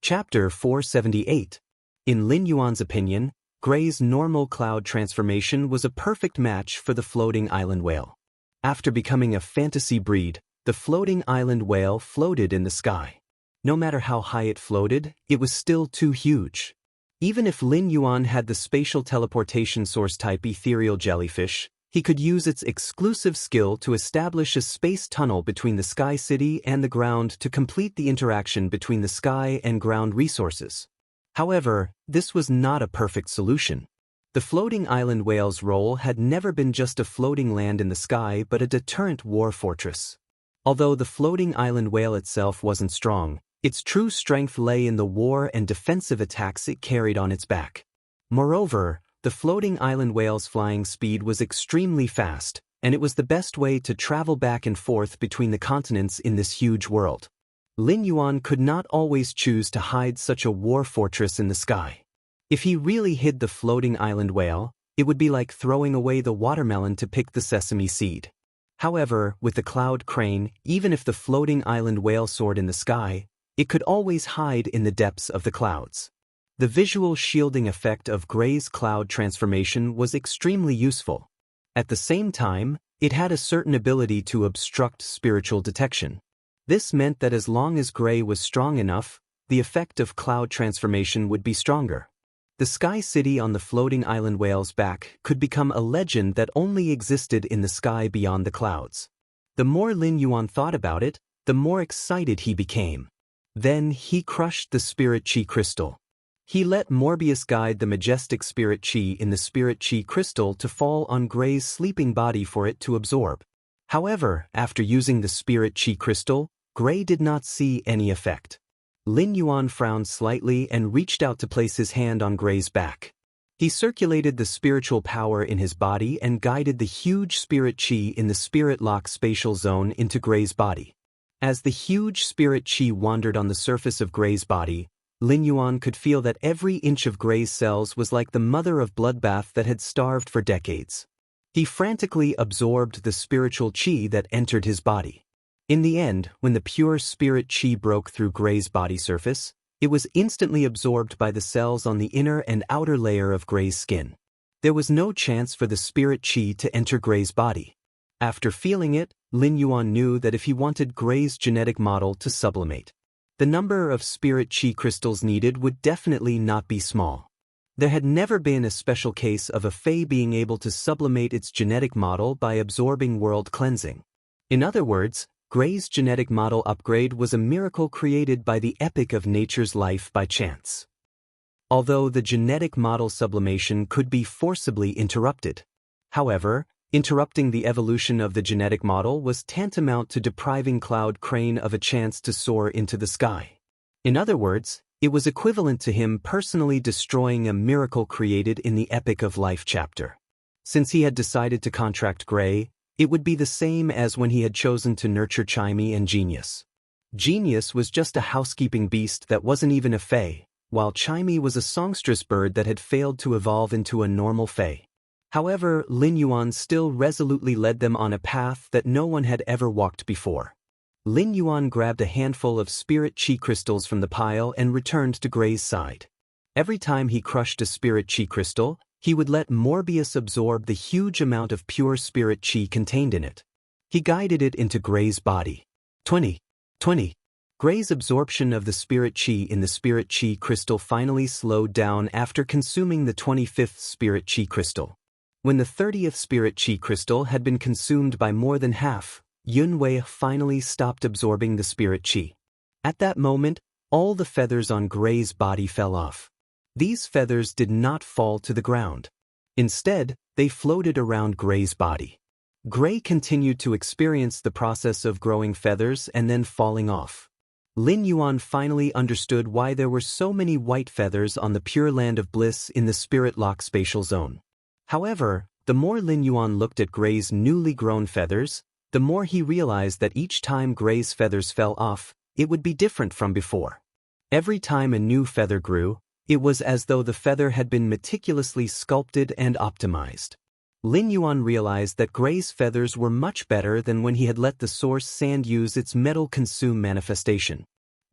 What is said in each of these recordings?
Chapter 478. In Lin Yuan's opinion, Gray's normal cloud transformation was a perfect match for the floating island whale. After becoming a fantasy breed, the floating island whale floated in the sky. No matter how high it floated, it was still too huge. Even if Lin Yuan had the spatial teleportation source-type ethereal jellyfish, he could use its exclusive skill to establish a space tunnel between the Sky City and the ground to complete the interaction between the sky and ground resources. However, this was not a perfect solution. The floating island whale's role had never been just a floating land in the sky but a deterrent war fortress. Although the floating island whale itself wasn't strong, its true strength lay in the war and defensive attacks it carried on its back. Moreover, the floating island whale's flying speed was extremely fast, and it was the best way to travel back and forth between the continents in this huge world. Lin Yuan could not always choose to hide such a war fortress in the sky. If he really hid the floating island whale, it would be like throwing away the watermelon to pick the sesame seed. However, with the cloud crane, even if the floating island whale soared in the sky, it could always hide in the depths of the clouds. The visual shielding effect of Gray's cloud transformation was extremely useful. At the same time, it had a certain ability to obstruct spiritual detection. This meant that as long as Gray was strong enough, the effect of cloud transformation would be stronger. The Sky City on the floating island whale's back could become a legend that only existed in the sky beyond the clouds. The more Lin Yuan thought about it, the more excited he became. Then he crushed the Spirit Chi crystal. He let Morbius guide the majestic Spirit Chi in the Spirit Chi crystal to fall on Gray's sleeping body for it to absorb. However, after using the Spirit Chi crystal, Gray did not see any effect. Lin Yuan frowned slightly and reached out to place his hand on Gray's back. He circulated the spiritual power in his body and guided the huge Spirit Chi in the Spirit Lock spatial zone into Gray's body. As the huge Spirit Chi wandered on the surface of Gray's body, Lin Yuan could feel that every inch of Gray's cells was like the mother of bloodbath that had starved for decades. He frantically absorbed the spiritual chi that entered his body. In the end, when the pure spirit chi broke through Gray's body surface, it was instantly absorbed by the cells on the inner and outer layer of Gray's skin. There was no chance for the spirit chi to enter Gray's body. After feeling it, Lin Yuan knew that if he wanted Gray's genetic model to sublimate, the number of spirit chi crystals needed would definitely not be small. There had never been a special case of a Fae being able to sublimate its genetic model by absorbing world cleansing. In other words, Gray's genetic model upgrade was a miracle created by the epic of nature's life by chance. Although the genetic model sublimation could be forcibly interrupted. However, interrupting the evolution of the genetic model was tantamount to depriving Cloud Crane of a chance to soar into the sky. In other words, it was equivalent to him personally destroying a miracle created in the Epic of Life chapter. Since he had decided to contract Gray, it would be the same as when he had chosen to nurture Chimey and Genius. Genius was just a housekeeping beast that wasn't even a Fae, while Chimey was a songstress bird that had failed to evolve into a normal Fae. However, Lin Yuan still resolutely led them on a path that no one had ever walked before. Lin Yuan grabbed a handful of spirit chi crystals from the pile and returned to Gray's side. Every time he crushed a spirit chi crystal, he would let Morbius absorb the huge amount of pure spirit chi contained in it. He guided it into Gray's body. 20. Gray's absorption of the spirit chi in the spirit chi crystal finally slowed down after consuming the 25th spirit chi crystal. When the 30th spirit chi crystal had been consumed by more than half, Yunwei finally stopped absorbing the spirit chi. At that moment, all the feathers on Gray's body fell off. These feathers did not fall to the ground. Instead, they floated around Gray's body. Gray continued to experience the process of growing feathers and then falling off. Lin Yuan finally understood why there were so many white feathers on the Pure Land of Bliss in the Spirit Lock spatial zone. However, the more Lin Yuan looked at Gray's newly grown feathers, the more he realized that each time Gray's feathers fell off, it would be different from before. Every time a new feather grew, it was as though the feather had been meticulously sculpted and optimized. Lin Yuan realized that Gray's feathers were much better than when he had let the source sand use its metal-consume manifestation.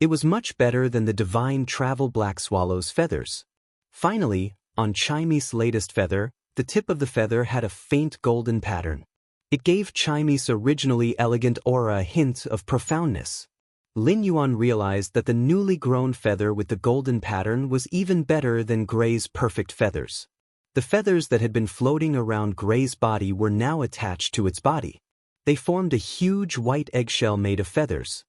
It was much better than the divine travel black swallow's feathers. Finally, on Chime's latest feather, the tip of the feather had a faint golden pattern. It gave Chime's originally elegant aura a hint of profoundness. Lin Yuan realized that the newly grown feather with the golden pattern was even better than Gray's perfect feathers. The feathers that had been floating around Gray's body were now attached to its body. They formed a huge white eggshell made of feathers.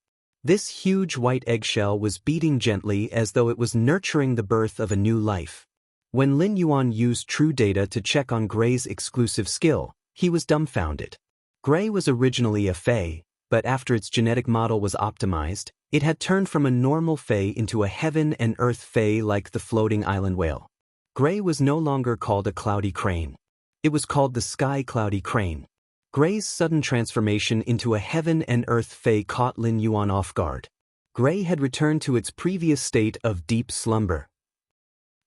This huge white eggshell was beating gently as though it was nurturing the birth of a new life. When Lin Yuan used true data to check on Gray's exclusive skill, he was dumbfounded. Gray was originally a Fae, but after its genetic model was optimized, it had turned from a normal Fae into a heaven and earth Fae like the floating island whale. Gray was no longer called a cloudy crane. It was called the sky cloudy crane. Gray's sudden transformation into a heaven and earth Fae caught Lin Yuan off guard. Gray had returned to its previous state of deep slumber.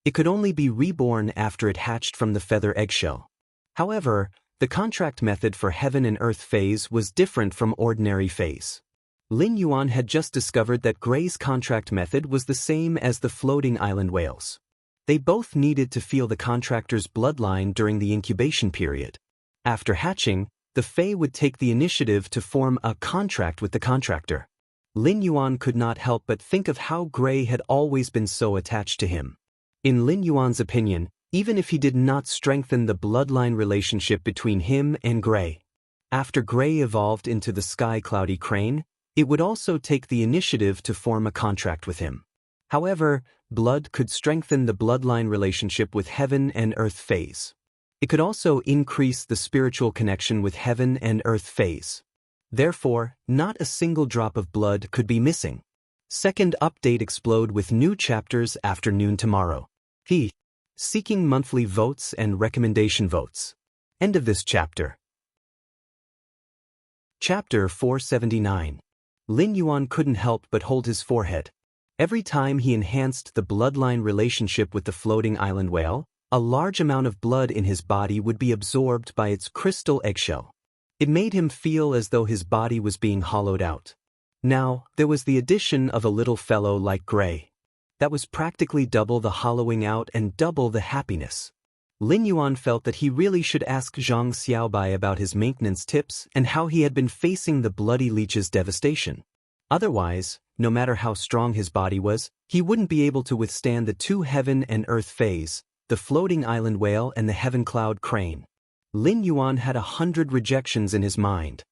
It could only be reborn after it hatched from the feather eggshell. However, the contract method for heaven and earth Faes was different from ordinary Faes. Lin Yuan had just discovered that Gray's contract method was the same as the floating island whales. They both needed to feel the contractor's bloodline during the incubation period. After hatching, the Fae would take the initiative to form a contract with the contractor. Lin Yuan could not help but think of how Gray had always been so attached to him. In Lin Yuan's opinion, even if he did not strengthen the bloodline relationship between him and Gray, after Gray evolved into the sky cloudy crane, it would also take the initiative to form a contract with him. However, blood could strengthen the bloodline relationship with heaven and earth Faes. It could also increase the spiritual connection with heaven and earth Faes. Therefore, not a single drop of blood could be missing. Second update explode with new chapters after noon tomorrow. Seeking monthly votes and recommendation votes. End of this chapter. Chapter 479. Lin Yuan couldn't help but hold his forehead. Every time he enhanced the bloodline relationship with the floating island whale, a large amount of blood in his body would be absorbed by its crystal eggshell. It made him feel as though his body was being hollowed out. Now, there was the addition of a little fellow like Gray. That was practically double the hollowing out and double the happiness. Lin Yuan felt that he really should ask Zhang Xiaobai about his maintenance tips and how he had been facing the bloody leech's devastation. Otherwise, no matter how strong his body was, he wouldn't be able to withstand the two heaven and earth Faes, the floating island whale and the heaven cloud crane. Lin Yuan had 100 rejections in his mind.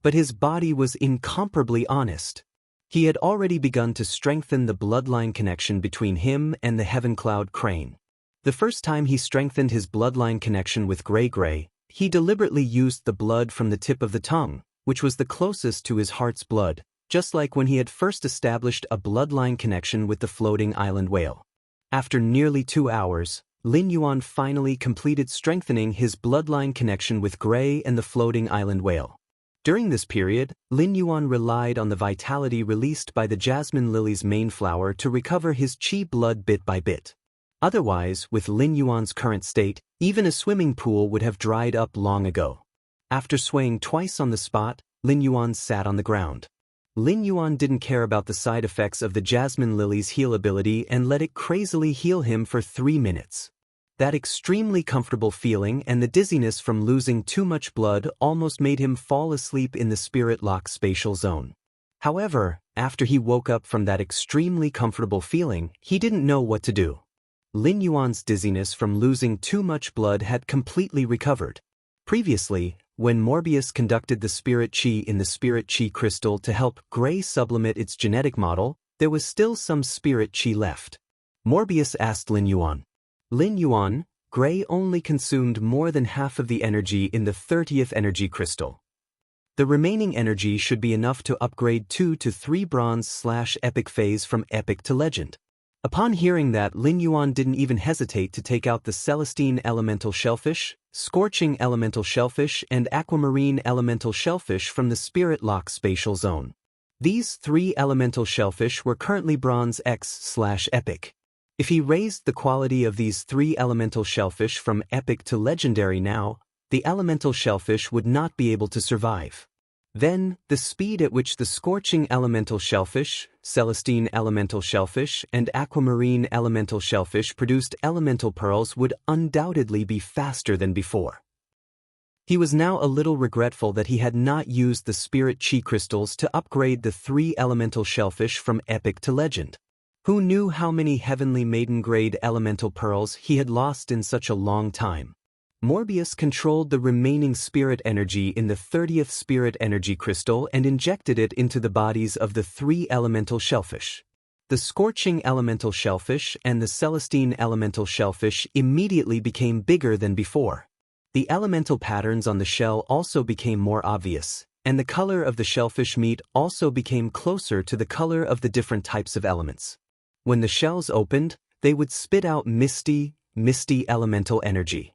But his body was incomparably honest. He had already begun to strengthen the bloodline connection between him and the heaven cloud crane. The first time he strengthened his bloodline connection with Gray, he deliberately used the blood from the tip of the tongue, which was the closest to his heart's blood, just like when he had first established a bloodline connection with the floating island whale. After nearly 2 hours, Lin Yuan finally completed strengthening his bloodline connection with Gray and the floating island whale. During this period, Lin Yuan relied on the vitality released by the jasmine lily's main flower to recover his qi blood bit by bit. Otherwise, with Lin Yuan's current state, even a swimming pool would have dried up long ago. After swaying twice on the spot, Lin Yuan sat on the ground. Lin Yuan didn't care about the side effects of the jasmine lily's heal ability and let it crazily heal him for 3 minutes. That extremely comfortable feeling and the dizziness from losing too much blood almost made him fall asleep in the spirit lock spatial zone. However, after he woke up from that extremely comfortable feeling, he didn't know what to do. Lin Yuan's dizziness from losing too much blood had completely recovered. Previously, when Morbius conducted the spirit qi in the spirit qi crystal to help Gray sublimate its genetic model, there was still some spirit qi left. Morbius asked Lin Yuan, "Lin Yuan, Gray only consumed more than half of the energy in the 30th energy crystal. The remaining energy should be enough to upgrade 2 to 3 bronze/epic phase from epic to legend." Upon hearing that, Lin Yuan didn't even hesitate to take out the Celestine elemental shellfish, Scorching elemental shellfish and Aquamarine elemental shellfish from the Spirit Lock spatial zone. These 3 elemental shellfish were currently bronze X/epic. If he raised the quality of these 3 elemental shellfish from epic to legendary now, the elemental shellfish would not be able to survive. Then, the speed at which the scorching elemental shellfish, celestine elemental shellfish, and aquamarine elemental shellfish produced elemental pearls would undoubtedly be faster than before. He was now a little regretful that he had not used the spirit chi crystals to upgrade the 3 elemental shellfish from epic to legend. Who knew how many heavenly maiden-grade elemental pearls he had lost in such a long time? Morbius controlled the remaining spirit energy in the 30th spirit energy crystal and injected it into the bodies of the 3 elemental shellfish. The scorching elemental shellfish and the celestine elemental shellfish immediately became bigger than before. The elemental patterns on the shell also became more obvious, and the color of the shellfish meat also became closer to the color of the different types of elements. When the shells opened, they would spit out misty elemental energy.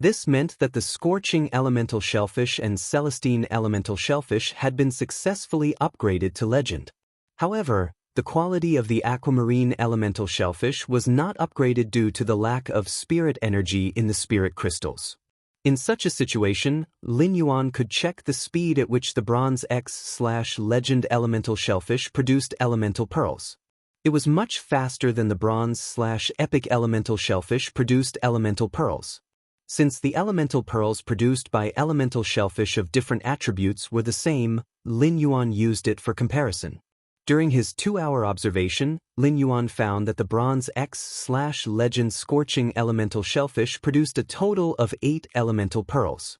This meant that the scorching elemental shellfish and celestine elemental shellfish had been successfully upgraded to legend. However, the quality of the aquamarine elemental shellfish was not upgraded due to the lack of spirit energy in the spirit crystals. In such a situation, Lin Yuan could check the speed at which the Bronze X/Legend elemental shellfish produced elemental pearls. It was much faster than the Bronze/Epic elemental shellfish produced elemental pearls. Since the elemental pearls produced by elemental shellfish of different attributes were the same, Lin Yuan used it for comparison. During his 2-hour observation, Lin Yuan found that the Bronze X/Legend scorching elemental shellfish produced a total of 8 elemental pearls.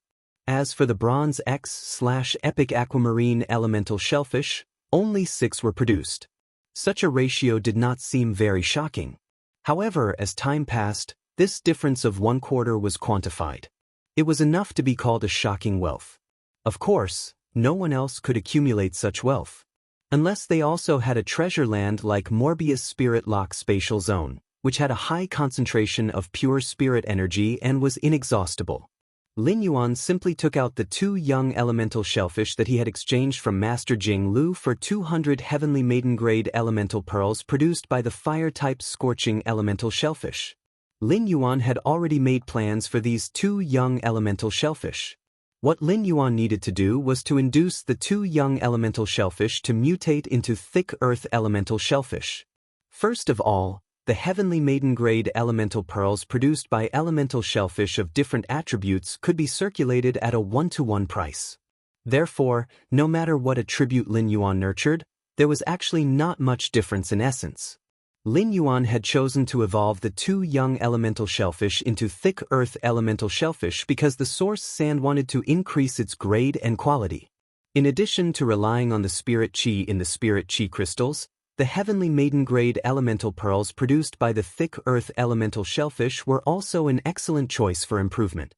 As for the Bronze X/Epic aquamarine elemental shellfish, only 6 were produced. Such a ratio did not seem very shocking. However, as time passed, this difference of 1/4 was quantified. It was enough to be called a shocking wealth. Of course, no one else could accumulate such wealth. Unless they also had a treasure land like Morbius Spirit Lock Spatial Zone, which had a high concentration of pure spirit energy and was inexhaustible. Lin Yuan simply took out the 2 young elemental shellfish that he had exchanged from Master Jing Lu for 200 heavenly maiden-grade elemental pearls produced by the fire-type scorching elemental shellfish. Lin Yuan had already made plans for these 2 young elemental shellfish. What Lin Yuan needed to do was to induce the 2 young elemental shellfish to mutate into thick earth elemental shellfish. First of all, the heavenly maiden-grade elemental pearls produced by elemental shellfish of different attributes could be circulated at a 1-to-1 price. Therefore, no matter what attribute Lin Yuan nurtured, there was actually not much difference in essence. Lin Yuan had chosen to evolve the 2 young elemental shellfish into thick earth elemental shellfish because the source sand wanted to increase its grade and quality. In addition to relying on the spirit chi in the spirit chi crystals, the heavenly maiden-grade elemental pearls produced by the thick earth elemental shellfish were also an excellent choice for improvement.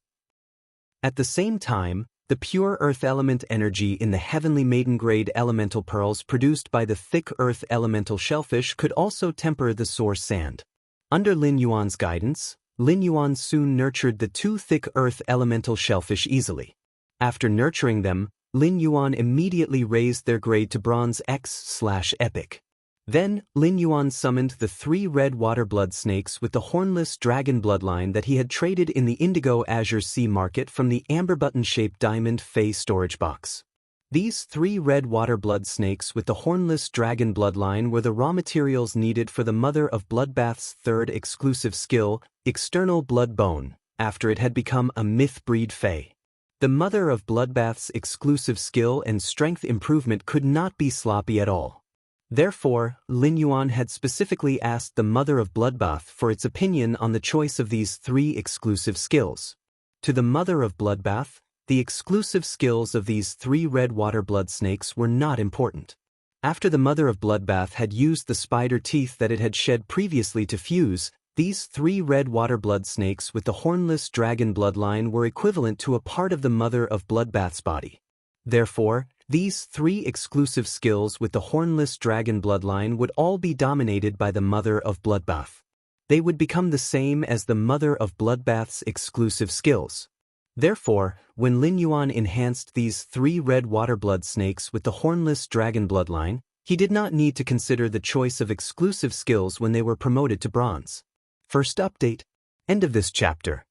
At the same time, the pure earth element energy in the heavenly maiden-grade elemental pearls produced by the thick earth elemental shellfish could also temper the source sand. Under Lin Yuan's guidance, Lin Yuan soon nurtured the 2 thick earth elemental shellfish easily. After nurturing them, Lin Yuan immediately raised their grade to Bronze X/Epic. Then, Lin Yuan summoned the 3 red water blood snakes with the hornless dragon bloodline that he had traded in the Indigo Azure Sea market from the amber button-shaped diamond Fey storage box. These 3 red water blood snakes with the hornless dragon bloodline were the raw materials needed for the Mother of Bloodbath's 3rd exclusive skill, External Blood Bone, after it had become a myth breed Fey. The Mother of Bloodbath's exclusive skill and strength improvement could not be sloppy at all. Therefore, Lin Yuan had specifically asked the Mother of Bloodbath for its opinion on the choice of these 3 exclusive skills. To the Mother of Bloodbath, the exclusive skills of these 3 red water blood snakes were not important. After the Mother of Bloodbath had used the spider teeth that it had shed previously to fuse, these 3 red water blood snakes with the hornless dragon bloodline were equivalent to a part of the Mother of Bloodbath's body. Therefore, these 3 exclusive skills with the hornless dragon bloodline would all be dominated by the Mother of Bloodbath. They would become the same as the Mother of Bloodbath's exclusive skills. Therefore, when Lin Yuan enhanced these 3 red water blood snakes with the hornless dragon bloodline, he did not need to consider the choice of exclusive skills when they were promoted to bronze. First update. End of this chapter.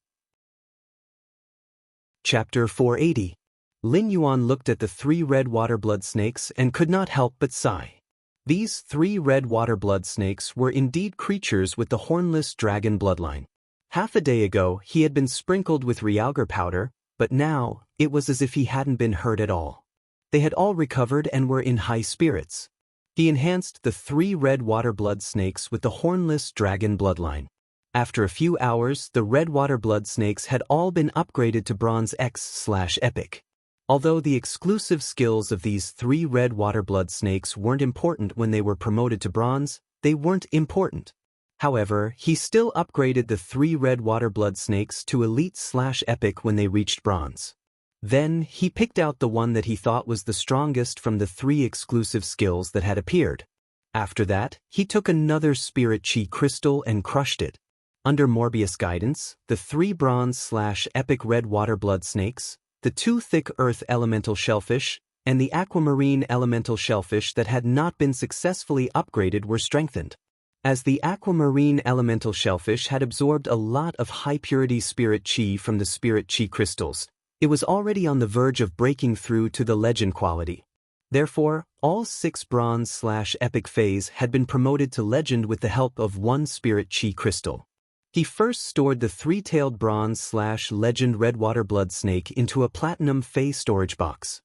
Chapter 480. Lin Yuan looked at the 3 red water blood snakes and could not help but sigh. These 3 red water blood snakes were indeed creatures with the hornless dragon bloodline. Half a day ago, he had been sprinkled with realgar powder, but now, it was as if he hadn't been hurt at all. They had all recovered and were in high spirits. He enhanced the 3 red water blood snakes with the hornless dragon bloodline. After a few hours, the red water blood snakes had all been upgraded to Bronze X/Epic. Although the exclusive skills of these 3 red water blood snakes weren't important when they were promoted to Bronze, they weren't important. However, he still upgraded the 3 red water blood snakes to Elite/Epic when they reached Bronze. Then, he picked out the one that he thought was the strongest from the 3 exclusive skills that had appeared. After that, he took another Spirit Chi crystal and crushed it. Under Morbius' guidance, the 3 Bronze/Epic red water blood snakes, the 2 thick earth elemental shellfish, and the aquamarine elemental shellfish that had not been successfully upgraded were strengthened. As the aquamarine elemental shellfish had absorbed a lot of high-purity Spirit Chi from the Spirit Chi crystals, it was already on the verge of breaking through to the legend quality. Therefore, all 6 Bronze/Epic phase had been promoted to legend with the help of 1 Spirit Chi crystal. He first stored the 3-tailed Bronze/Legend red water blood snake into a platinum phase storage box.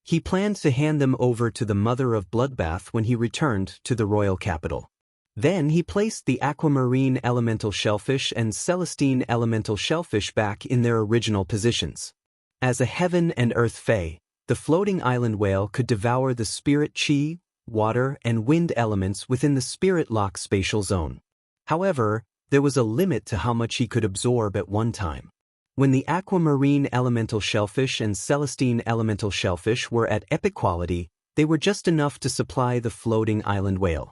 He planned to hand them over to the Mother of Bloodbath when he returned to the royal capital. Then he placed the aquamarine elemental shellfish and Celestine elemental shellfish back in their original positions. As a heaven and earth fae, the floating island whale could devour the Spirit Chi, water, and wind elements within the Spirit Lock spatial zone. However, there was a limit to how much he could absorb at one time. When the aquamarine elemental shellfish and Celestine elemental shellfish were at epic quality, they were just enough to supply the floating island whale.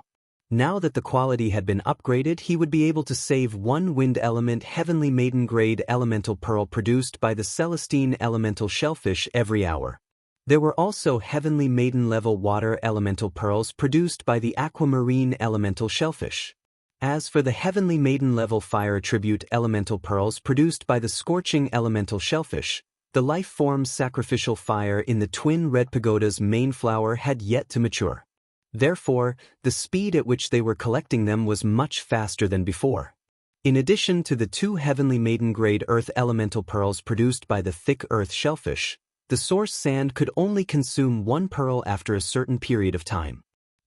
Now that the quality had been upgraded, he would be able to save 1 wind element heavenly maiden grade elemental pearl produced by the Celestine elemental shellfish every hour. There were also heavenly maiden level water elemental pearls produced by the aquamarine elemental shellfish. As for the heavenly maiden level fire attribute elemental pearls produced by the scorching elemental shellfish, the life form sacrificial fire in the twin red pagoda's main flower had yet to mature. Therefore, the speed at which they were collecting them was much faster than before. In addition to the 2 heavenly maiden grade earth elemental pearls produced by the thick earth shellfish, the source sand could only consume 1 pearl after a certain period of time.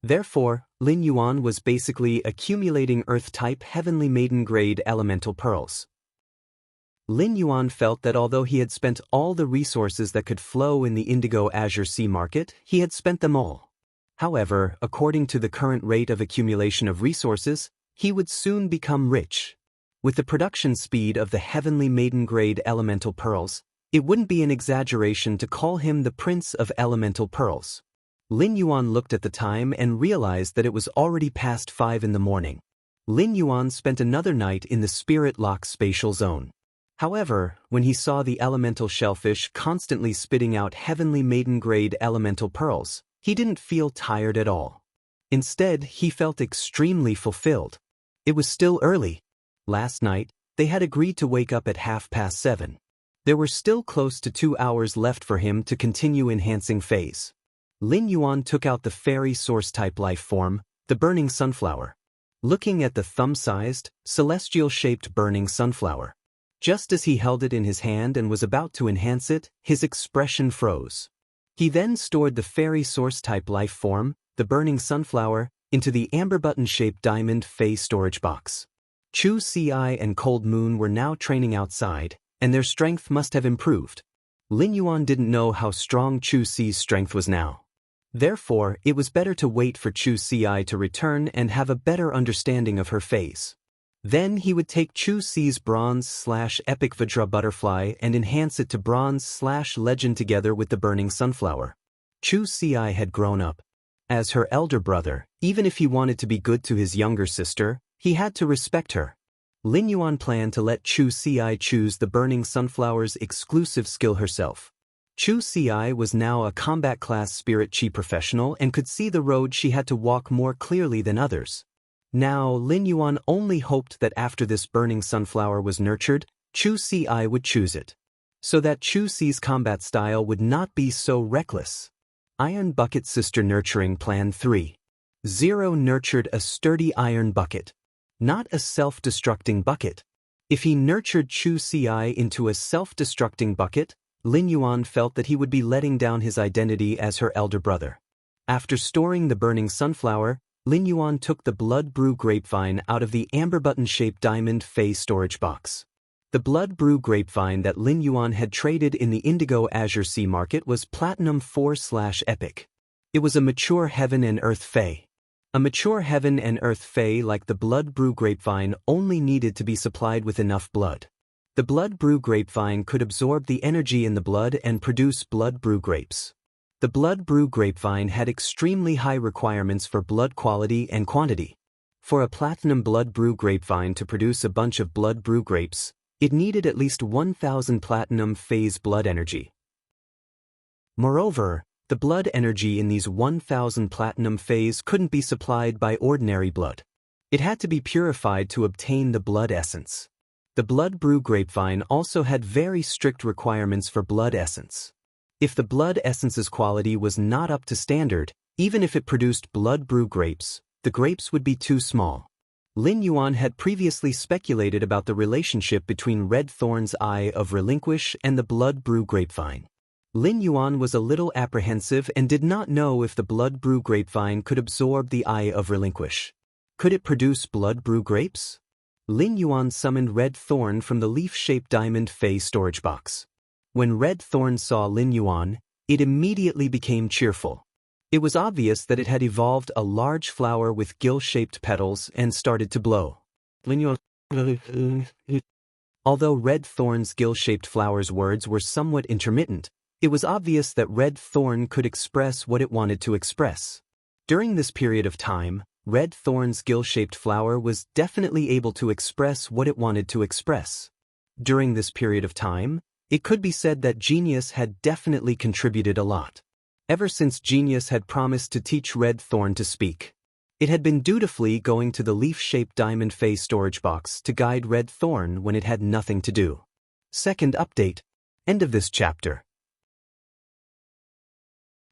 Therefore, Lin Yuan was basically accumulating earth-type heavenly maiden grade elemental pearls. Lin Yuan felt that although he had spent all the resources that could flow in the Indigo Azure Sea market, he had spent them all. However, according to the current rate of accumulation of resources, he would soon become rich. With the production speed of the heavenly maiden grade elemental pearls, it wouldn't be an exaggeration to call him the Prince of Elemental Pearls. Lin Yuan looked at the time and realized that it was already past 5 in the morning. Lin Yuan spent another night in the Spirit Lock spatial zone. However, when he saw the elemental shellfish constantly spitting out heavenly maiden grade elemental pearls, he didn't feel tired at all. Instead, he felt extremely fulfilled. It was still early. Last night, they had agreed to wake up at 7:30. There were still close to 2 hours left for him to continue enhancing phase. Lin Yuan took out the fairy source-type life form, the burning sunflower. Looking at the thumb-sized, celestial-shaped burning sunflower. Just as he held it in his hand and was about to enhance it, his expression froze. He then stored the fairy source-type life form, the burning sunflower, into the amber button-shaped diamond phase storage box. Chu Ci and Cold Moon were now training outside, and their strength must have improved. Lin Yuan didn't know how strong Chu Ci's strength was now. Therefore, it was better to wait for Chu Ci to return and have a better understanding of her phase. Then he would take Chu Ci's Bronze/Epic Vajra butterfly and enhance it to Bronze/Legend together with the burning sunflower. Chu Ci had grown up. As her elder brother, even if he wanted to be good to his younger sister, he had to respect her. Lin Yuan planned to let Chu Ci choose the burning sunflower's exclusive skill herself. Chu Ci was now a combat class Spirit Chi professional and could see the road she had to walk more clearly than others. Now, Lin Yuan only hoped that after this burning sunflower was nurtured, Chu Ci would choose it. so that Chu Si's combat style would not be so reckless. Iron Bucket Sister Nurturing Plan 3. Zero nurtured a sturdy iron bucket, not a self-destructing bucket. If he nurtured Chu Si into a self-destructing bucket, Lin Yuan felt that he would be letting down his identity as her elder brother. After storing the burning sunflower, Lin Yuan took the blood brew grapevine out of the amber button-shaped diamond Fey storage box. The blood brew grapevine that Lin Yuan had traded in the Indigo Azure Sea market was Platinum 4/Epic. It was a mature Heaven and Earth Fey. A mature Heaven and Earth Fey like the blood brew grapevine only needed to be supplied with enough blood. The blood brew grapevine could absorb the energy in the blood and produce blood brew grapes. The blood brew grapevine had extremely high requirements for blood quality and quantity. For a platinum blood brew grapevine to produce a bunch of blood brew grapes, it needed at least 1,000 platinum phase blood energy. Moreover, the blood energy in these 1,000 platinum phase couldn't be supplied by ordinary blood. It had to be purified to obtain the blood essence. The blood brew grapevine also had very strict requirements for blood essence. If the blood essence's quality was not up to standard, even if it produced blood brew grapes, the grapes would be too small. Lin Yuan had previously speculated about the relationship between Red Thorn's Eye of Relinquish and the blood brew grapevine. Lin Yuan was a little apprehensive and did not know if the blood brew grapevine could absorb the Eye of Relinquish. Could it produce blood brew grapes? Lin Yuan summoned Red Thorn from the leaf-shaped diamond Fey storage box. When Red Thorn saw Lin Yuan, it immediately became cheerful. It was obvious that it had evolved a large flower with gill-shaped petals and started to blow. Lin Yuan. Although Red Thorn's gill-shaped flower's words were somewhat intermittent, it was obvious that Red Thorn could express what it wanted to express. During this period of time, Red Thorn's gill-shaped flower was definitely able to express what it wanted to express. During this period of time, it could be said that Genius had definitely contributed a lot. Ever since Genius had promised to teach Red Thorn to speak, it had been dutifully going to the leaf-shaped diamond Fey storage box to guide Red Thorn when it had nothing to do. Second update. End of this chapter.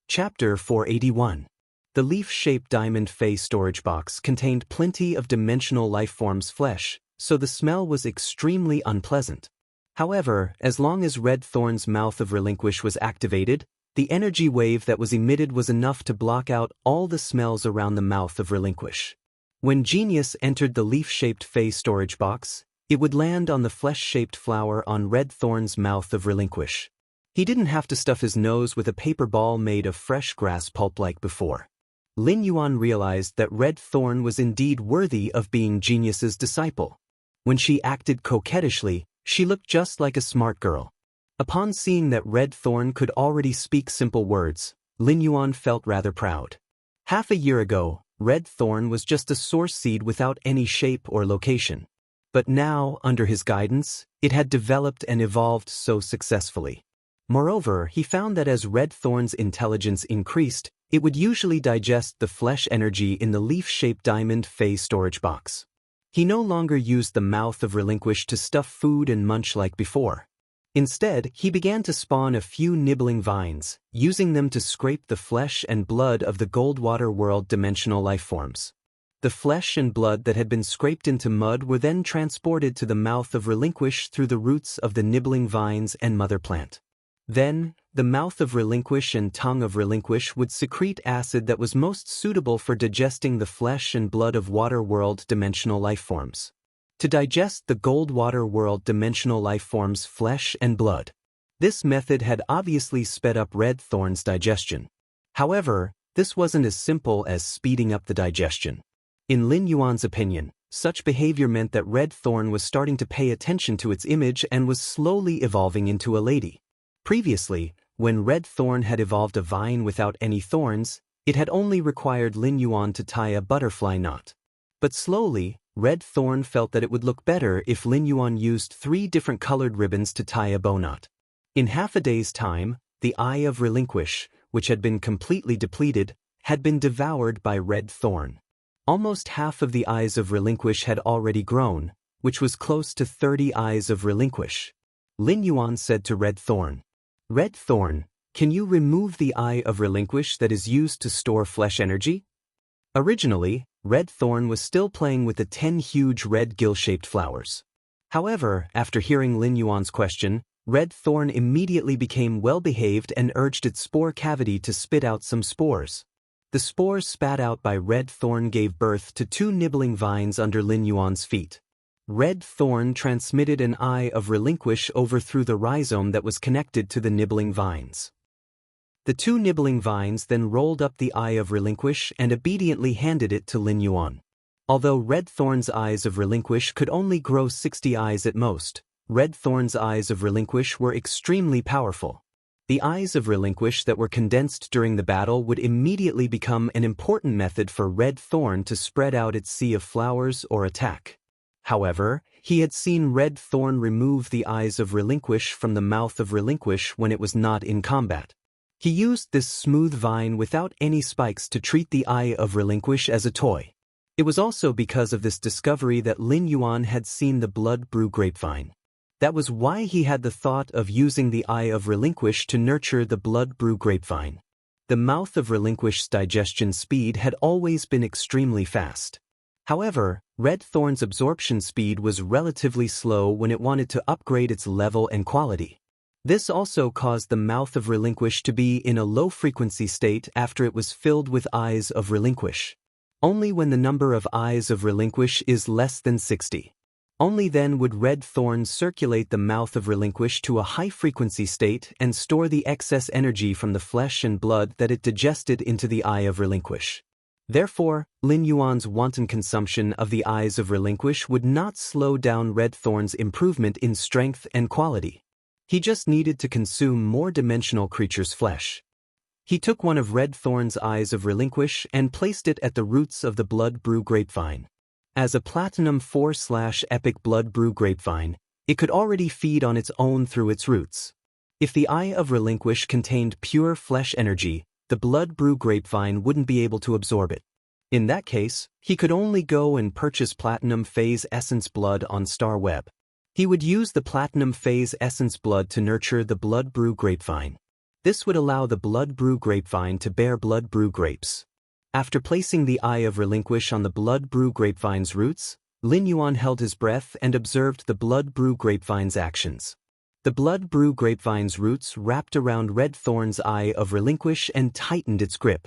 Chapter 481. The leaf-shaped diamond Fey storage box contained plenty of dimensional lifeforms' flesh, so the smell was extremely unpleasant. However, as long as Red Thorn's Mouth of Relinquish was activated, the energy wave that was emitted was enough to block out all the smells around the Mouth of Relinquish. When Genius entered the leaf-shaped Fey storage box, it would land on the flesh-shaped flower on Red Thorn's Mouth of Relinquish. He didn't have to stuff his nose with a paper ball made of fresh grass pulp like before. Lin Yuan realized that Red Thorn was indeed worthy of being Genius's disciple. When she acted coquettishly, she looked just like a smart girl. Upon seeing that Red Thorn could already speak simple words, Lin Yuan felt rather proud. Half a year ago, Red Thorn was just a source seed without any shape or location. But now, under his guidance, it had developed and evolved so successfully. Moreover, he found that as Red Thorn's intelligence increased, it would usually digest the flesh energy in the leaf-shaped diamond Fey storage box. He no longer used the Mouth of Relinquish to stuff food and munch like before. Instead, he began to spawn a few nibbling vines, using them to scrape the flesh and blood of the Goldwater World dimensional lifeforms. The flesh and blood that had been scraped into mud were then transported to the Mouth of Relinquish through the roots of the nibbling vines and mother plant. Then, the Mouth of Relinquish and Tongue of Relinquish would secrete acid that was most suitable for digesting the flesh and blood of Water World dimensional lifeforms. To digest the Goldwater World dimensional lifeforms' flesh and blood. This method had obviously sped up Red Thorn's digestion. However, this wasn't as simple as speeding up the digestion. In Lin Yuan's opinion, such behavior meant that Red Thorn was starting to pay attention to its image and was slowly evolving into a lady. Previously, when Red Thorn had evolved a vine without any thorns, it had only required Lin Yuan to tie a butterfly knot. But slowly, Red Thorn felt that it would look better if Lin Yuan used 3 different colored ribbons to tie a bow knot. In half a day's time, the Eye of Relinquish, which had been completely depleted, had been devoured by Red Thorn. Almost half of the Eyes of Relinquish had already grown, which was close to 30 Eyes of Relinquish. Lin Yuan said to Red Thorn. Red Thorn, can you remove the Eye of Relinquish that is used to store flesh energy? Originally, Red Thorn was still playing with the 10 huge red gill-shaped flowers. However, after hearing Lin Yuan's question, Red Thorn immediately became well-behaved and urged its spore cavity to spit out some spores. The spores spat out by Red Thorn gave birth to 2 nibbling vines under Lin Yuan's feet. Red Thorn transmitted an Eye of Relinquish over through the rhizome that was connected to the nibbling vines. The 2 nibbling vines then rolled up the Eye of Relinquish and obediently handed it to Lin Yuan. Although Red Thorn's Eyes of Relinquish could only grow 60 eyes at most, Red Thorn's Eyes of Relinquish were extremely powerful. The Eyes of Relinquish that were condensed during the battle would immediately become an important method for Red Thorn to spread out its sea of flowers or attack. However, he had seen Red Thorn remove the Eyes of Relinquish from the mouth of Relinquish when it was not in combat. He used this smooth vine without any spikes to treat the Eye of Relinquish as a toy. It was also because of this discovery that Lin Yuan had seen the Blood Brew grapevine. That was why he had the thought of using the Eye of Relinquish to nurture the Blood Brew grapevine. The mouth of Relinquish's digestion speed had always been extremely fast. However, Red Thorn's absorption speed was relatively slow when it wanted to upgrade its level and quality. This also caused the mouth of Relinquish to be in a low-frequency state after it was filled with Eyes of Relinquish. Only when the number of Eyes of Relinquish is less than 60. Only then would Red Thorn circulate the mouth of Relinquish to a high-frequency state and store the excess energy from the flesh and blood that it digested into the Eye of Relinquish. Therefore, Lin Yuan's wanton consumption of the Eyes of Relinquish would not slow down Red Thorn's improvement in strength and quality. He just needed to consume more dimensional creatures' flesh. He took one of Red Thorn's Eyes of Relinquish and placed it at the roots of the Blood Brew grapevine. As a Platinum 4/Epic Blood Brew grapevine, it could already feed on its own through its roots. If the Eye of Relinquish contained pure flesh energy, the Blood Brew grapevine wouldn't be able to absorb it. In that case, he could only go and purchase Platinum Phase Essence Blood on Star Web. He would use the Platinum Phase Essence Blood to nurture the Blood Brew grapevine. This would allow the Blood Brew grapevine to bear Blood Brew grapes. After placing the Eye of Relinquish on the Blood Brew grapevine's roots, Lin Yuan held his breath and observed the Blood Brew grapevine's actions. The Blood Brew grapevine's roots wrapped around Red Thorn's Eye of Relinquish and tightened its grip.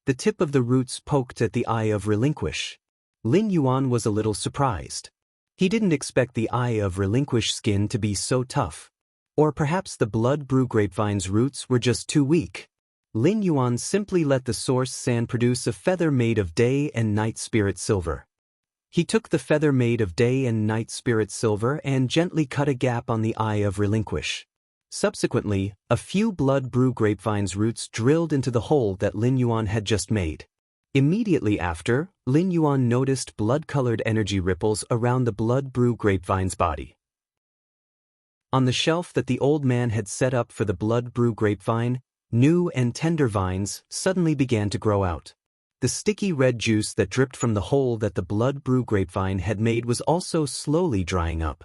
The tip of the roots poked at the Eye of Relinquish. Lin Yuan was a little surprised. He didn't expect the Eye of Relinquish skin to be so tough. Or perhaps the Blood Brew grapevine's roots were just too weak. Lin Yuan simply let the source sand produce a feather made of Day and Night Spirit Silver. He took the feather made of Day and Night Spirit Silver and gently cut a gap on the Eye of Relinquish. Subsequently, a few Blood Brew grapevine's roots drilled into the hole that Lin Yuan had just made. Immediately after, Lin Yuan noticed blood-colored energy ripples around the Blood Brew grapevine's body. On the shelf that the old man had set up for the Blood Brew grapevine, new and tender vines suddenly began to grow out. The sticky red juice that dripped from the hole that the Blood Brew grapevine had made was also slowly drying up.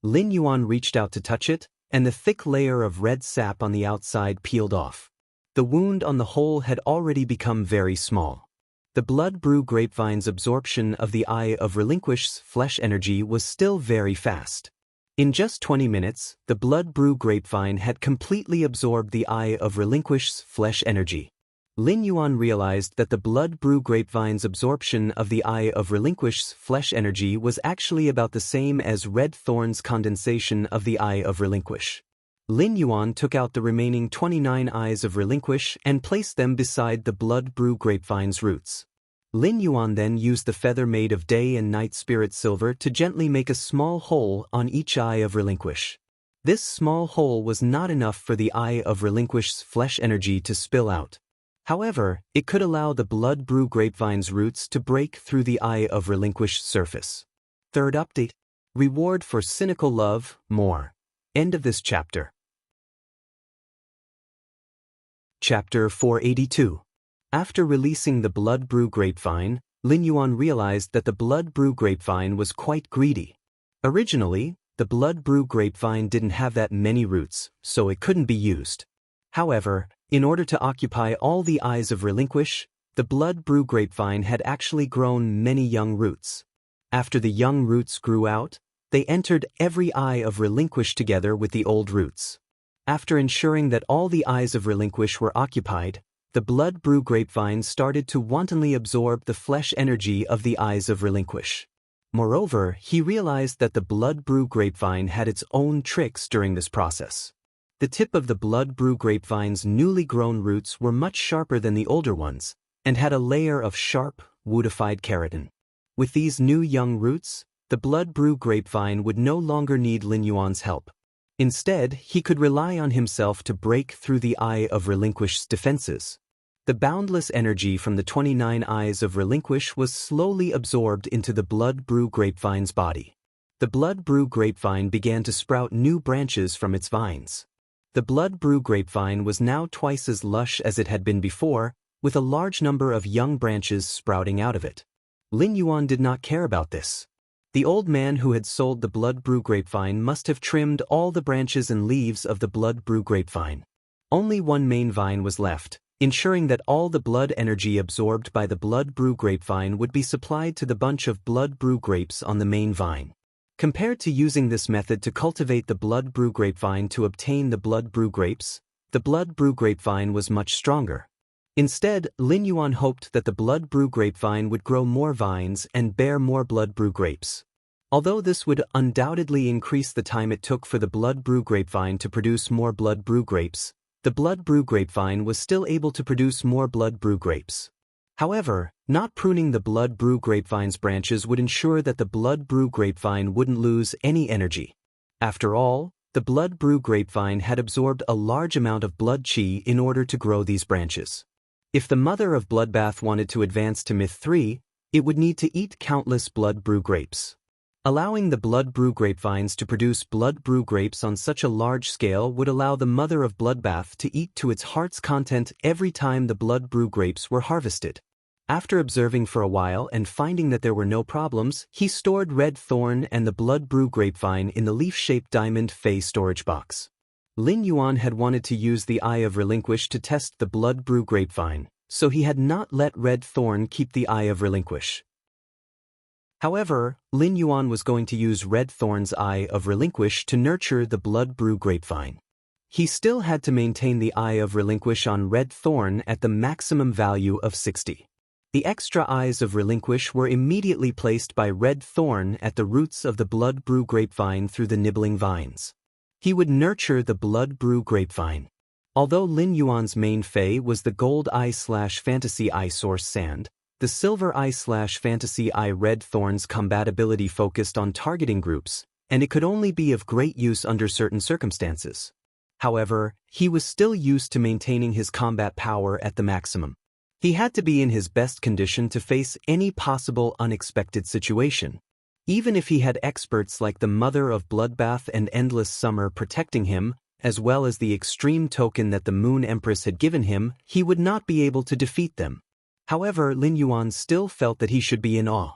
Lin Yuan reached out to touch it, and the thick layer of red sap on the outside peeled off. The wound on the hole had already become very small. The Blood Brew grapevine's absorption of the Eye of Relinquish's flesh energy was still very fast. In just 20 minutes, the Blood Brew grapevine had completely absorbed the Eye of Relinquish's flesh energy. Lin Yuan realized that the Blood Brew grapevine's absorption of the Eye of Relinquish's flesh energy was actually about the same as Red Thorn's condensation of the Eye of Relinquish. Lin Yuan took out the remaining 29 Eyes of Relinquish and placed them beside the Blood Brew grapevine's roots. Lin Yuan then used the feather made of Day and Night Spirit Silver to gently make a small hole on each Eye of Relinquish. This small hole was not enough for the Eye of Relinquish's flesh energy to spill out. However, it could allow the Blood Brew grapevine's roots to break through the Eye of Relinquish's surface. Third update. Reward for cynical love, more. End of this chapter. Chapter 482. After releasing the Blood Brew grapevine, Lin Yuan realized that the Blood Brew grapevine was quite greedy. Originally, the blood brew grapevine didn't have that many roots, so it couldn't be used. However, in order to occupy all the eyes of relinquish, the blood brew grapevine had actually grown many young roots. After the young roots grew out, they entered every eye of relinquish together with the old roots. After ensuring that all the eyes of relinquish were occupied, the blood brew grapevine started to wantonly absorb the flesh energy of the eyes of relinquish. Moreover, he realized that the blood brew grapevine had its own tricks during this process. The tip of the blood brew grapevine's newly grown roots were much sharper than the older ones, and had a layer of sharp, woodified keratin. With these new young roots, the blood brew grapevine would no longer need Lin Yuan's help. Instead, he could rely on himself to break through the eye of relinquish's defenses. The boundless energy from the 29 eyes of relinquish was slowly absorbed into the blood brew grapevine's body. The blood brew grapevine began to sprout new branches from its vines. The blood brew grapevine was now twice as lush as it had been before, with a large number of young branches sprouting out of it. Lin Yuan did not care about this. The old man who had sold the blood brew grapevine must have trimmed all the branches and leaves of the blood brew grapevine. Only one main vine was left, ensuring that all the blood energy absorbed by the blood brew grapevine would be supplied to the bunch of blood brew grapes on the main vine. Compared to using this method to cultivate the blood brew grapevine to obtain the blood brew grapes, the blood brew grapevine was much stronger. Instead, Lin Yuan hoped that the blood brew grapevine would grow more vines and bear more blood brew grapes. Although this would undoubtedly increase the time it took for the blood brew grapevine to produce more blood brew grapes, the blood brew grapevine was still able to produce more blood brew grapes. However, not pruning the blood brew grapevine's branches would ensure that the blood brew grapevine wouldn't lose any energy. After all, the blood brew grapevine had absorbed a large amount of blood qi in order to grow these branches. If the mother of bloodbath wanted to advance to myth 3, it would need to eat countless blood brew grapes. Allowing the blood brew grapevines to produce blood brew grapes on such a large scale would allow the mother of bloodbath to eat to its heart's content every time the blood brew grapes were harvested. After observing for a while and finding that there were no problems, he stored red thorn and the blood brew grapevine in the leaf-shaped diamond fey storage box. Lin Yuan had wanted to use the Eye of Relinquish to test the blood brew grapevine, so he had not let red thorn keep the Eye of Relinquish. However, Lin Yuan was going to use red thorn's Eye of Relinquish to nurture the blood brew grapevine. He still had to maintain the Eye of Relinquish on red thorn at the maximum value of 60. The extra eyes of relinquish were immediately placed by red thorn at the roots of the blood brew grapevine through the nibbling vines. He would nurture the blood brew grapevine. Although Lin Yuan's main fey was the gold eye/fantasy eye source sand, the silver eye/fantasy eye red thorn's compatibility focused on targeting groups, and it could only be of great use under certain circumstances. However, he was still used to maintaining his combat power at the maximum. He had to be in his best condition to face any possible unexpected situation. Even if he had experts like the Mother of Bloodbath and Endless Summer protecting him, as well as the extreme token that the Moon Empress had given him, he would not be able to defeat them. However, Lin Yuan still felt that he should be in awe.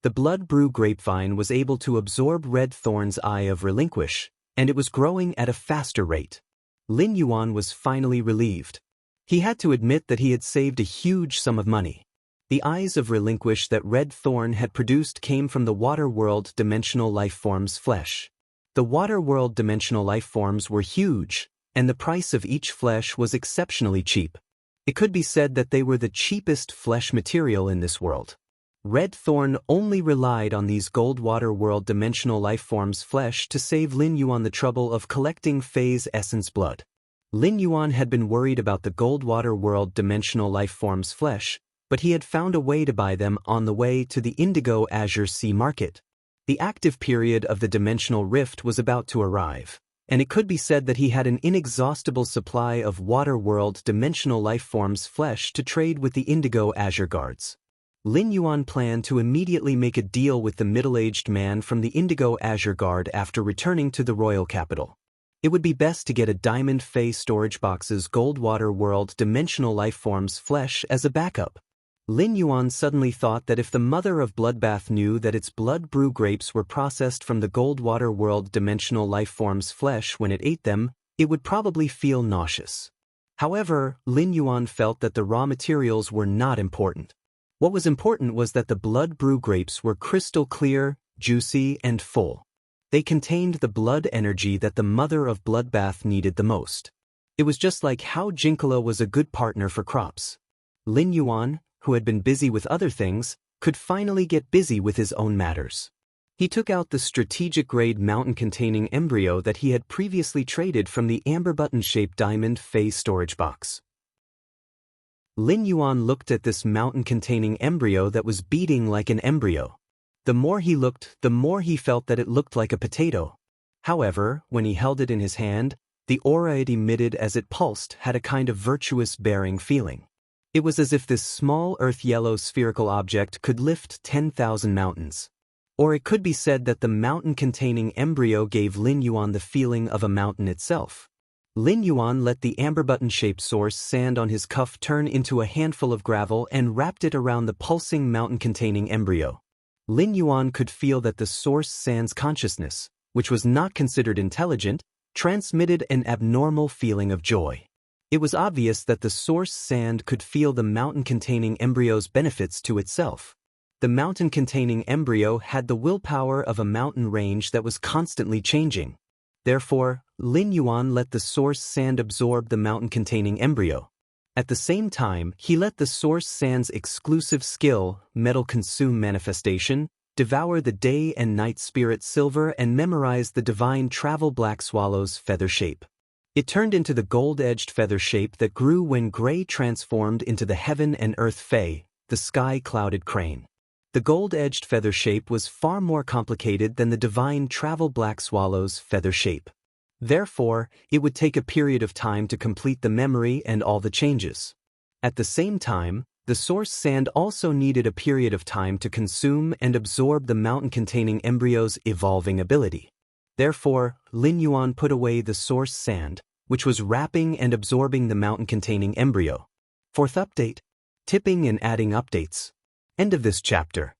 The blood brew grapevine was able to absorb red thorn's Eye of Relinquish, and it was growing at a faster rate. Lin Yuan was finally relieved. He had to admit that he had saved a huge sum of money. The eyes of relinquish that red thorn had produced came from the water world dimensional life form's flesh. The water world dimensional life forms were huge, and the price of each flesh was exceptionally cheap. It could be said that they were the cheapest flesh material in this world. Red thorn only relied on these gold water world dimensional life forms' flesh to save Lin Yuan the trouble of collecting Fei's essence blood. Lin Yuan had been worried about the gold water world dimensional life forms' flesh, but he had found a way to buy them on the way to the Indigo Azure Sea market. The active period of the dimensional rift was about to arrive, and it could be said that he had an inexhaustible supply of water world dimensional life forms' flesh to trade with the Indigo Azure guards. Lin Yuan planned to immediately make a deal with the middle-aged man from the Indigo Azure Guard after returning to the royal capital. It would be best to get a Diamond Fey storage box's gold water world dimensional life forms flesh as a backup. Lin Yuan suddenly thought that if the mother of Bloodbath knew that its blood brew grapes were processed from the Goldwater world dimensional lifeform's flesh when it ate them, it would probably feel nauseous. However, Lin Yuan felt that the raw materials were not important. What was important was that the blood brew grapes were crystal clear, juicy, and full. They contained the blood energy that the mother of Bloodbath needed the most. It was just like how Jinkala was a good partner for crops. Lin Yuan, who had been busy with other things, could finally get busy with his own matters. He took out the strategic-grade mountain-containing embryo that he had previously traded from the amber button-shaped diamond phase storage box. Lin Yuan looked at this mountain-containing embryo that was beating like an embryo. The more he looked, the more he felt that it looked like a potato. However, when he held it in his hand, the aura it emitted as it pulsed had a kind of virtuous bearing feeling. It was as if this small earth-yellow spherical object could lift 10,000 mountains. Or it could be said that the mountain-containing embryo gave Lin Yuan the feeling of a mountain itself. Lin Yuan let the amber button-shaped source sand on his cuff turn into a handful of gravel and wrapped it around the pulsing mountain-containing embryo. Lin Yuan could feel that the source sand's consciousness, which was not considered intelligent, transmitted an abnormal feeling of joy. It was obvious that the source sand could feel the mountain-containing embryo's benefits to itself. The mountain-containing embryo had the willpower of a mountain range that was constantly changing. Therefore, Lin Yuan let the source sand absorb the mountain-containing embryo. At the same time, he let the source sand's exclusive skill, Metal Consume Manifestation, devour the day and night spirit silver and memorize the divine travel black swallow's feather shape. It turned into the gold-edged feather shape that grew when gray transformed into the heaven and earth fae, the sky-clouded crane. The gold-edged feather shape was far more complicated than the divine travel black swallow's feather shape. Therefore, it would take a period of time to complete the memory and all the changes. At the same time, the source sand also needed a period of time to consume and absorb the mountain-containing embryo's evolving ability. Therefore, Lin Yuan put away the source sand, which was wrapping and absorbing the mountain-containing embryo. Fourth update: tipping and adding updates. End of this chapter.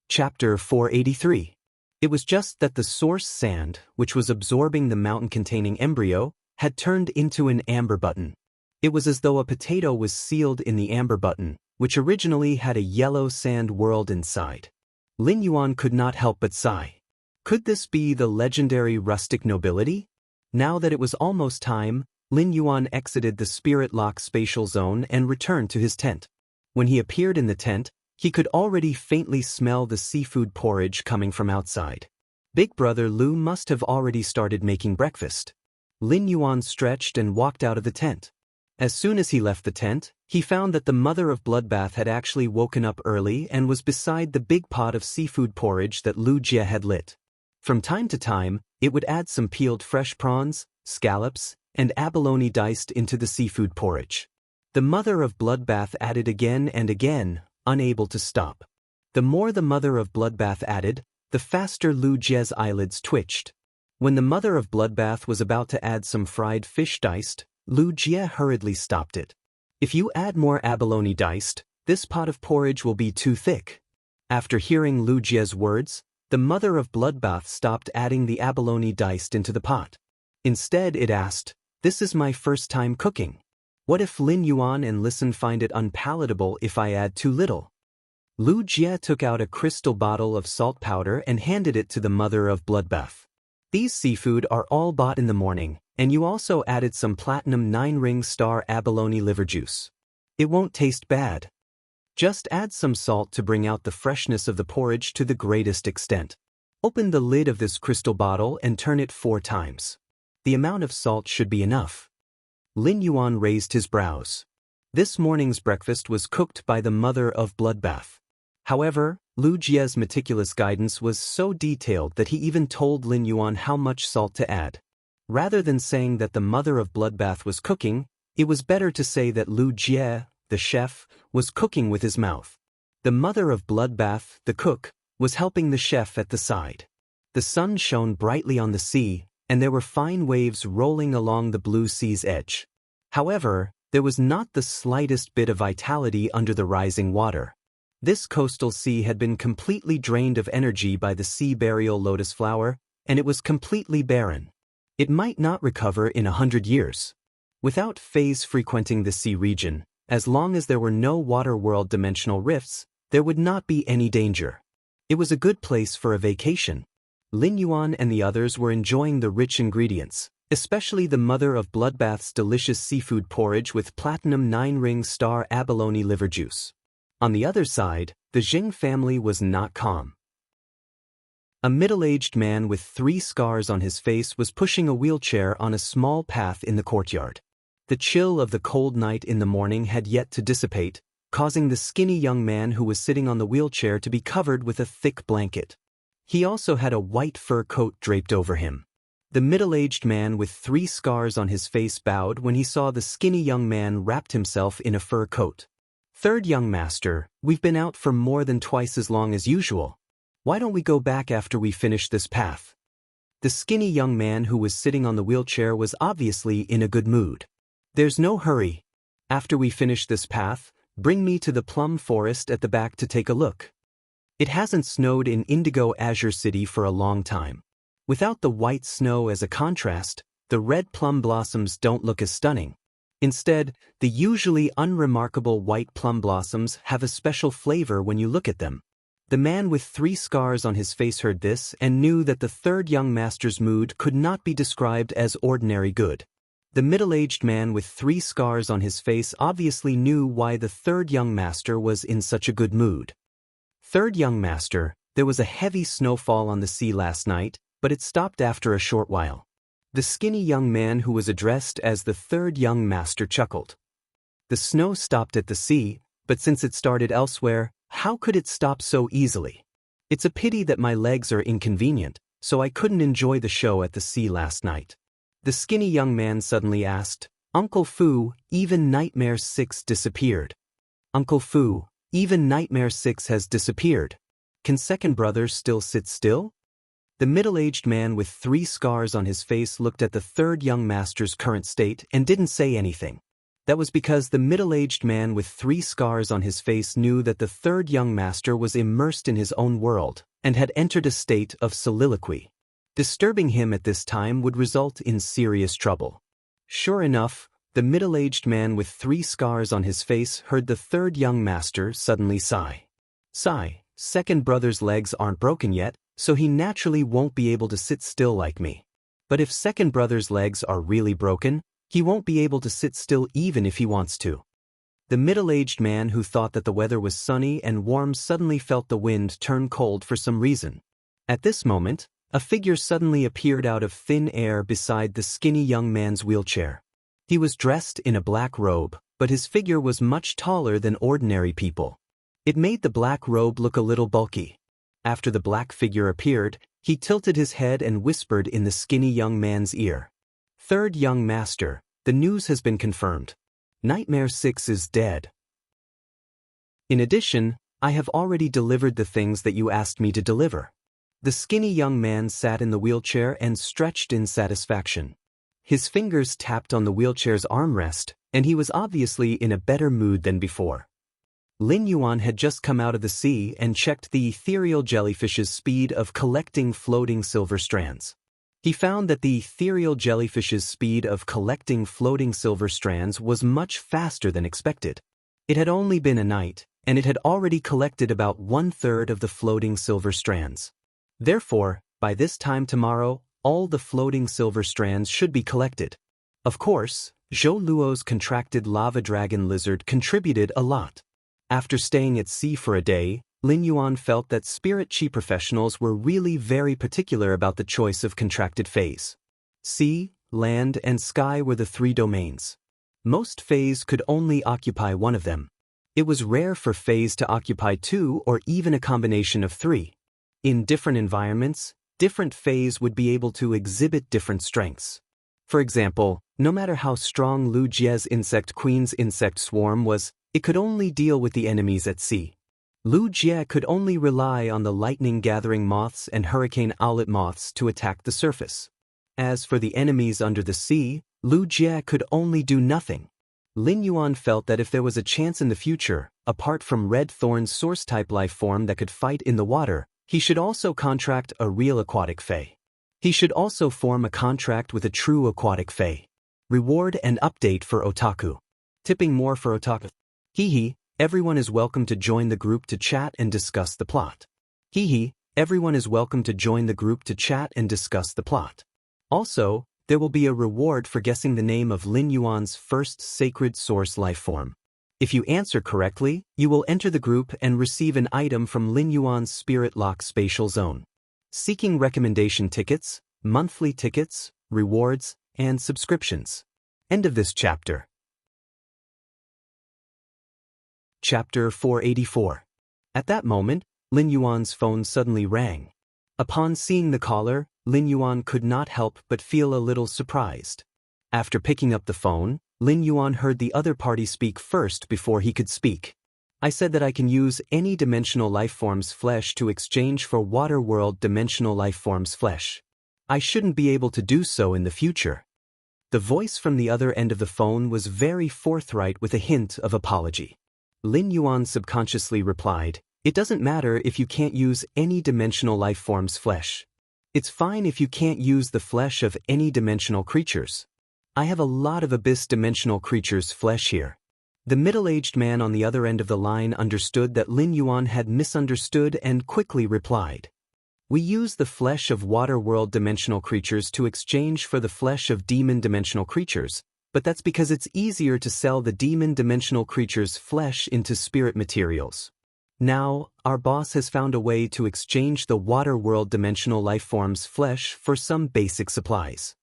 Chapter 483. It was just that the source sand, which was absorbing the mountain-containing embryo, had turned into an amber button. It was as though a potato was sealed in the amber button, which originally had a yellow sand world inside. Lin Yuan could not help but sigh. Could this be the legendary rustic nobility? Now that it was almost time, Lin Yuan exited the Spirit Lock spatial zone and returned to his tent. When he appeared in the tent, he could already faintly smell the seafood porridge coming from outside. Big Brother Lu must have already started making breakfast. Lin Yuan stretched and walked out of the tent. As soon as he left the tent, he found that the mother of Bloodbath had actually woken up early and was beside the big pot of seafood porridge that Lu Jie had lit. From time to time, it would add some peeled fresh prawns, scallops, and abalone diced into the seafood porridge. The mother of Bloodbath added again and again, unable to stop. The more the mother of Bloodbath added, the faster Lu Jie's eyelids twitched. When the mother of Bloodbath was about to add some fried fish diced, Lu Jie hurriedly stopped it. If you add more abalone diced, this pot of porridge will be too thick. After hearing Lu Jie's words, the mother of Bloodbath stopped adding the abalone diced into the pot. Instead, it asked, "This is my first time cooking. What if Lin Yuan and Listen find it unpalatable if I add too little?" Lu Jie took out a crystal bottle of salt powder and handed it to the mother of Bloodbath. "These seafood are all bought in the morning, and you also added some platinum 9-ring star abalone liver juice. It won't taste bad. Just add some salt to bring out the freshness of the porridge to the greatest extent. Open the lid of this crystal bottle and turn it 4 times. The amount of salt should be enough." Lin Yuan raised his brows. This morning's breakfast was cooked by the mother of Bloodbath. However, Lu Jie's meticulous guidance was so detailed that he even told Lin Yuan how much salt to add. Rather than saying that the mother of Bloodbath was cooking, it was better to say that Lu Jie, the chef, was cooking with his mouth. The mother of Bloodbath, the cook, was helping the chef at the side. The sun shone brightly on the sea, and there were fine waves rolling along the blue sea's edge. However, There was not the slightest bit of vitality under the rising water. This coastal sea had been completely drained of energy by the sea burial lotus flower, and it was completely barren. It might not recover in 100 years. Without Fays frequenting the sea region, as long as there were no water world dimensional rifts, there would not be any danger. It was a good place for a vacation. Lin Yuan and the others were enjoying the rich ingredients, especially the mother of bloodbath's delicious seafood porridge with platinum 9-ring star abalone liver juice. On the other side, the Jing family was not calm. A middle-aged man with 3 scars on his face was pushing a wheelchair on a small path in the courtyard. The chill of the cold night in the morning had yet to dissipate, causing the skinny young man who was sitting on the wheelchair to be covered with a thick blanket. He also had a white fur coat draped over him. The middle-aged man with 3 scars on his face bowed when he saw the skinny young man wrapped himself in a fur coat. "Third young master, we've been out for more than twice as long as usual. Why don't we go back after we finish this path?" The skinny young man who was sitting on the wheelchair was obviously in a good mood. "There's no hurry. After we finish this path, bring me to the plum forest at the back to take a look. It hasn't snowed in Indigo Azure City for a long time. Without the white snow as a contrast, the red plum blossoms don't look as stunning. Instead, the usually unremarkable white plum blossoms have a special flavor when you look at them." The man with 3 scars on his face heard this and knew that the third young master's mood could not be described as ordinary good. The middle-aged man with 3 scars on his face obviously knew why the third young master was in such a good mood. "Third young master, there was a heavy snowfall on the sea last night, but it stopped after a short while." The skinny young man who was addressed as the third young master chuckled. "The snow stopped at the sea, but since it started elsewhere, how could it stop so easily? It's a pity that my legs are inconvenient, so I couldn't enjoy the show at the sea last night." The skinny young man suddenly asked, "Uncle Fu, even Nightmare 6 disappeared." "Uncle Fu, even Nightmare 6 has disappeared. Can second brother still sit still?" The middle-aged man with 3 scars on his face looked at the third young master's current state and didn't say anything. That was because the middle-aged man with 3 scars on his face knew that the third young master was immersed in his own world and had entered a state of soliloquy. Disturbing him at this time would result in serious trouble. Sure enough, the middle-aged man with 3 scars on his face heard the third young master suddenly sigh. "Sigh, second brother's legs aren't broken yet, so he naturally won't be able to sit still like me. But if second brother's legs are really broken, he won't be able to sit still even if he wants to." The middle-aged man who thought that the weather was sunny and warm suddenly felt the wind turn cold for some reason. At this moment, a figure suddenly appeared out of thin air beside the skinny young man's wheelchair. He was dressed in a black robe, but his figure was much taller than ordinary people. It made the black robe look a little bulky. After the black figure appeared, he tilted his head and whispered in the skinny young man's ear. "Third young master, the news has been confirmed. Nightmare 6 is dead. In addition, I have already delivered the things that you asked me to deliver." The skinny young man sat in the wheelchair and stretched in satisfaction. His fingers tapped on the wheelchair's armrest, and he was obviously in a better mood than before. Lin Yuan had just come out of the sea and checked the ethereal jellyfish's speed of collecting floating silver strands. He found that the ethereal jellyfish's speed of collecting floating silver strands was much faster than expected. It had only been a night, and it had already collected about 1/3 of the floating silver strands. Therefore, by this time tomorrow, all the floating silver strands should be collected. Of course, Zhou Luo's contracted lava dragon lizard contributed a lot. After staying at sea for a day, Lin Yuan felt that spirit chi professionals were really very particular about the choice of contracted phase. Sea, land, and sky were the 3 domains. Most phase could only occupy one of them. It was rare for phase to occupy 2 or even a combination of 3. In different environments, different phase would be able to exhibit different strengths. For example, no matter how strong Lu Jie's insect queen's insect swarm was, it could only deal with the enemies at sea. Lu Jie could only rely on the lightning-gathering moths and hurricane owlet moths to attack the surface. As for the enemies under the sea, Lu Jie could only do nothing. Lin Yuan felt that if there was a chance in the future, apart from Red Thorn's source-type life form that could fight in the water, he should also contract a real aquatic fae. He should also form a contract with a true aquatic fae. Reward and update for otaku. Tipping more for otaku. Hehe, everyone is welcome to join the group to chat and discuss the plot. Hehe, everyone is welcome to join the group to chat and discuss the plot. Also, there will be a reward for guessing the name of Lin Yuan's first sacred source life form. If you answer correctly, you will enter the group and receive an item from Lin Yuan's Spirit Lock Spatial Zone. Seeking recommendation tickets, monthly tickets, rewards, and subscriptions. End of this chapter. Chapter 484. At that moment, Lin Yuan's phone suddenly rang. Upon seeing the caller, Lin Yuan could not help but feel a little surprised. After picking up the phone, Lin Yuan heard the other party speak first before he could speak. I said that I can use any dimensional lifeform's flesh to exchange for water world dimensional lifeform's flesh. I shouldn't be able to do so in the future. The voice from the other end of the phone was very forthright with a hint of apology. Lin Yuan subconsciously replied, "It doesn't matter if you can't use any dimensional lifeform's flesh. It's fine if you can't use the flesh of any dimensional creatures. I have a lot of abyss-dimensional creatures' flesh here." The middle-aged man on the other end of the line understood that Lin Yuan had misunderstood and quickly replied, "We use the flesh of water world dimensional creatures to exchange for the flesh of demon-dimensional creatures, but that's because it's easier to sell the demon-dimensional creatures' flesh into spirit materials. Now, our boss has found a way to exchange the water world dimensional lifeform's flesh for some basic supplies.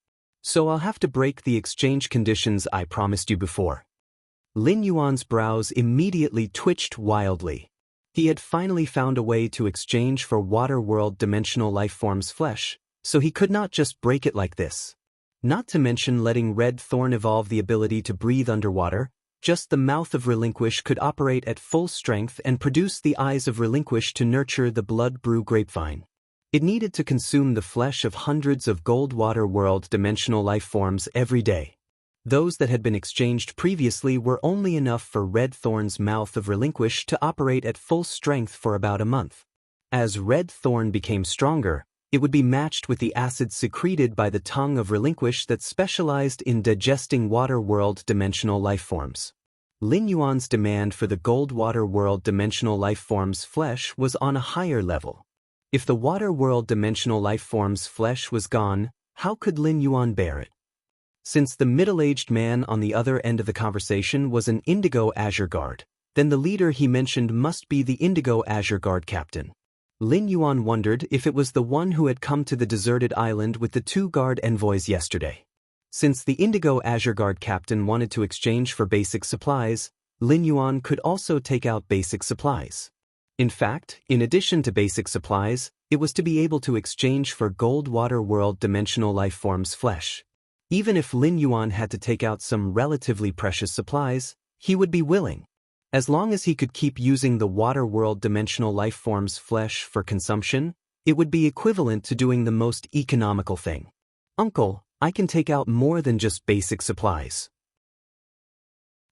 So I'll have to break the exchange conditions I promised you before." Lin Yuan's brows immediately twitched wildly. He had finally found a way to exchange for water world dimensional lifeform's flesh, so he could not just break it like this. Not to mention letting Red Thorn evolve the ability to breathe underwater, just the mouth of Relinquish could operate at full strength and produce the eyes of Relinquish to nurture the blood brew grapevine. It needed to consume the flesh of hundreds of gold water world dimensional lifeforms every day. Those that had been exchanged previously were only enough for Red Thorn's mouth of Relinquish to operate at full strength for about a month. As Red Thorn became stronger, it would be matched with the acid secreted by the tongue of Relinquish that specialized in digesting water world dimensional lifeforms. Lin Yuan's demand for the gold water world dimensional lifeform's flesh was on a higher level. If the water world dimensional lifeform's flesh was gone, how could Lin Yuan bear it? Since the middle-aged man on the other end of the conversation was an Indigo Azure Guard, then the leader he mentioned must be the Indigo Azure Guard captain. Lin Yuan wondered if it was the one who had come to the deserted island with the 2 guard envoys yesterday. Since the Indigo Azure Guard captain wanted to exchange for basic supplies, Lin Yuan could also take out basic supplies. In fact, in addition to basic supplies, it was to be able to exchange for gold water world dimensional lifeform's flesh. Even if Lin Yuan had to take out some relatively precious supplies, he would be willing. As long as he could keep using the water world dimensional lifeform's flesh for consumption, it would be equivalent to doing the most economical thing. "Uncle, I can take out more than just basic supplies.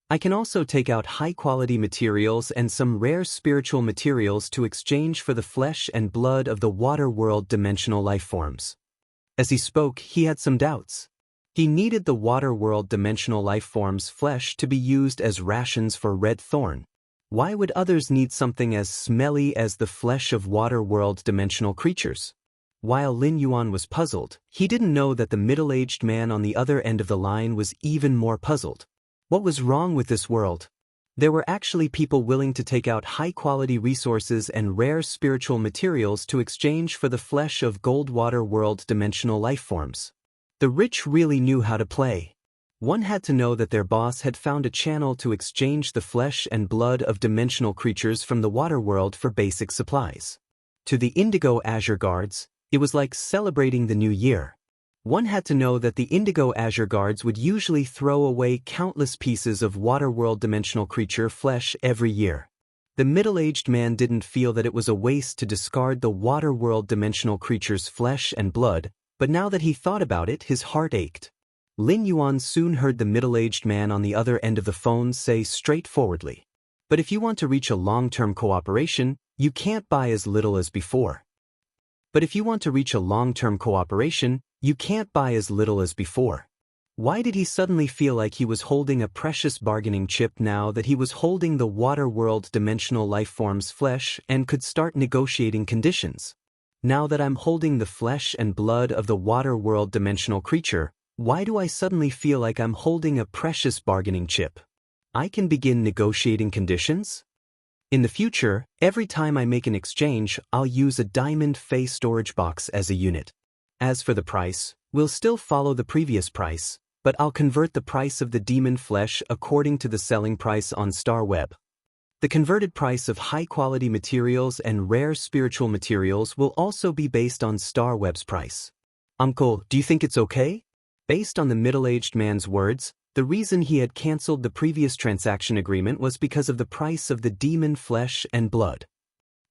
I can also take out high-quality materials and some rare spiritual materials to exchange for the flesh and blood of the water world dimensional lifeforms." As he spoke, he had some doubts. He needed the water world dimensional lifeform's flesh to be used as rations for Red Thorn. Why would others need something as smelly as the flesh of water world dimensional creatures? While Lin Yuan was puzzled, he didn't know that the middle-aged man on the other end of the line was even more puzzled. What was wrong with this world? There were actually people willing to take out high-quality resources and rare spiritual materials to exchange for the flesh of gold water world dimensional lifeforms. The rich really knew how to play. One had to know that their boss had found a channel to exchange the flesh and blood of dimensional creatures from the water world for basic supplies. To the Indigo Azure Guards, it was like celebrating the new year. One had to know that the Indigo Azure Guards would usually throw away countless pieces of water world dimensional creature flesh every year. The middle-aged man didn't feel that it was a waste to discard the water world dimensional creature's flesh and blood, but now that he thought about it, his heart ached. Lin Yuan soon heard the middle-aged man on the other end of the phone say straightforwardly, "But if you want to reach a long-term cooperation, you can't buy as little as before. But if you want to reach a long-term cooperation, you can't buy as little as before." Why did he suddenly feel like he was holding a precious bargaining chip now that he was holding the water world dimensional lifeform's flesh and could start negotiating conditions? Now that I'm holding the flesh and blood of the water world dimensional creature, why do I suddenly feel like I'm holding a precious bargaining chip? I can begin negotiating conditions? In the future, every time I make an exchange, I'll use a diamond face storage box as a unit. As for the price, we'll still follow the previous price, but I'll convert the price of the demon flesh according to the selling price on StarWeb. The converted price of high-quality materials and rare spiritual materials will also be based on StarWeb's price. Uncle, do you think it's okay? Based on the middle-aged man's words, the reason he had cancelled the previous transaction agreement was because of the price of the demon flesh and blood.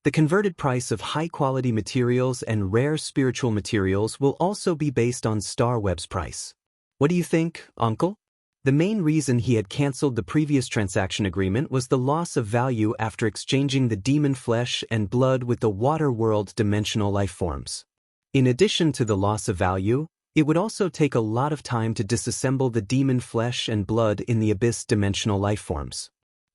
The converted price of high-quality materials and rare spiritual materials will also be based on StarWeb's price. What do you think, Uncle? The main reason he had cancelled the previous transaction agreement was the loss of value after exchanging the demon flesh and blood with the water world dimensional lifeforms. In addition to the loss of value, it would also take a lot of time to disassemble the demon flesh and blood in the abyss dimensional lifeforms.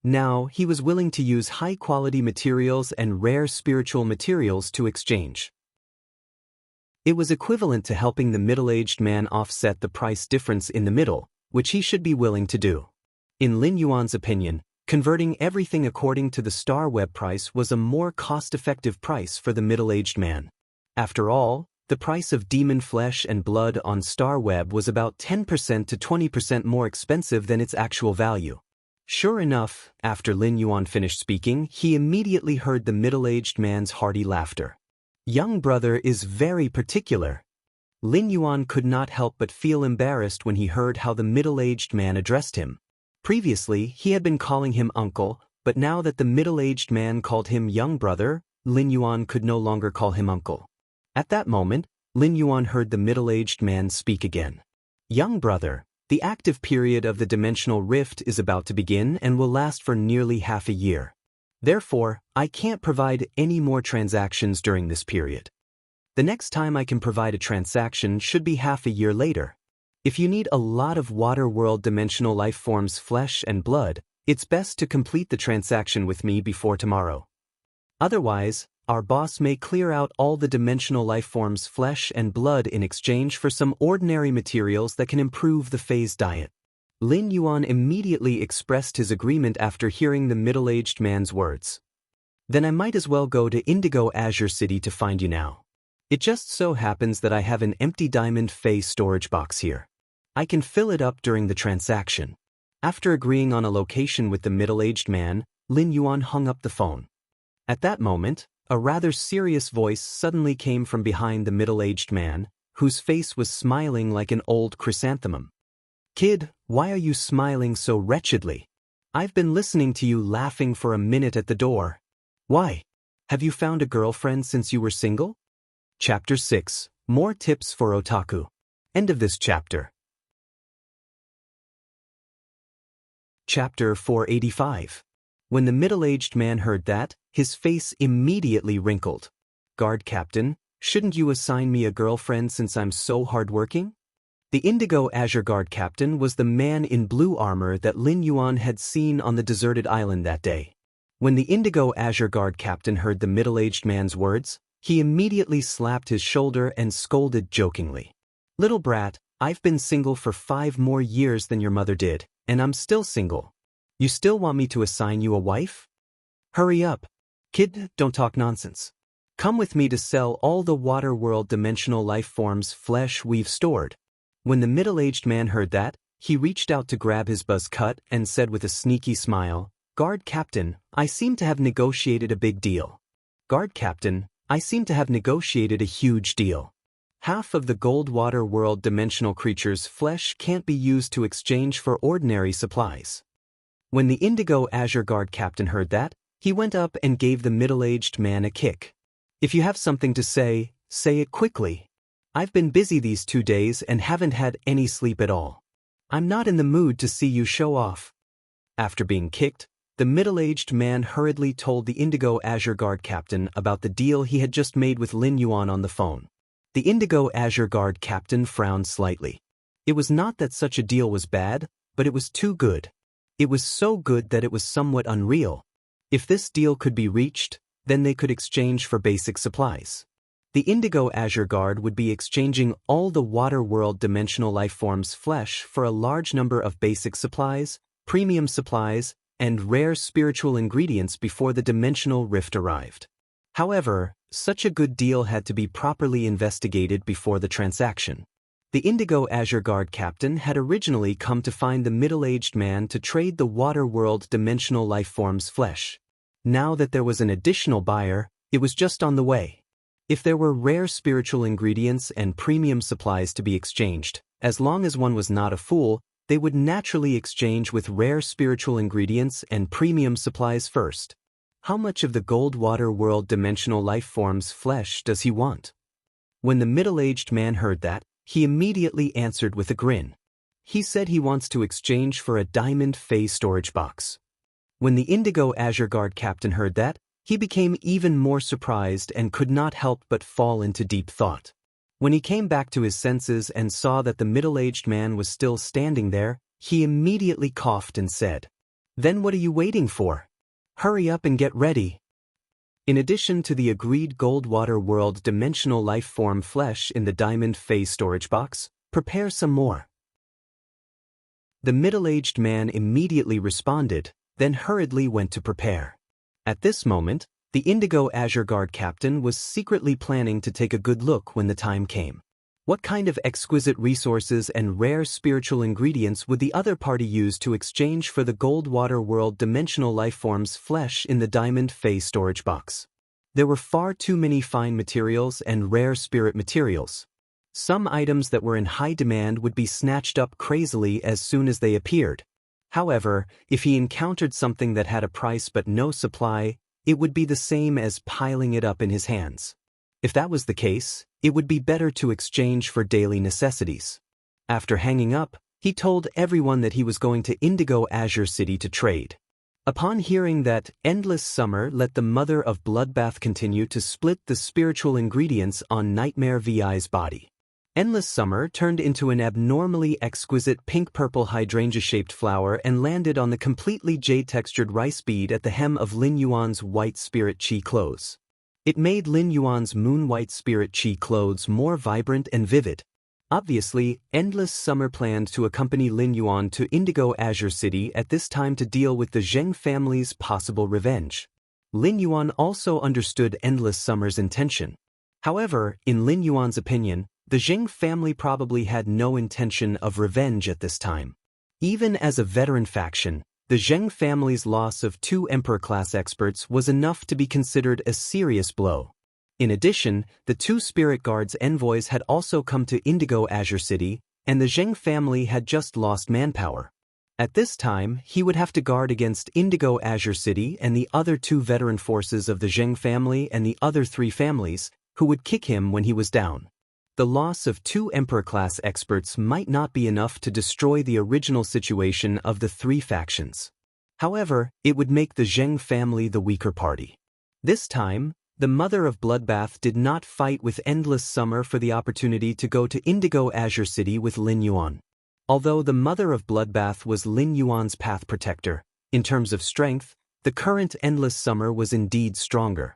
Now, he was willing to use high-quality materials and rare spiritual materials to exchange. It was equivalent to helping the middle-aged man offset the price difference in the middle, which he should be willing to do. In Lin Yuan's opinion, converting everything according to the StarWeb price was a more cost-effective price for the middle-aged man. After all, the price of demon flesh and blood on StarWeb was about 10% to 20% more expensive than its actual value. Sure enough, after Lin Yuan finished speaking, he immediately heard the middle-aged man's hearty laughter. Young brother is very particular. Lin Yuan could not help but feel embarrassed when he heard how the middle-aged man addressed him. Previously, he had been calling him uncle, but now that the middle-aged man called him young brother, Lin Yuan could no longer call him uncle. At that moment, Lin Yuan heard the middle-aged man speak again. Young brother, the active period of the dimensional rift is about to begin and will last for nearly half a year. Therefore, I can't provide any more transactions during this period. The next time I can provide a transaction should be half a year later. If you need a lot of water world dimensional life forms flesh and blood, it's best to complete the transaction with me before tomorrow. Otherwise, our boss may clear out all the dimensional life forms flesh and blood in exchange for some ordinary materials that can improve the phase diet. Lin Yuan immediately expressed his agreement after hearing the middle-aged man's words. Then I might as well go to Indigo Azure City to find you now. It just so happens that I have an empty diamond phase storage box here. I can fill it up during the transaction. After agreeing on a location with the middle-aged man, Lin Yuan hung up the phone. At that moment, a rather serious voice suddenly came from behind the middle-aged man, whose face was smiling like an old chrysanthemum. Kid, why are you smiling so wretchedly? I've been listening to you laughing for a minute at the door. Why? Have you found a girlfriend since you were single? Chapter 6. More Tips for Otaku. End of this chapter. Chapter 485. When the middle-aged man heard that, his face immediately wrinkled. Guard Captain, shouldn't you assign me a girlfriend since I'm so hardworking? The Indigo Azure Guard Captain was the man in blue armor that Lin Yuan had seen on the deserted island that day. When the Indigo Azure Guard Captain heard the middle-aged man's words, he immediately slapped his shoulder and scolded jokingly. Little brat, I've been single for 5 more years than your mother did, and I'm still single. You still want me to assign you a wife? Hurry up. Kid, don't talk nonsense. Come with me to sell all the water world dimensional life forms flesh we've stored. When the middle-aged man heard that, he reached out to grab his buzz cut and said with a sneaky smile, Guard Captain, I seem to have negotiated a big deal. Guard Captain, I seem to have negotiated a huge deal. Half of the gold water world dimensional creature's flesh can't be used to exchange for ordinary supplies. When the Indigo Azure Guard Captain heard that, he went up and gave the middle-aged man a kick. If you have something to say it quickly. I've been busy these 2 days and haven't had any sleep at all. I'm not in the mood to see you show off. After being kicked, the middle-aged man hurriedly told the Indigo Azure Guard captain about the deal he had just made with Lin Yuan on the phone. The Indigo Azure Guard captain frowned slightly. It was not that such a deal was bad, but it was too good. It was so good that it was somewhat unreal. If this deal could be reached, then they could exchange for basic supplies. The Indigo Azure Guard would be exchanging all the water world dimensional life forms' flesh for a large number of basic supplies, premium supplies, and rare spiritual ingredients before the dimensional rift arrived. However, such a good deal had to be properly investigated before the transaction. The Indigo Azure Guard captain had originally come to find the middle-aged man to trade the water world dimensional life form's flesh. Now that there was an additional buyer, it was just on the way. If there were rare spiritual ingredients and premium supplies to be exchanged, as long as one was not a fool, they would naturally exchange with rare spiritual ingredients and premium supplies first. How much of the gold water world dimensional life form's flesh does he want? When the middle-aged man heard that, he immediately answered with a grin. He said he wants to exchange for a diamond phase storage box. When the Indigo Azure Guard captain heard that, he became even more surprised and could not help but fall into deep thought. When he came back to his senses and saw that the middle-aged man was still standing there, he immediately coughed and said, "Then what are you waiting for? Hurry up and get ready." In addition to the agreed gold water world dimensional life form flesh in the diamond phase storage box, prepare some more. The middle-aged man immediately responded, then hurriedly went to prepare. At this moment, the Indigo Azure Guard captain was secretly planning to take a good look when the time came. What kind of exquisite resources and rare spiritual ingredients would the other party use to exchange for the gold water world dimensional life form's flesh in the diamond phase storage box? There were far too many fine materials and rare spirit materials. Some items that were in high demand would be snatched up crazily as soon as they appeared. However, if he encountered something that had a price but no supply, it would be the same as piling it up in his hands. If that was the case, it would be better to exchange for daily necessities. After hanging up, he told everyone that he was going to Indigo Azure City to trade. Upon hearing that, Endless Summer let the Mother of Bloodbath continue to split the spiritual ingredients on Nightmare VI's body. Endless Summer turned into an abnormally exquisite pink-purple hydrangea-shaped flower and landed on the completely jade-textured rice bead at the hem of Lin Yuan's white spirit chi clothes. It made Lin Yuan's moon-white spirit chi clothes more vibrant and vivid. Obviously, Endless Summer planned to accompany Lin Yuan to Indigo Azure City at this time to deal with the Zheng family's possible revenge. Lin Yuan also understood Endless Summer's intention. However, in Lin Yuan's opinion, the Zheng family probably had no intention of revenge at this time. Even as a veteran faction, the Zheng family's loss of 2 Emperor-class experts was enough to be considered a serious blow. In addition, the 2 Spirit Guards envoys had also come to Indigo Azure City, and the Zheng family had just lost manpower. At this time, he would have to guard against Indigo Azure City and the other 2 veteran forces of the Zheng family and the other 3 families, who would kick him when he was down. The loss of 2 Emperor-class experts might not be enough to destroy the original situation of the 3 factions. However, it would make the Zheng family the weaker party. This time, the Mother of Bloodbath did not fight with Endless Summer for the opportunity to go to Indigo Azure City with Lin Yuan. Although the Mother of Bloodbath was Lin Yuan's path protector, in terms of strength, the current Endless Summer was indeed stronger.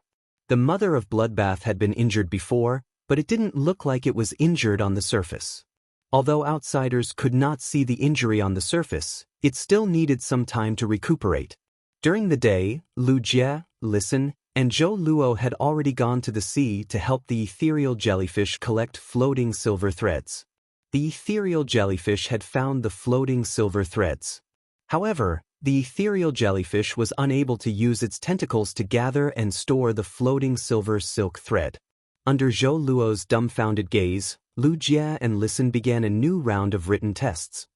The Mother of Bloodbath had been injured before, but it didn't look like it was injured on the surface. Although outsiders could not see the injury on the surface, it still needed some time to recuperate. During the day, Lu Jie, Listen, and Zhou Luo had already gone to the sea to help the ethereal jellyfish collect floating silver threads. The ethereal jellyfish had found the floating silver threads. However, the ethereal jellyfish was unable to use its tentacles to gather and store the floating silver silk thread. Under Zhou Luo's dumbfounded gaze, Lu Jie and Listen began a new round of written tests.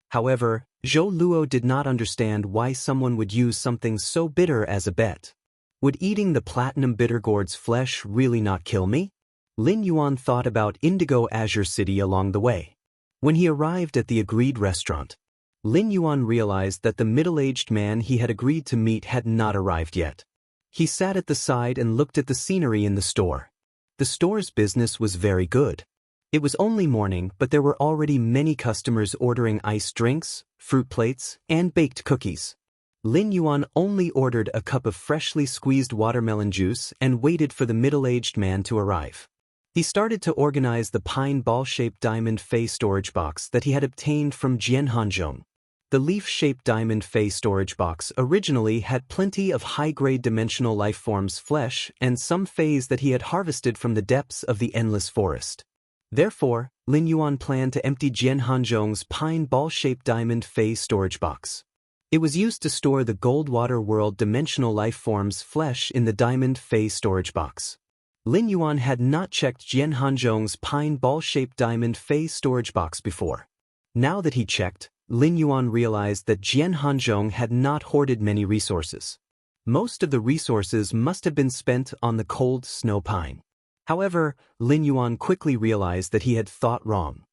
However, Zhou Luo did not understand why someone would use something so bitter as a bet. Would eating the platinum bitter gourd's flesh really not kill me? Lin Yuan thought about Indigo Azure City along the way. When he arrived at the agreed restaurant, Lin Yuan realized that the middle-aged man he had agreed to meet had not arrived yet. He sat at the side and looked at the scenery in the store. The store's business was very good. It was only morning, but there were already many customers ordering iced drinks, fruit plates, and baked cookies. Lin Yuan only ordered a cup of freshly squeezed watermelon juice and waited for the middle-aged man to arrive. He started to organize the pine ball-shaped diamond fey storage box that he had obtained from Jian Hanzhong. The leaf-shaped diamond fey storage box originally had plenty of high-grade dimensional life forms flesh and some feys that he had harvested from the depths of the endless forest. Therefore, Lin Yuan planned to empty Jian Hanzhong's pine ball-shaped diamond fey storage box. It was used to store the Goldwater World dimensional life forms flesh in the diamond fey storage box. Lin Yuan had not checked Jian Hanzhong's pine ball-shaped diamond fey storage box before. Now that he checked, Lin Yuan realized that Jian Hanzhong had not hoarded many resources. Most of the resources must have been spent on the cold snow pine. However, Lin Yuan quickly realized that he had thought wrong.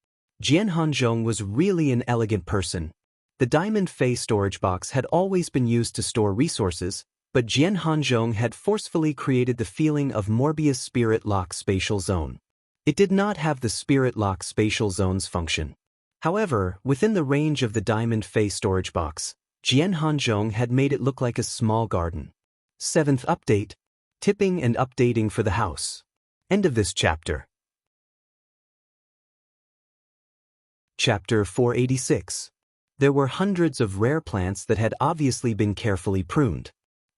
Jian Hanzhong was really an elegant person. The diamond fey storage box had always been used to store resources, but Jian Hanzhong had forcefully created the feeling of Morbius Spirit Lock Spatial Zone. It did not have the Spirit Lock Spatial Zone's function. However, within the range of the diamond fey storage box, Jian Hanzhong had made it look like a small garden. 7th update: Tipping and updating for the house. End of this chapter. Chapter 486. There were hundreds of rare plants that had obviously been carefully pruned.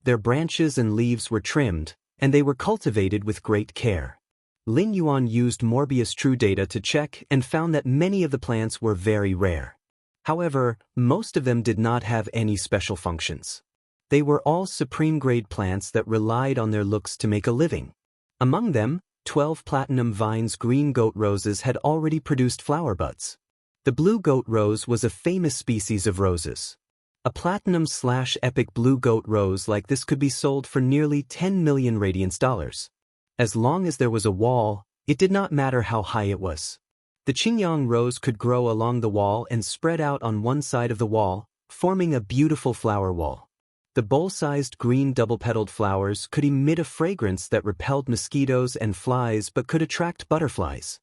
Their branches and leaves were trimmed, and they were cultivated with great care. Lin Yuan used Morbius True Data to check and found that many of the plants were very rare. However, most of them did not have any special functions. They were all supreme-grade plants that relied on their looks to make a living. Among them, 12 platinum vines green goat roses had already produced flower buds. The blue goat rose was a famous species of roses. A platinum/epic blue goat rose like this could be sold for nearly 10 million radiance dollars. As long as there was a wall, it did not matter how high it was. The Qingyang rose could grow along the wall and spread out on one side of the wall, forming a beautiful flower wall. The bowl-sized green double-petaled flowers could emit a fragrance that repelled mosquitoes and flies but could attract butterflies.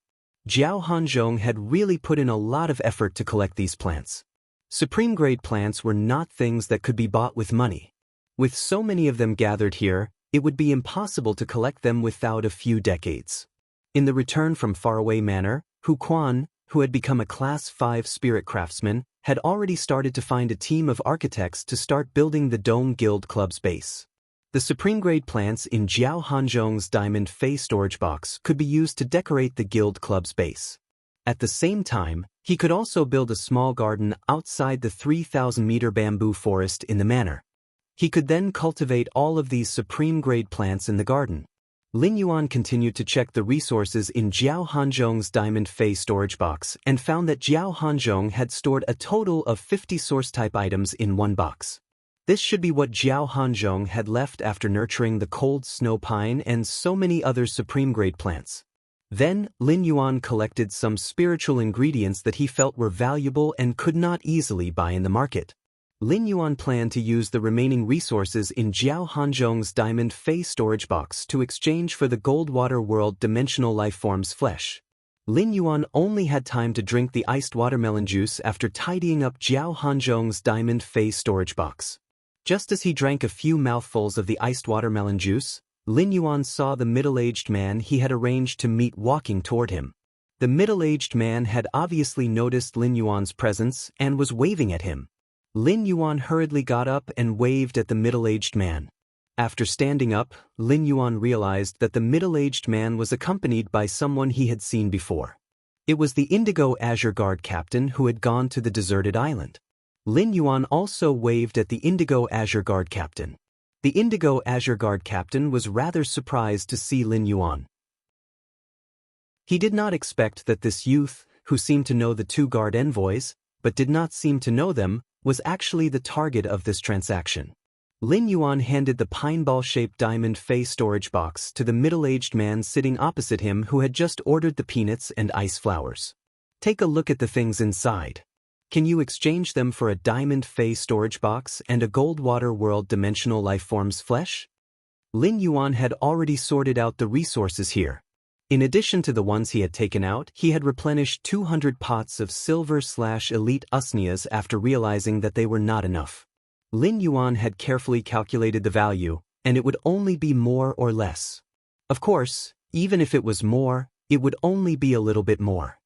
Jiao Hanzhong had really put in a lot of effort to collect these plants. Supreme-grade plants were not things that could be bought with money. With so many of them gathered here, it would be impossible to collect them without a few decades. In the return from Faraway Manor, Hu Quan, who had become a Class 5 spirit craftsman, had already started to find a team of architects to start building the Dome Guild Club's base. The supreme-grade plants in Jiao Hanzhong's diamond fey storage box could be used to decorate the Guild Club's base. At the same time, he could also build a small garden outside the 3,000-meter bamboo forest in the manor. He could then cultivate all of these supreme-grade plants in the garden. Lin Yuan continued to check the resources in Jiao Hanzhong's diamond fey storage box and found that Jiao Hanzhong had stored a total of 50 source-type items in one box. This should be what Jiao Hanzhong had left after nurturing the cold snow pine and so many other supreme-grade plants. Then, Lin Yuan collected some spiritual ingredients that he felt were valuable and could not easily buy in the market. Lin Yuan planned to use the remaining resources in Jiao Hanzhong's diamond fey storage box to exchange for the Goldwater World dimensional life forms flesh. Lin Yuan only had time to drink the iced watermelon juice after tidying up Jiao Hanzhong's diamond fey storage box. Just as he drank a few mouthfuls of the iced watermelon juice, Lin Yuan saw the middle-aged man he had arranged to meet walking toward him. The middle-aged man had obviously noticed Lin Yuan's presence and was waving at him. Lin Yuan hurriedly got up and waved at the middle-aged man. After standing up, Lin Yuan realized that the middle-aged man was accompanied by someone he had seen before. It was the Indigo Azure Guard captain who had gone to the deserted island. Lin Yuan also waved at the Indigo Azure Guard captain. The Indigo Azure Guard captain was rather surprised to see Lin Yuan. He did not expect that this youth, who seemed to know the two guard envoys, but did not seem to know them, was actually the target of this transaction. Lin Yuan handed the pine-ball-shaped diamond fey storage box to the middle-aged man sitting opposite him who had just ordered the peanuts and ice flowers. Take a look at the things inside. Can you exchange them for a diamond Fey storage box and a gold water world dimensional lifeform's flesh? Lin Yuan had already sorted out the resources here. In addition to the ones he had taken out, he had replenished 200 pots of silver/elite usnias after realizing that they were not enough. Lin Yuan had carefully calculated the value, and it would only be more or less. Of course, even if it was more, it would only be a little bit more.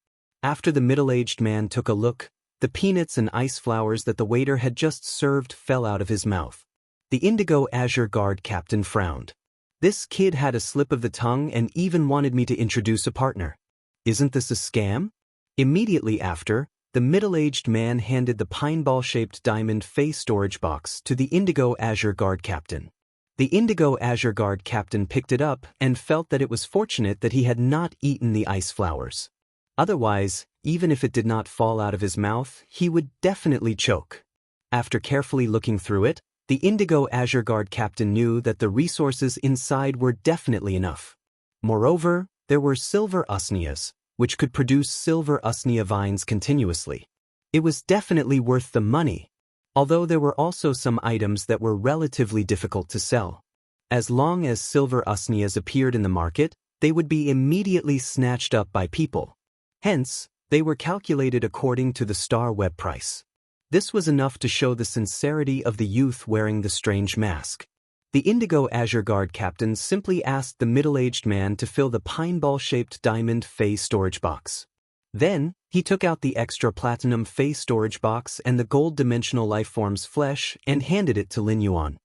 After the middle-aged man took a look, the peanuts and ice flowers that the waiter had just served fell out of his mouth. The Indigo Azure Guard captain frowned. This kid had a slip of the tongue and even wanted me to introduce a partner. Isn't this a scam? Immediately after, the middle-aged man handed the pineball-shaped diamond Fey storage box to the Indigo Azure Guard captain. The Indigo Azure Guard captain picked it up and felt that it was fortunate that he had not eaten the ice flowers. Otherwise, even if it did not fall out of his mouth, he would definitely choke. After carefully looking through it, the Indigo Azure Guard captain knew that the resources inside were definitely enough. Moreover, there were silver usnias, which could produce silver usnia vines continuously. It was definitely worth the money, although there were also some items that were relatively difficult to sell. As long as silver usnias appeared in the market, they would be immediately snatched up by people. Hence, they were calculated according to the star web price. This was enough to show the sincerity of the youth wearing the strange mask. The Indigo Azure Guard captain simply asked the middle-aged man to fill the pineball-shaped diamond Fey storage box. Then, he took out the extra platinum Fey storage box and the gold dimensional lifeform's flesh and handed it to Lin Yuan.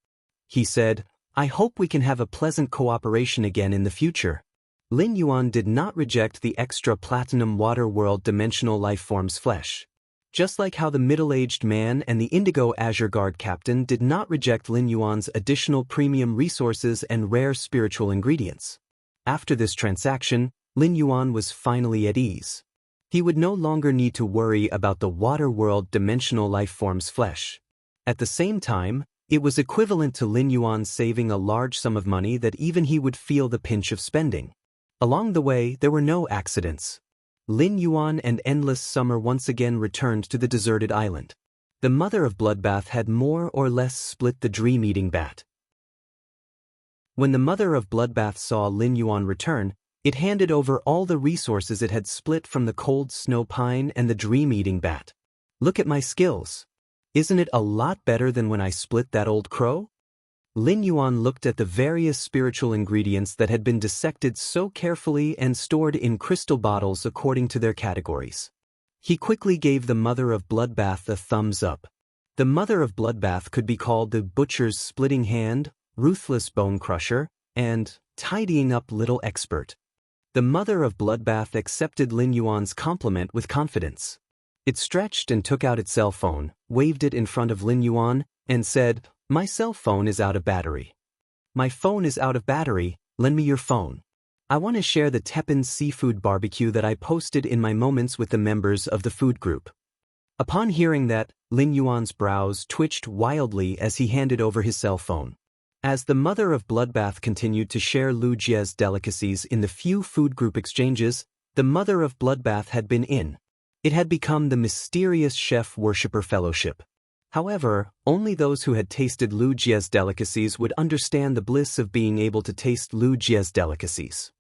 He said, "I hope we can have a pleasant cooperation again in the future." Lin Yuan did not reject the extra platinum water world dimensional lifeform's flesh. Just like how the middle-aged man and the Indigo Azure Guard captain did not reject Lin Yuan's additional premium resources and rare spiritual ingredients. After this transaction, Lin Yuan was finally at ease. He would no longer need to worry about the water world dimensional lifeform's flesh. At the same time, it was equivalent to Lin Yuan saving a large sum of money that even he would feel the pinch of spending. Along the way, there were no accidents. Lin Yuan and Endless Summer once again returned to the deserted island. The Mother of Bloodbath had more or less split the dream-eating bat. When the Mother of Bloodbath saw Lin Yuan return, it handed over all the resources it had split from the cold snow pine and the dream-eating bat. "Look at my skills. Isn't it a lot better than when I split that old crow?" Lin Yuan looked at the various spiritual ingredients that had been dissected so carefully and stored in crystal bottles according to their categories. He quickly gave the Mother of Bloodbath a thumbs up. The Mother of Bloodbath could be called the Butcher's Splitting Hand, Ruthless Bone Crusher, and Tidying Up Little Expert. The Mother of Bloodbath accepted Lin Yuan's compliment with confidence. It stretched and took out its cell phone, waved it in front of Lin Yuan, and said, "My cell phone is out of battery." "My phone is out of battery, lend me your phone. I want to share the Teppan seafood barbecue that I posted in my moments with the members of the food group." Upon hearing that, Lin Yuan's brows twitched wildly as he handed over his cell phone. As the Mother of Bloodbath continued to share Lu Jie's delicacies in the few food group exchanges, the Mother of Bloodbath had been in. It had become the mysterious chef worshipper fellowship. However, only those who had tasted Lu Jie's delicacies would understand the bliss of being able to taste Lu Jie's delicacies.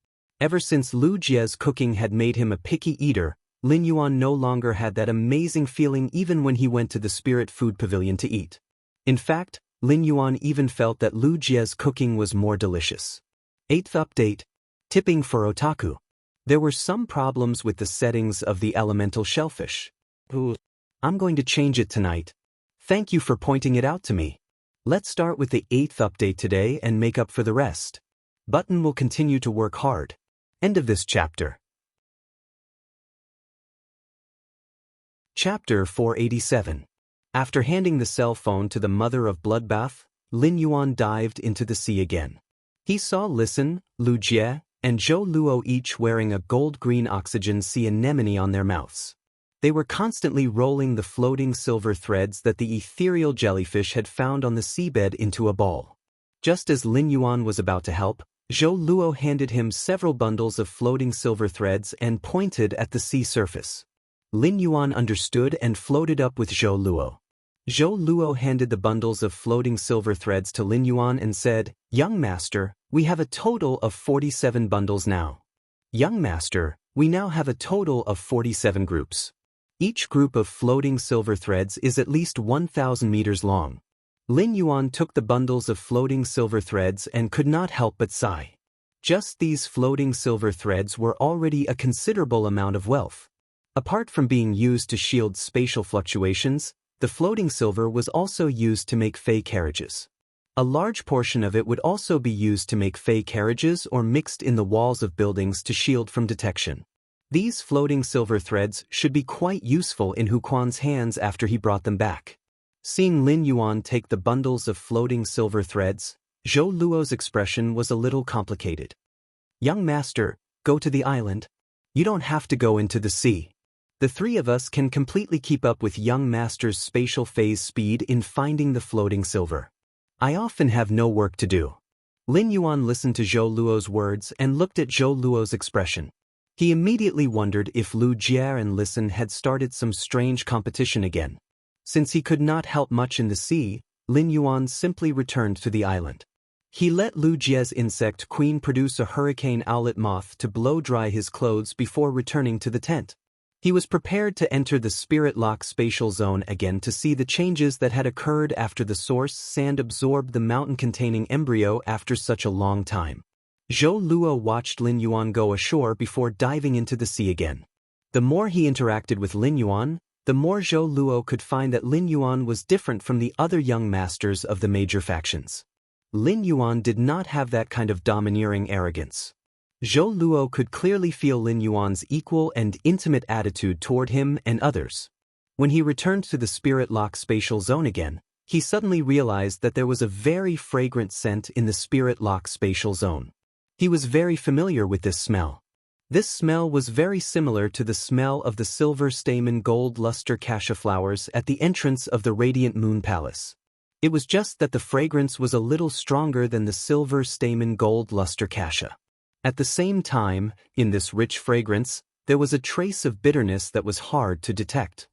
Ever since Lu Jie's cooking had made him a picky eater, Lin Yuan no longer had that amazing feeling even when he went to the Spirit Food Pavilion to eat. In fact, Lin Yuan even felt that Lu Jie's cooking was more delicious. 8th update. Tipping for otaku. There were some problems with the settings of the elemental shellfish. I'm going to change it tonight. Thank you for pointing it out to me. Let's start with the 8th update today and make up for the rest. Button will continue to work hard. End of this chapter. Chapter 487. After handing the cell phone to the Mother of Bloodbath, Lin Yuan dived into the sea again. He saw Listen, Lu Jie, and Zhou Luo each wearing a gold-green oxygen sea anemone on their mouths. They were constantly rolling the floating silver threads that the ethereal jellyfish had found on the seabed into a ball. Just as Lin Yuan was about to help, Zhou Luo handed him several bundles of floating silver threads and pointed at the sea surface. Lin Yuan understood and floated up with Zhou Luo. Zhou Luo handed the bundles of floating silver threads to Lin Yuan and said, "Young master, we have a total of 47 bundles now. Young master, we now have a total of 47 groups. Each group of floating silver threads is at least 1,000 meters long." Lin Yuan took the bundles of floating silver threads and could not help but sigh. Just these floating silver threads were already a considerable amount of wealth. Apart from being used to shield spatial fluctuations, the floating silver was also used to make fey carriages. A large portion of it would also be used to make fey carriages or mixed in the walls of buildings to shield from detection. These floating silver threads should be quite useful in Hu Quan's hands after he brought them back. Seeing Lin Yuan take the bundles of floating silver threads, Zhou Luo's expression was a little complicated. "Young master, go to the island. You don't have to go into the sea. The three of us can completely keep up with young master's spatial phase speed in finding the floating silver. I often have no work to do." Lin Yuan listened to Zhou Luo's words and looked at Zhou Luo's expression. He immediately wondered if Lu Jie and Listen had started some strange competition again. Since he could not help much in the sea, Lin Yuan simply returned to the island. He let Lu Jie's insect queen produce a hurricane owlet moth to blow dry his clothes before returning to the tent. He was prepared to enter the Spirit Lock spatial zone again to see the changes that had occurred after the source sand absorbed the mountain-containing embryo after such a long time. Zhou Luo watched Lin Yuan go ashore before diving into the sea again. The more he interacted with Lin Yuan, the more Zhou Luo could find that Lin Yuan was different from the other young masters of the major factions. Lin Yuan did not have that kind of domineering arrogance. Zhou Luo could clearly feel Lin Yuan's equal and intimate attitude toward him and others. When he returned to the Spirit Lock spatial zone again, he suddenly realized that there was a very fragrant scent in the Spirit Lock spatial zone. He was very familiar with this smell. This smell was very similar to the smell of the silver stamen gold luster cassia flowers at the entrance of the Radiant Moon Palace. It was just that the fragrance was a little stronger than the silver stamen gold luster cassia. At the same time, in this rich fragrance, there was a trace of bitterness that was hard to detect.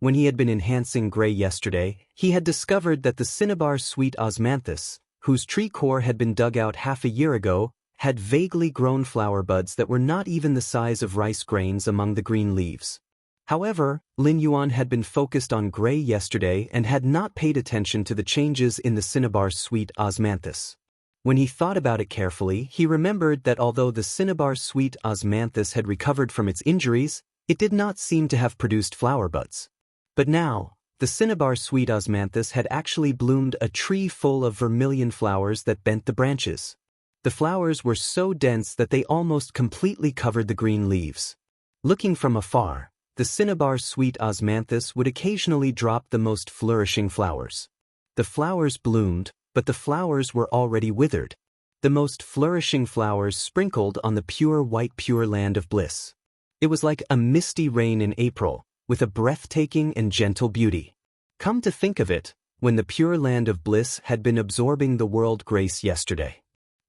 When he had been enhancing gray yesterday, he had discovered that the cinnabar sweet osmanthus, whose tree core had been dug out half a year ago, had vaguely grown flower buds that were not even the size of rice grains among the green leaves. However, Lin Yuan had been focused on gray yesterday and had not paid attention to the changes in the cinnabar sweet osmanthus. When he thought about it carefully, he remembered that although the cinnabar sweet osmanthus had recovered from its injuries, it did not seem to have produced flower buds. But now, the cinnabar sweet osmanthus had actually bloomed a tree full of vermilion flowers that bent the branches. The flowers were so dense that they almost completely covered the green leaves. Looking from afar, the cinnabar sweet osmanthus would occasionally drop the most flourishing flowers. The flowers bloomed, but the flowers were already withered. The most flourishing flowers sprinkled on the pure white pure land of bliss. It was like a misty rain in April, with a breathtaking and gentle beauty. Come to think of it, when the pure land of bliss had been absorbing the world grace yesterday.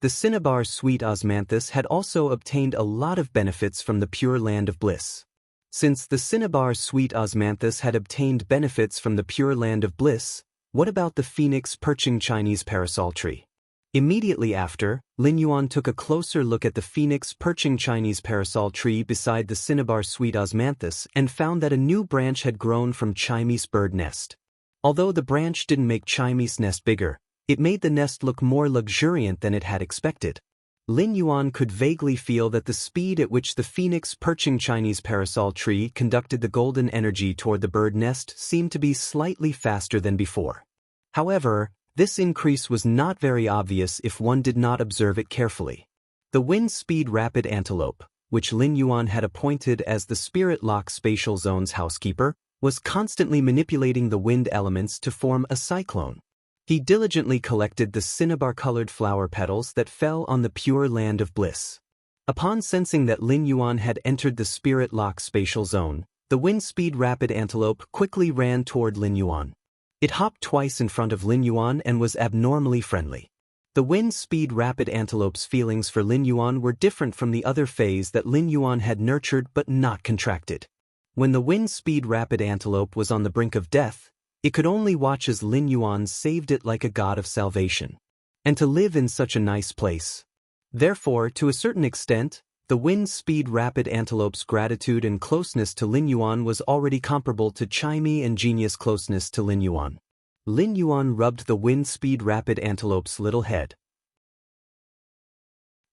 The cinnabar sweet osmanthus had also obtained a lot of benefits from the pure land of bliss. Since the cinnabar sweet osmanthus had obtained benefits from the pure land of bliss, what about the phoenix perching Chinese parasol tree? Immediately after, Lin Yuan took a closer look at the phoenix perching Chinese parasol tree beside the cinnabar sweet osmanthus and found that a new branch had grown from Chinese bird nest. Although the branch didn't make Chinese nest bigger, it made the nest look more luxuriant than it had expected. Lin Yuan could vaguely feel that the speed at which the phoenix perching Chinese parasol tree conducted the golden energy toward the bird nest seemed to be slightly faster than before. However, this increase was not very obvious if one did not observe it carefully. The wind speed rapid antelope, which Lin Yuan had appointed as the Spirit Lock spatial zone's housekeeper, was constantly manipulating the wind elements to form a cyclone. He diligently collected the cinnabar-colored flower petals that fell on the pure land of bliss. Upon sensing that Lin Yuan had entered the Spirit Lock spatial zone, the wind-speed rapid antelope quickly ran toward Lin Yuan. It hopped twice in front of Lin Yuan and was abnormally friendly. The wind-speed rapid antelope's feelings for Lin Yuan were different from the other fays that Lin Yuan had nurtured but not contracted. When the wind-speed rapid antelope was on the brink of death, it could only watch as Lin Yuan saved it like a god of salvation. And to live in such a nice place. Therefore, to a certain extent, the wind-speed rapid antelope's gratitude and closeness to Lin Yuan was already comparable to Chimey and Genius' closeness to Lin Yuan. Lin Yuan rubbed the wind-speed rapid antelope's little head.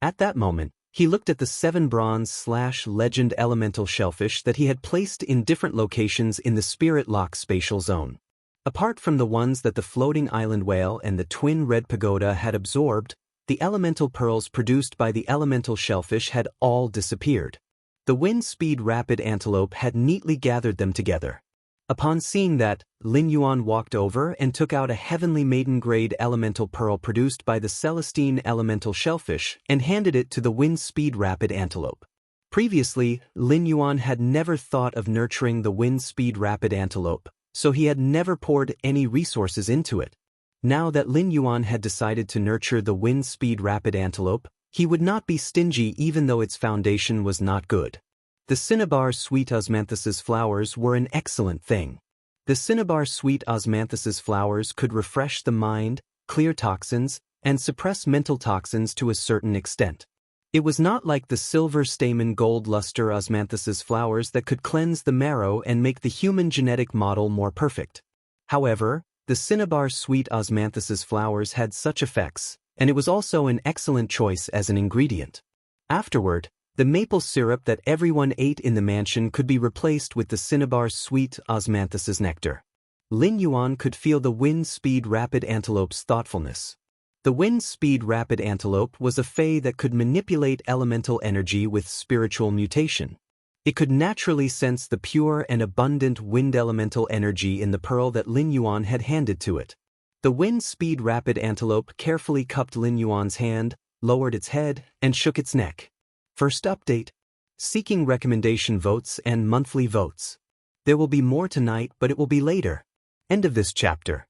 At that moment, he looked at the 7 bronze/legend elemental shellfish that he had placed in different locations in the Spirit Lock spatial zone. Apart from the ones that the floating island whale and the twin red pagoda had absorbed, the elemental pearls produced by the elemental shellfish had all disappeared. The wind-speed rapid antelope had neatly gathered them together. Upon seeing that, Lin Yuan walked over and took out a heavenly maiden-grade elemental pearl produced by the Celestine elemental shellfish and handed it to the wind-speed rapid antelope. Previously, Lin Yuan had never thought of nurturing the wind-speed rapid antelope, so he had never poured any resources into it. Now that Lin Yuan had decided to nurture the wind-speed rapid antelope, he would not be stingy even though its foundation was not good. The cinnabar sweet osmanthus's flowers were an excellent thing. The cinnabar sweet osmanthus's flowers could refresh the mind, clear toxins, and suppress mental toxins to a certain extent. It was not like the silver stamen gold luster osmanthus's flowers that could cleanse the marrow and make the human genetic model more perfect. However, the cinnabar sweet osmanthus's flowers had such effects, and it was also an excellent choice as an ingredient. Afterward, the maple syrup that everyone ate in the mansion could be replaced with the cinnabar sweet osmanthus's nectar. Lin Yuan could feel the wind-speed rapid antelope's thoughtfulness. The wind-speed rapid antelope was a fae that could manipulate elemental energy with spiritual mutation. It could naturally sense the pure and abundant wind elemental energy in the pearl that Lin Yuan had handed to it. The wind-speed rapid antelope carefully cupped Lin Yuan's hand, lowered its head, and shook its neck. First update. Seeking recommendation votes and monthly votes. There will be more tonight, but it will be later. End of this chapter.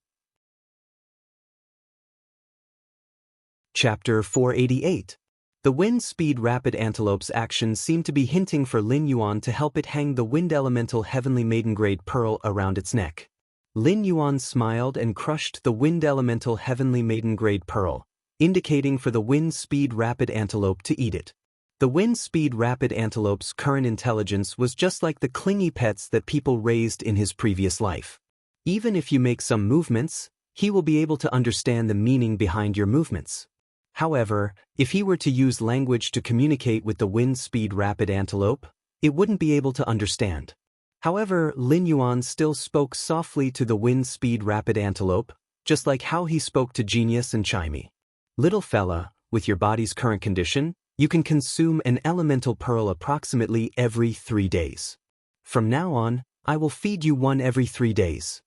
Chapter 488. The wind-speed rapid antelope's actions seemed to be hinting for Lin Yuan to help it hang the wind elemental heavenly maiden-grade pearl around its neck. Lin Yuan smiled and crushed the wind elemental heavenly maiden-grade pearl, indicating for the wind-speed rapid antelope to eat it. The wind-speed rapid antelope's current intelligence was just like the clingy pets that people raised in his previous life. Even if you make some movements, he will be able to understand the meaning behind your movements. However, if he were to use language to communicate with the wind-speed rapid antelope, it wouldn't be able to understand. However, Lin Yuan still spoke softly to the wind-speed rapid antelope, just like how he spoke to Genius and Chimey. Little fella, with your body's current condition, you can consume an elemental pearl approximately every 3 days. From now on, I will feed you one every 3 days.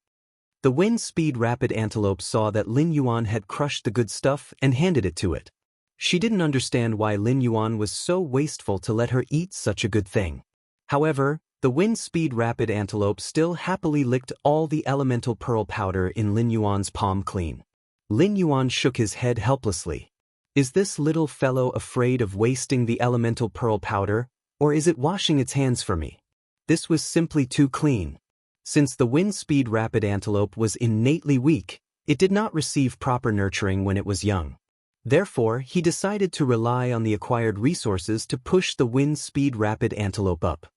The wind-speed rapid antelope saw that Lin Yuan had crushed the good stuff and handed it to it. She didn't understand why Lin Yuan was so wasteful to let her eat such a good thing. However, the wind-speed rapid antelope still happily licked all the elemental pearl powder in Lin Yuan's palm clean. Lin Yuan shook his head helplessly. Is this little fellow afraid of wasting the elemental pearl powder, or is it washing its hands for me? This was simply too clean. Since the wind-speed rapid antelope was innately weak, it did not receive proper nurturing when it was young. Therefore, he decided to rely on the acquired resources to push the wind-speed rapid antelope up.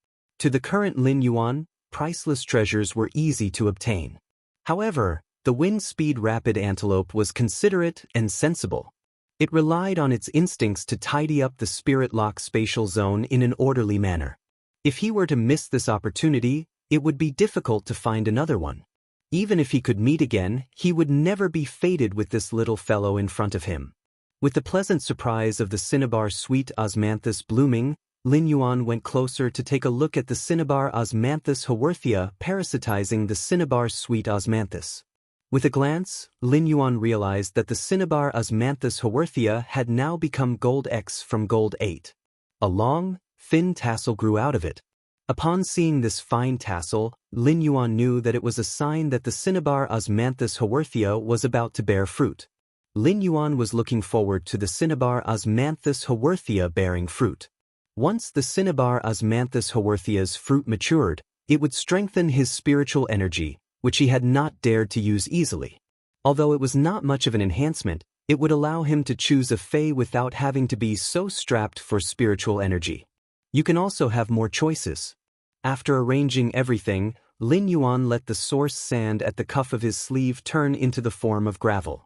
To the current Lin Yuan, priceless treasures were easy to obtain. However, the wind-speed rapid antelope was considerate and sensible. It relied on its instincts to tidy up the Spirit Lock spatial zone in an orderly manner. If he were to miss this opportunity, it would be difficult to find another one. Even if he could meet again, he would never be fated with this little fellow in front of him. With the pleasant surprise of the cinnabar sweet osmanthus blooming, Lin Yuan went closer to take a look at the cinnabar osmanthus haworthia parasitizing the cinnabar sweet osmanthus. With a glance, Lin Yuan realized that the cinnabar osmanthus haworthia had now become gold X from gold 8. A long, thin tassel grew out of it. Upon seeing this fine tassel, Lin Yuan knew that it was a sign that the cinnabar osmanthus haworthia was about to bear fruit. Lin Yuan was looking forward to the cinnabar Osmanthus haworthia bearing fruit. Once the cinnabar Osmanthus haworthia's fruit matured, it would strengthen his spiritual energy, which he had not dared to use easily. Although it was not much of an enhancement, it would allow him to choose a fae without having to be so strapped for spiritual energy. You can also have more choices. After arranging everything, Lin Yuan let the source sand at the cuff of his sleeve turn into the form of gravel.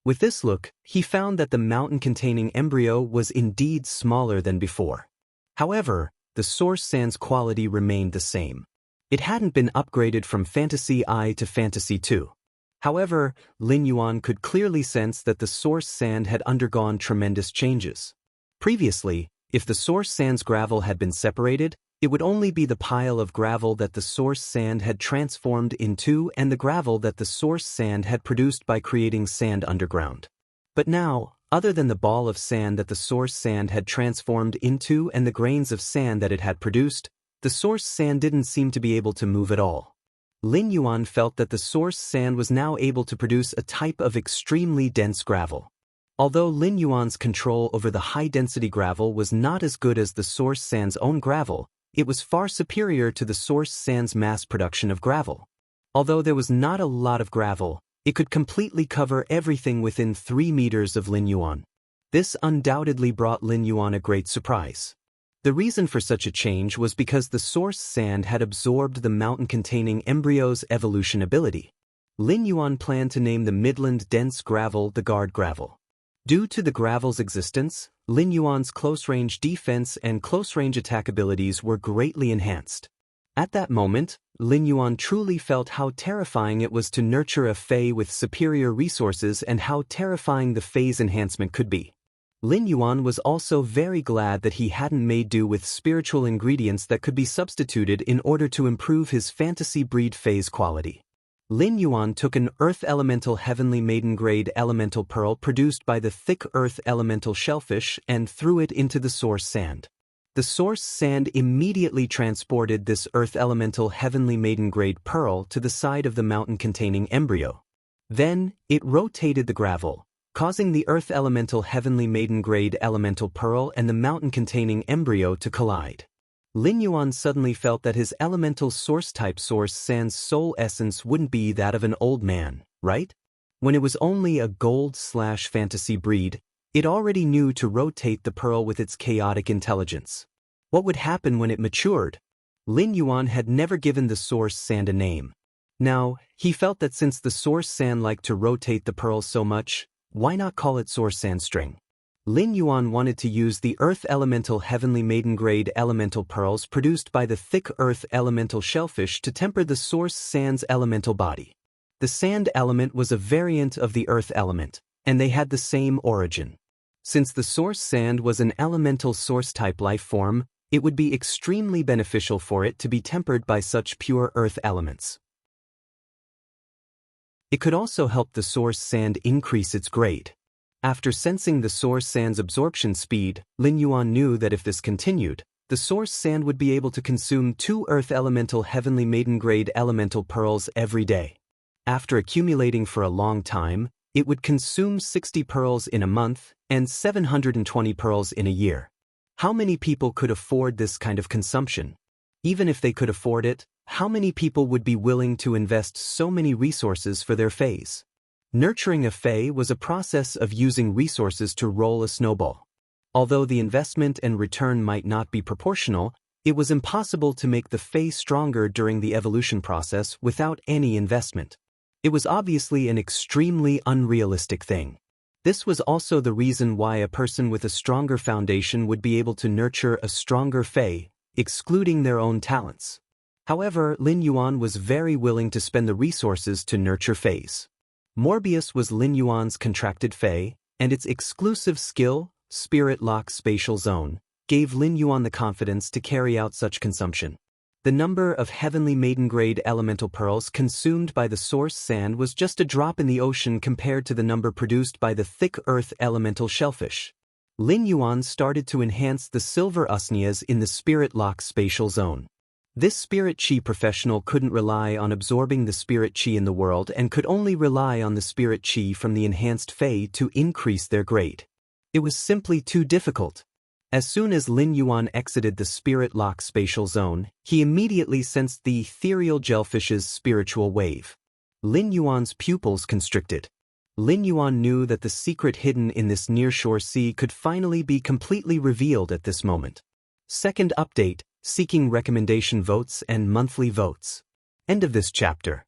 With this look, he found that the mountain-containing embryo was indeed smaller than before. However, the source sand's quality remained the same. It hadn't been upgraded from Fantasy I to Fantasy II. However, Lin Yuan could clearly sense that the source sand had undergone tremendous changes. Previously, if the source sand's gravel had been separated, it would only be the pile of gravel that the source sand had transformed into and the gravel that the source sand had produced by creating sand underground. But now, other than the ball of sand that the source sand had transformed into and the grains of sand that it had produced, the source sand didn't seem to be able to move at all. Lin Yuan felt that the source sand was now able to produce a type of extremely dense gravel. Although Lin Yuan's control over the high-density gravel was not as good as the source sand's own gravel, it was far superior to the source sand's mass production of gravel. Although there was not a lot of gravel, it could completely cover everything within 3 meters of Lin Yuan. This undoubtedly brought Lin Yuan a great surprise. The reason for such a change was because the source sand had absorbed the mountain-containing embryo's evolution ability. Lin Yuan planned to name the Midland dense gravel the guard gravel. Due to the gravel's existence, Lin Yuan's close-range defense and close-range attack abilities were greatly enhanced. At that moment, Lin Yuan truly felt how terrifying it was to nurture a fae with superior resources and how terrifying the fae's enhancement could be. Lin Yuan was also very glad that he hadn't made do with spiritual ingredients that could be substituted in order to improve his fantasy breed fae's quality. Lin Yuan took an Earth Elemental Heavenly Maiden Grade Elemental Pearl produced by the thick Earth Elemental Shellfish and threw it into the source sand. The source sand immediately transported this Earth Elemental Heavenly Maiden Grade Pearl to the side of the mountain-containing embryo. Then, it rotated the gravel, causing the Earth Elemental Heavenly Maiden Grade Elemental Pearl and the mountain-containing embryo to collide. Lin Yuan suddenly felt that his elemental source-type source sand's soul essence wouldn't be that of an old man, right? When it was only a gold/fantasy breed, it already knew to rotate the pearl with its chaotic intelligence. What would happen when it matured? Lin Yuan had never given the source sand a name. Now, he felt that since the source sand liked to rotate the pearl so much, why not call it source sand string? Lin Yuan wanted to use the Earth Elemental Heavenly Maiden Grade Elemental Pearls produced by the thick Earth Elemental Shellfish to temper the source sand's elemental body. The sand element was a variant of the earth element, and they had the same origin. Since the source sand was an elemental source-type life form, it would be extremely beneficial for it to be tempered by such pure earth elements. It could also help the source sand increase its grade. After sensing the source sand's absorption speed, Lin Yuan knew that if this continued, the source sand would be able to consume 2 Earth Elemental Heavenly Maiden Grade Elemental Pearls every day. After accumulating for a long time, it would consume 60 pearls in a month and 720 pearls in a year. How many people could afford this kind of consumption? Even if they could afford it, how many people would be willing to invest so many resources for their faes? Nurturing a fae was a process of using resources to roll a snowball. Although the investment and return might not be proportional, it was impossible to make the fae stronger during the evolution process without any investment. It was obviously an extremely unrealistic thing. This was also the reason why a person with a stronger foundation would be able to nurture a stronger fae, excluding their own talents. However, Lin Yuan was very willing to spend the resources to nurture faes. Morbius was Lin Yuan's contracted fae, and its exclusive skill, Spirit Lock Spatial Zone, gave Lin Yuan the confidence to carry out such consumption. The number of Heavenly Maiden Grade Elemental Pearls consumed by the source sand was just a drop in the ocean compared to the number produced by the thick Earth Elemental Shellfish. Lin Yuan started to enhance the silver usnias in the Spirit Lock Spatial Zone. This spirit chi professional couldn't rely on absorbing the spirit chi in the world and could only rely on the spirit chi from the enhanced Fae to increase their grade. It was simply too difficult. As soon as Lin Yuan exited the spirit lock spatial zone, he immediately sensed the ethereal jellyfish's spiritual wave. Lin Yuan's pupils constricted. Lin Yuan knew that the secret hidden in this nearshore sea could finally be completely revealed at this moment. Second update, seeking recommendation votes and monthly votes. End of this chapter.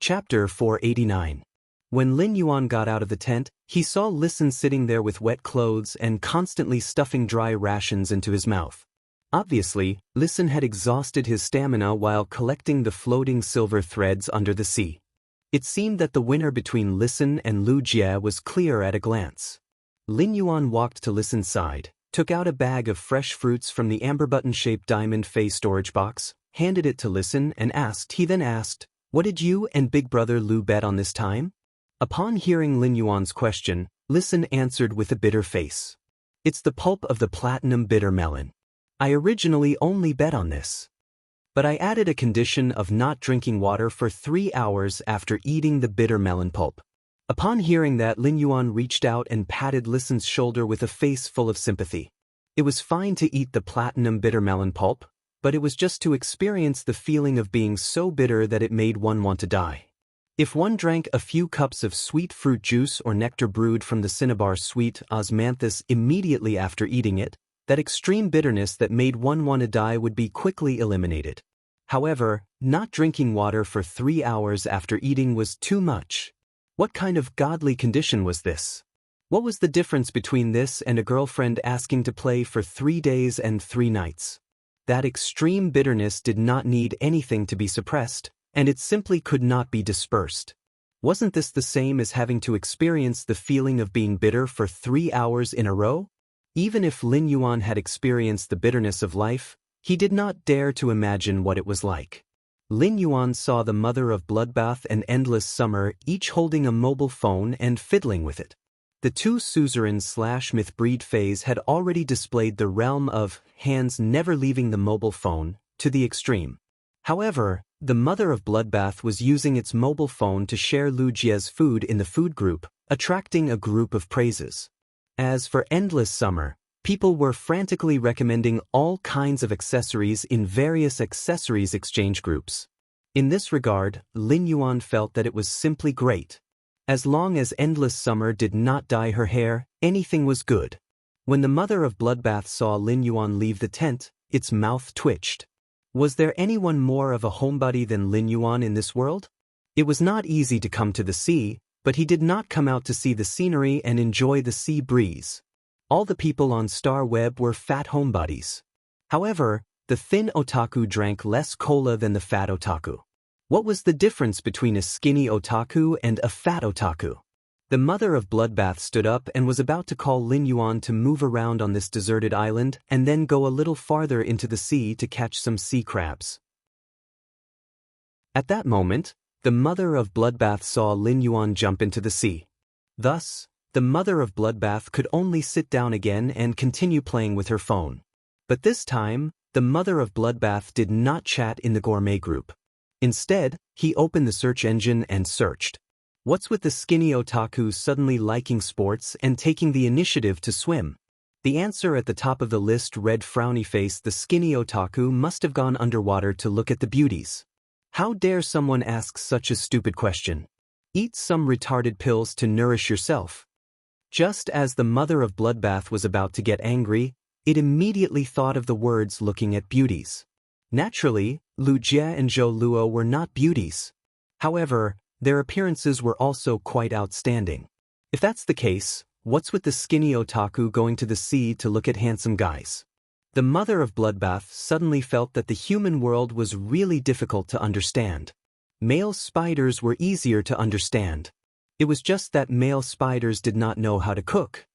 Chapter 489. When Lin Yuan got out of the tent, he saw Listen sitting there with wet clothes and constantly stuffing dry rations into his mouth. Obviously, Listen had exhausted his stamina while collecting the floating silver threads under the sea. It seemed that the winner between Listen and Lu Jie was clear at a glance. Lin Yuan walked to Listen's side, took out a bag of fresh fruits from the amber button-shaped diamond face storage box, handed it to Listen and he then asked, "What did you and big brother Lu bet on this time?" Upon hearing Lin Yuan's question, Listen answered with a bitter face. "It's the pulp of the platinum bitter melon. I originally only bet on this. But I added a condition of not drinking water for 3 hours after eating the bitter melon pulp." Upon hearing that, Lin Yuan reached out and patted Listen's shoulder with a face full of sympathy. It was fine to eat the platinum bitter melon pulp, but it was just to experience the feeling of being so bitter that it made one want to die. If one drank a few cups of sweet fruit juice or nectar brewed from the cinnabar sweet osmanthus immediately after eating it, that extreme bitterness that made one want to die would be quickly eliminated. However, not drinking water for 3 hours after eating was too much. What kind of godly condition was this? What was the difference between this and a girlfriend asking to play for 3 days and 3 nights? That extreme bitterness did not need anything to be suppressed, and it simply could not be dispersed. Wasn't this the same as having to experience the feeling of being bitter for 3 hours in a row? Even if Lin Yuan had experienced the bitterness of life, he did not dare to imagine what it was like. Lin Yuan saw the mother of Bloodbath and Endless Summer each holding a mobile phone and fiddling with it. The two suzerain/myth breed Fays had already displayed the realm of hands never leaving the mobile phone to the extreme. However, the mother of Bloodbath was using its mobile phone to share Lu Jie's food in the food group, attracting a group of praises. As for Endless Summer, people were frantically recommending all kinds of accessories in various accessories exchange groups. In this regard, Lin Yuan felt that it was simply great. As long as Endless Summer did not dye her hair, anything was good. When the mother of Bloodbath saw Lin Yuan leave the tent, its mouth twitched. Was there anyone more of a homebody than Lin Yuan in this world? It was not easy to come to the sea, but he did not come out to see the scenery and enjoy the sea breeze. All the people on Star Web were fat homebodies. However, the thin otaku drank less cola than the fat otaku. What was the difference between a skinny otaku and a fat otaku? The mother of Bloodbath stood up and was about to call Lin Yuan to move around on this deserted island and then go a little farther into the sea to catch some sea crabs. At that moment, the mother of Bloodbath saw Lin Yuan jump into the sea. Thus, the mother of Bloodbath could only sit down again and continue playing with her phone. But this time, the mother of Bloodbath did not chat in the gourmet group. Instead, he opened the search engine and searched. What's with the skinny otaku suddenly liking sports and taking the initiative to swim? The answer at the top of the list read frowny face. The skinny otaku must have gone underwater to look at the beauties. How dare someone ask such a stupid question? Eat some retarded pills to nourish yourself. Just as the mother of Bloodbath was about to get angry, it immediately thought of the words looking at beauties. Naturally, Lu Jie and Zhou Luo were not beauties. However, their appearances were also quite outstanding. If that's the case, what's with the skinny otaku going to the sea to look at handsome guys? The mother of Bloodbath suddenly felt that the human world was really difficult to understand. Male spiders were easier to understand. It was just that male spiders did not know how to cook.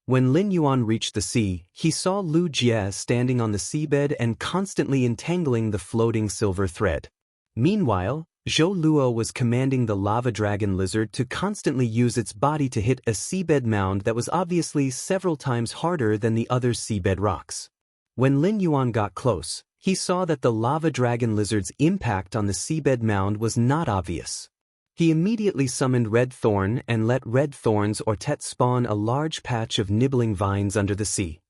When Lin Yuan reached the sea, he saw Lu Jie standing on the seabed and constantly entangling the floating silver thread. Meanwhile, Zhou Luo was commanding the lava dragon lizard to constantly use its body to hit a seabed mound that was obviously several times harder than the other seabed rocks. When Lin Yuan got close, he saw that the lava dragon lizard's impact on the seabed mound was not obvious. He immediately summoned Red Thorn and let Red Thorn's Ortet spawn a large patch of nibbling vines under the sea.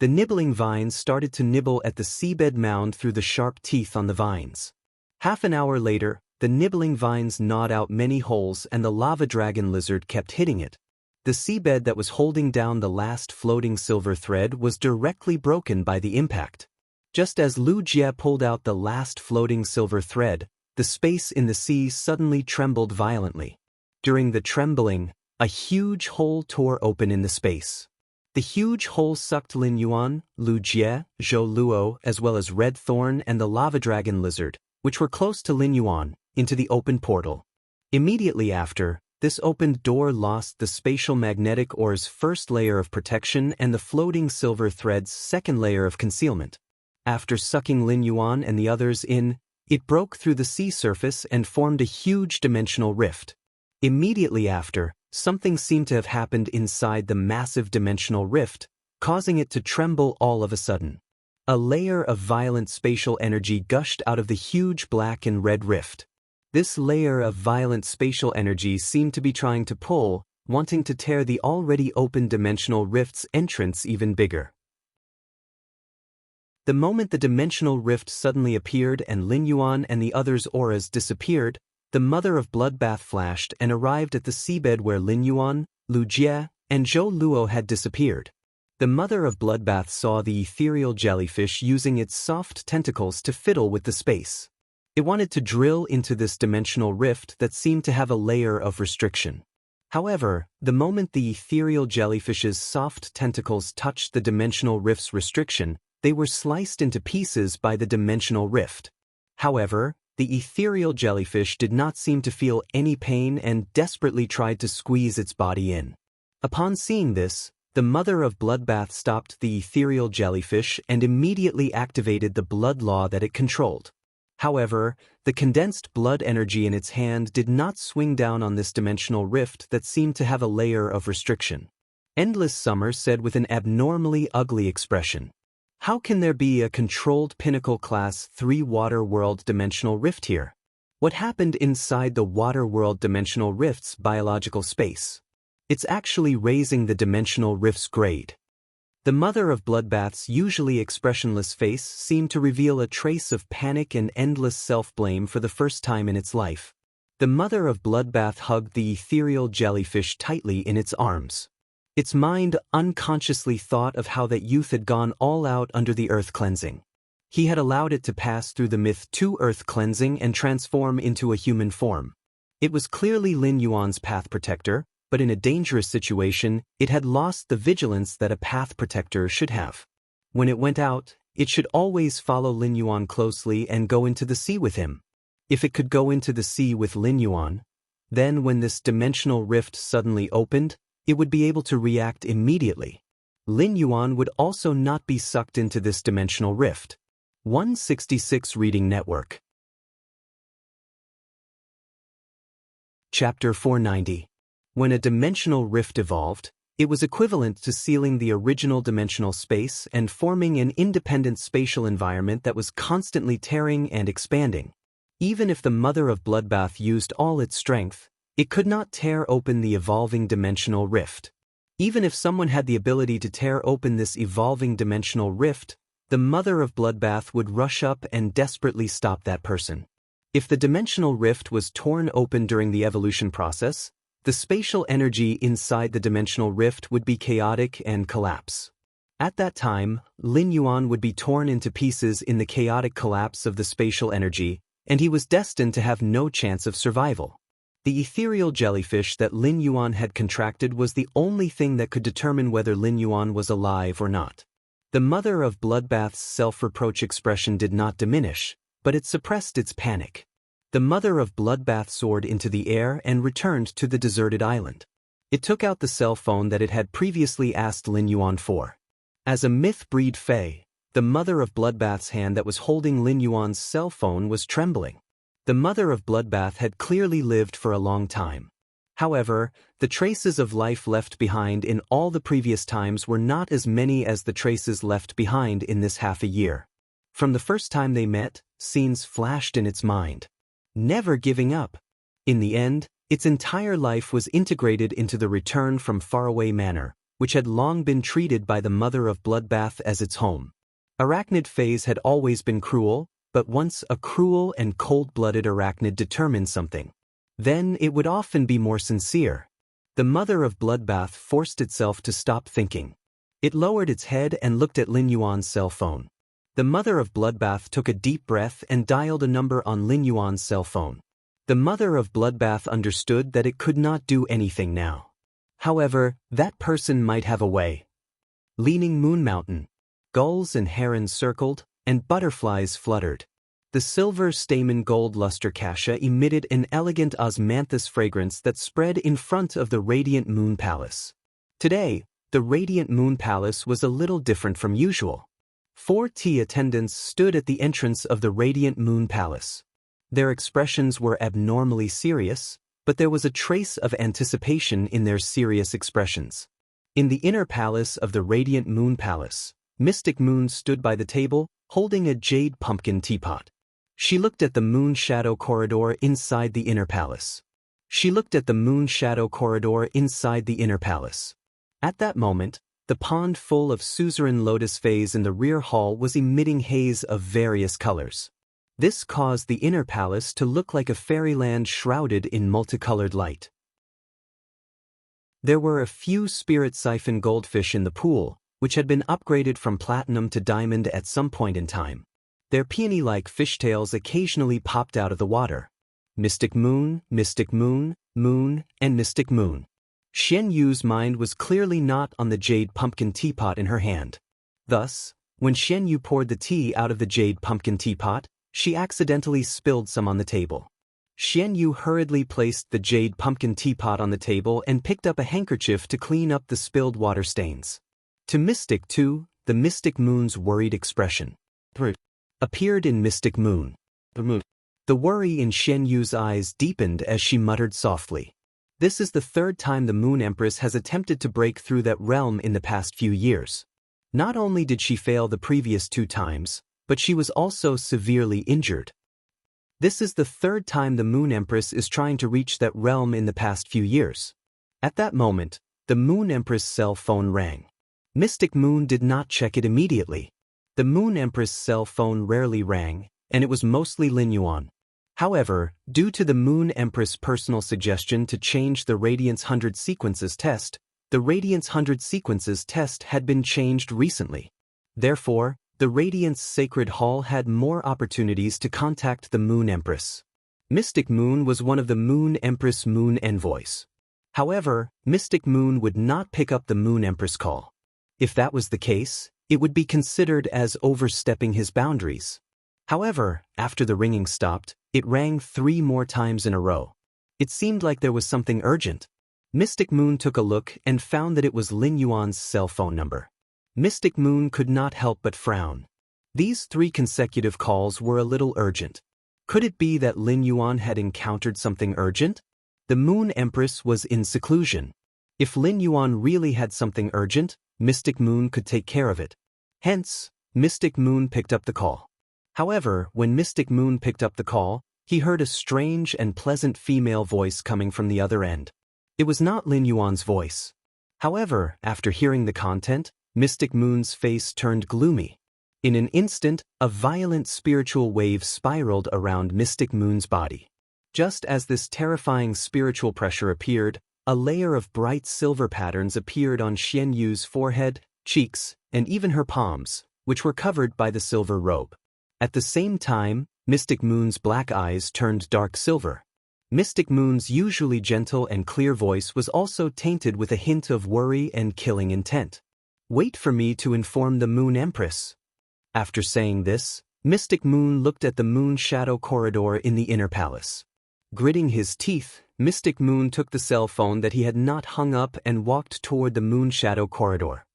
The nibbling vines started to nibble at the seabed mound through the sharp teeth on the vines. Half an hour later, the nibbling vines gnawed out many holes and the lava dragon lizard kept hitting it. The seabed that was holding down the last floating silver thread was directly broken by the impact. Just as Lu Jie pulled out the last floating silver thread, the space in the sea suddenly trembled violently. During the trembling, a huge hole tore open in the space. The huge hole sucked Lin Yuan, Lu Jie, Zhou Luo, as well as Red Thorn and the lava dragon lizard, which were close to Lin Yuan, into the open portal. Immediately after, this opened door lost the spatial magnetic ore's first layer of protection and the floating silver thread's second layer of concealment. After sucking Lin Yuan and the others in, it broke through the sea surface and formed a huge dimensional rift. Immediately after, something seemed to have happened inside the massive dimensional rift, causing it to tremble all of a sudden. A layer of violent spatial energy gushed out of the huge black and red rift. This layer of violent spatial energy seemed to be trying to pull, wanting to tear the already open dimensional rift's entrance even bigger. The moment the dimensional rift suddenly appeared and Lin Yuan and the others' auras disappeared, the Mother of Bloodbath flashed and arrived at the seabed where Lin Yuan, Lu Jie, and Zhou Luo had disappeared. The Mother of Bloodbath saw the ethereal jellyfish using its soft tentacles to fiddle with the space. It wanted to drill into this dimensional rift that seemed to have a layer of restriction. However, the moment the ethereal jellyfish's soft tentacles touched the dimensional rift's restriction, they were sliced into pieces by the dimensional rift. However, the ethereal jellyfish did not seem to feel any pain and desperately tried to squeeze its body in. Upon seeing this, the Mother of Bloodbath stopped the ethereal jellyfish and immediately activated the blood law that it controlled. However, the condensed blood energy in its hand did not swing down on this dimensional rift that seemed to have a layer of restriction. Endless Summer said with an abnormally ugly expression, "How can there be a controlled Pinnacle Class 3 Water World dimensional rift here? What happened inside the Water World dimensional rift's biological space? It's actually raising the dimensional rift's grade." The Mother of Bloodbath's usually expressionless face seemed to reveal a trace of panic and endless self-blame for the first time in its life. The Mother of Bloodbath hugged the ethereal jellyfish tightly in its arms. Its mind unconsciously thought of how that youth had gone all out under the earth cleansing. He had allowed it to pass through the myth 2 earth cleansing and transform into a human form. It was clearly Lin Yuan's path protector, but in a dangerous situation, it had lost the vigilance that a path protector should have. When it went out, it should always follow Lin Yuan closely and go into the sea with him. If it could go into the sea with Lin Yuan, then when this dimensional rift suddenly opened, it would be able to react immediately. Lin Yuan would also not be sucked into this dimensional rift. 166 Reading Network. Chapter 490. When a dimensional rift evolved, it was equivalent to sealing the original dimensional space and forming an independent spatial environment that was constantly tearing and expanding. Even if the Mother of Bloodbath used all its strength, it could not tear open the evolving dimensional rift. Even if someone had the ability to tear open this evolving dimensional rift, the Mother of Bloodbath would rush up and desperately stop that person. If the dimensional rift was torn open during the evolution process, the spatial energy inside the dimensional rift would be chaotic and collapse. At that time, Lin Yuan would be torn into pieces in the chaotic collapse of the spatial energy, and he was destined to have no chance of survival. The ethereal jellyfish that Lin Yuan had contracted was the only thing that could determine whether Lin Yuan was alive or not. The Mother of Bloodbath's self-reproach expression did not diminish, but it suppressed its panic. The Mother of Bloodbath soared into the air and returned to the deserted island. It took out the cell phone that it had previously asked Lin Yuan for. As a myth-breed Fae, the Mother of Bloodbath's hand that was holding Lin Yuan's cell phone was trembling. The mother of Bloodbath had clearly lived for a long time. However, the traces of life left behind in all the previous times were not as many as the traces left behind in this half a year. From the first time they met, scenes flashed in its mind. Never giving up. In the end, its entire life was integrated into the return from Faraway Manor, which had long been treated by the mother of Bloodbath as its home. Arachnid phase had always been cruel, but once a cruel and cold-blooded arachnid determined something, then it would often be more sincere. The mother of Bloodbath forced itself to stop thinking. It lowered its head and looked at Lin Yuan's cell phone. The mother of Bloodbath took a deep breath and dialed a number on Lin Yuan's cell phone. The mother of Bloodbath understood that it could not do anything now. However, that person might have a way. Leaning Moon Mountain. Gulls and herons circled, and butterflies fluttered. The silver stamen gold luster cassia emitted an elegant osmanthus fragrance that spread in front of the Radiant Moon Palace. Today, the Radiant Moon Palace was a little different from usual. 4 tea attendants stood at the entrance of the Radiant Moon Palace. Their expressions were abnormally serious, but there was a trace of anticipation in their serious expressions. In the inner palace of the Radiant Moon Palace, Mystic Moon stood by the table, holding a jade pumpkin teapot. She looked at the moon shadow corridor inside the inner palace. At that moment, the pond full of suzerain lotus vase in the rear hall was emitting haze of various colors. This caused the inner palace to look like a fairyland shrouded in multicolored light. There were a few spirit siphon goldfish in the pool, which had been upgraded from platinum to diamond at some point in time. Their peony-like fishtails occasionally popped out of the water. Mystic Moon, Moon, and Mystic Moon. Xian Yu's mind was clearly not on the jade pumpkin teapot in her hand. Thus, when Xian Yu poured the tea out of the jade pumpkin teapot, she accidentally spilled some on the table. Xian Yu hurriedly placed the jade pumpkin teapot on the table and picked up a handkerchief to clean up the spilled water stains. To Mystic too, the Mystic Moon's worried expression appeared in Mystic Moon. The worry in Xian Yu's eyes deepened as she muttered softly. This is the third time the Moon Empress has attempted to break through that realm in the past few years. Not only did she fail the previous 2 times, but she was also severely injured. This is the third time the Moon Empress is trying to reach that realm in the past few years. At that moment, the Moon Empress' cell phone rang. Mystic Moon did not check it immediately. The Moon Empress' cell phone rarely rang, and it was mostly Lin Yuan. However, due to the Moon Empress' personal suggestion to change the Radiance 100 Sequences test, the Radiance 100 Sequences test had been changed recently. Therefore, the Radiance Sacred Hall had more opportunities to contact the Moon Empress. Mystic Moon was one of the Moon Empress Moon envoys. However, Mystic Moon would not pick up the Moon Empress call. If that was the case, it would be considered as overstepping his boundaries. However, after the ringing stopped, it rang 3 more times in a row. It seemed like there was something urgent. Mystic Moon took a look and found that it was Lin Yuan's cell phone number. Mystic Moon could not help but frown. These 3 consecutive calls were a little urgent. Could it be that Lin Yuan had encountered something urgent? The Moon Empress was in seclusion. If Lin Yuan really had something urgent, Mystic Moon could take care of it. Hence, Mystic Moon picked up the call. However, when Mystic Moon picked up the call, he heard a strange and pleasant female voice coming from the other end. It was not Lin Yuan's voice. However, after hearing the content, Mystic Moon's face turned gloomy. In an instant, a violent spiritual wave spiraled around Mystic Moon's body. Just as this terrifying spiritual pressure appeared, a layer of bright silver patterns appeared on Xian Yu's forehead, cheeks, and even her palms, which were covered by the silver robe. At the same time, Mystic Moon's black eyes turned dark silver. Mystic Moon's usually gentle and clear voice was also tainted with a hint of worry and killing intent. "Wait for me to inform the Moon Empress." After saying this, Mystic Moon looked at the moon shadow corridor in the inner palace. Gritting his teeth, Mystic Moon took the cell phone that he had not hung up and walked toward the moon shadow corridor.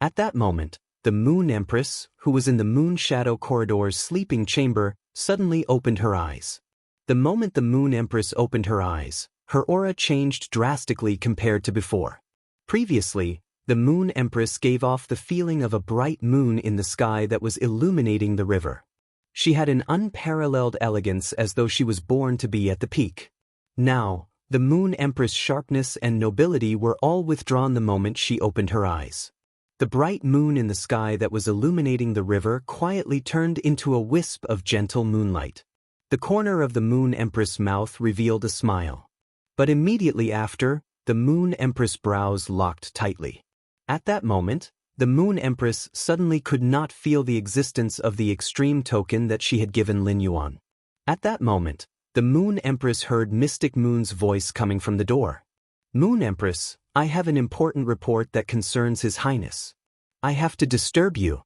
At that moment, the Moon Empress, who was in the Moon Shadow Corridor's sleeping chamber, suddenly opened her eyes. The moment the Moon Empress opened her eyes, her aura changed drastically compared to before. Previously, the Moon Empress gave off the feeling of a bright moon in the sky that was illuminating the river. She had an unparalleled elegance as though she was born to be at the peak. Now, the Moon Empress' sharpness and nobility were all withdrawn the moment she opened her eyes. The bright moon in the sky that was illuminating the river quietly turned into a wisp of gentle moonlight. The corner of the Moon Empress' mouth revealed a smile. But immediately after, the Moon Empress' brows locked tightly. At that moment, the Moon Empress suddenly could not feel the existence of the extreme token that she had given Lin Yuan. At that moment, the Moon Empress heard Mystic Moon's voice coming from the door. "Moon Empress, I have an important report that concerns His Highness. I have to disturb you."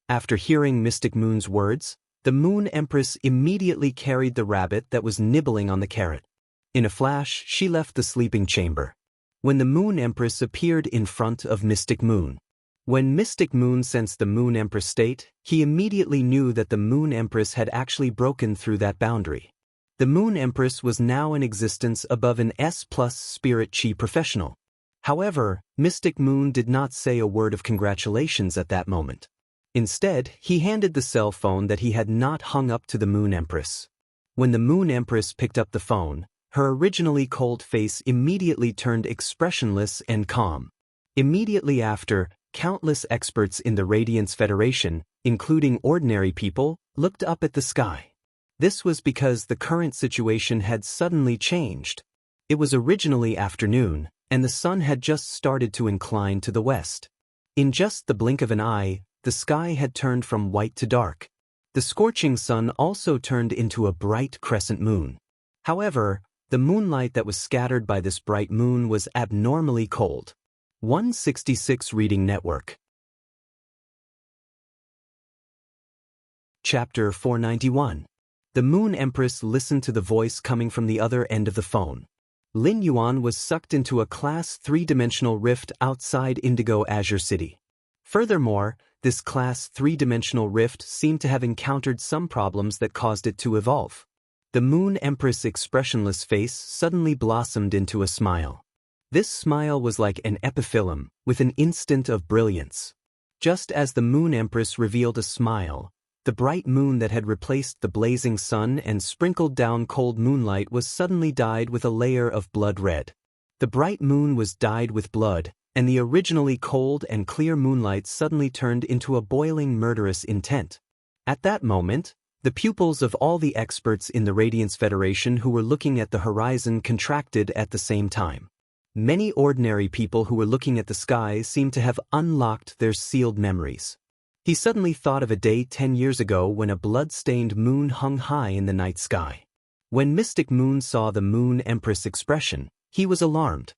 After hearing Mystic Moon's words, the Moon Empress immediately carried the rabbit that was nibbling on the carrot. In a flash, she left the sleeping chamber. When the Moon Empress appeared in front of Mystic Moon. When Mystic Moon sensed the Moon Empress state, he immediately knew that the Moon Empress had actually broken through that boundary. The Moon Empress was now in existence above an S+ Spirit Chi professional. However, Mystic Moon did not say a word of congratulations at that moment. Instead, he handed the cell phone that he had not hung up to the Moon Empress. When the Moon Empress picked up the phone, her originally cold face immediately turned expressionless and calm. Immediately after, countless experts in the Radiance Federation, including ordinary people, looked up at the sky. This was because the current situation had suddenly changed. It was originally afternoon, and the sun had just started to incline to the west. In just the blink of an eye, the sky had turned from white to dark. The scorching sun also turned into a bright crescent moon. However, the moonlight that was scattered by this bright moon was abnormally cold. 166 Reading Network. Chapter 491. The Moon Empress listened to the voice coming from the other end of the phone. Lin Yuan was sucked into a Class 3-dimensional rift outside Indigo Azure City. Furthermore, this Class 3-dimensional rift seemed to have encountered some problems that caused it to evolve. The Moon Empress' expressionless face suddenly blossomed into a smile. This smile was like an epiphyllum, with an instant of brilliance. Just as the Moon Empress revealed a smile, the bright moon that had replaced the blazing sun and sprinkled down cold moonlight was suddenly dyed with a layer of blood red. The bright moon was dyed with blood, and the originally cold and clear moonlight suddenly turned into a boiling murderous intent. At that moment, the pupils of all the experts in the Radiance Federation who were looking at the horizon contracted at the same time. Many ordinary people who were looking at the sky seemed to have unlocked their sealed memories. He suddenly thought of a day 10 years ago when a blood-stained moon hung high in the night sky. When Mystic Moon saw the Moon Empress expression, he was alarmed.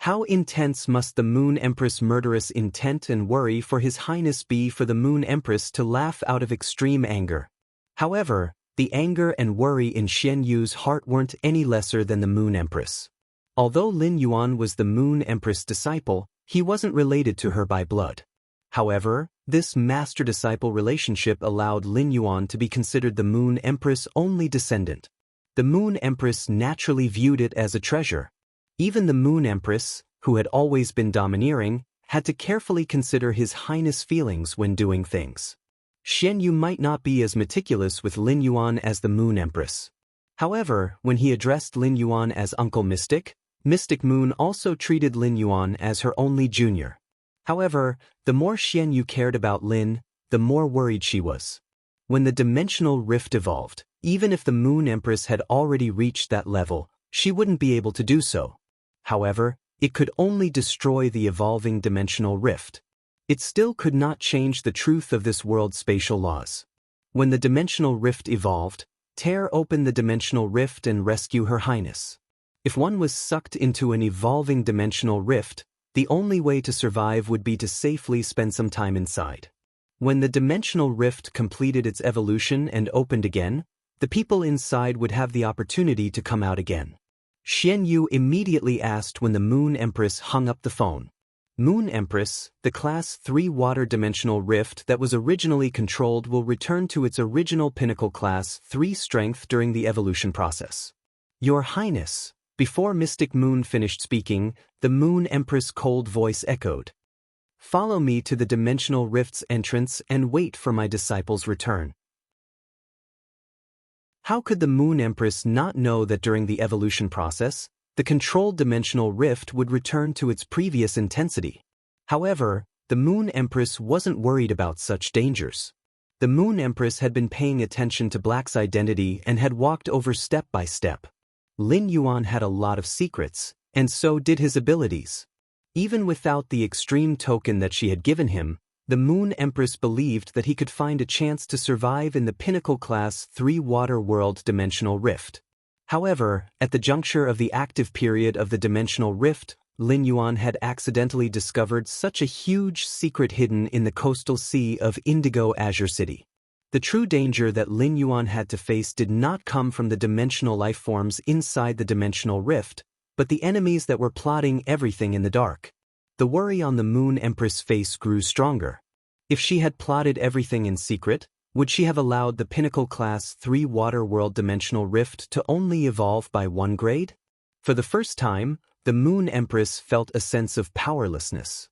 How intense must the Moon Empress' murderous intent and worry for His Highness be for the Moon Empress to laugh out of extreme anger? However, the anger and worry in Xian Yu's heart weren't any lesser than the Moon Empress. Although Lin Yuan was the Moon Empress' disciple, he wasn't related to her by blood. However, this master-disciple relationship allowed Lin Yuan to be considered the Moon Empress' only descendant. The Moon Empress naturally viewed it as a treasure. Even the Moon Empress, who had always been domineering, had to carefully consider His Highness' feelings when doing things. Xian Yu might not be as meticulous with Lin Yuan as the Moon Empress. However, when he addressed Lin Yuan as Uncle Mystic, Mystic Moon also treated Lin Yuan as her only junior. However, the more Xian Yu cared about Lin, the more worried she was. When the dimensional rift evolved, even if the Moon Empress had already reached that level, she wouldn't be able to do so. However, it could only destroy the evolving dimensional rift. It still could not change the truth of this world's spatial laws. When the dimensional rift evolved, tear open the dimensional rift and rescue Her Highness. If one was sucked into an evolving dimensional rift, the only way to survive would be to safely spend some time inside. When the dimensional rift completed its evolution and opened again, the people inside would have the opportunity to come out again. Xian Yu immediately asked when the Moon Empress hung up the phone. Moon Empress, the Class 3 water dimensional rift that was originally controlled will return to its original pinnacle Class 3 strength during the evolution process. Your Highness. Before Mystic Moon finished speaking, the Moon Empress' cold voice echoed. Follow me to the dimensional rift's entrance and wait for my disciple's return. How could the Moon Empress not know that during the evolution process, the controlled dimensional rift would return to its previous intensity? However, the Moon Empress wasn't worried about such dangers. The Moon Empress had been paying attention to Black's identity and had walked over step by step. Lin Yuan had a lot of secrets, and so did his abilities. Even without the extreme token that she had given him, the Moon Empress believed that he could find a chance to survive in the pinnacle Class 3 water world dimensional rift. However, at the juncture of the active period of the dimensional rift, Lin Yuan had accidentally discovered such a huge secret hidden in the coastal sea of Indigo Azure City. The true danger that Lin Yuan had to face did not come from the dimensional life forms inside the dimensional rift, but the enemies that were plotting everything in the dark. The worry on the Moon Empress' face grew stronger. If she had plotted everything in secret, would she have allowed the pinnacle Class 3 water world dimensional rift to only evolve by 1 grade? For the first time, the Moon Empress felt a sense of powerlessness.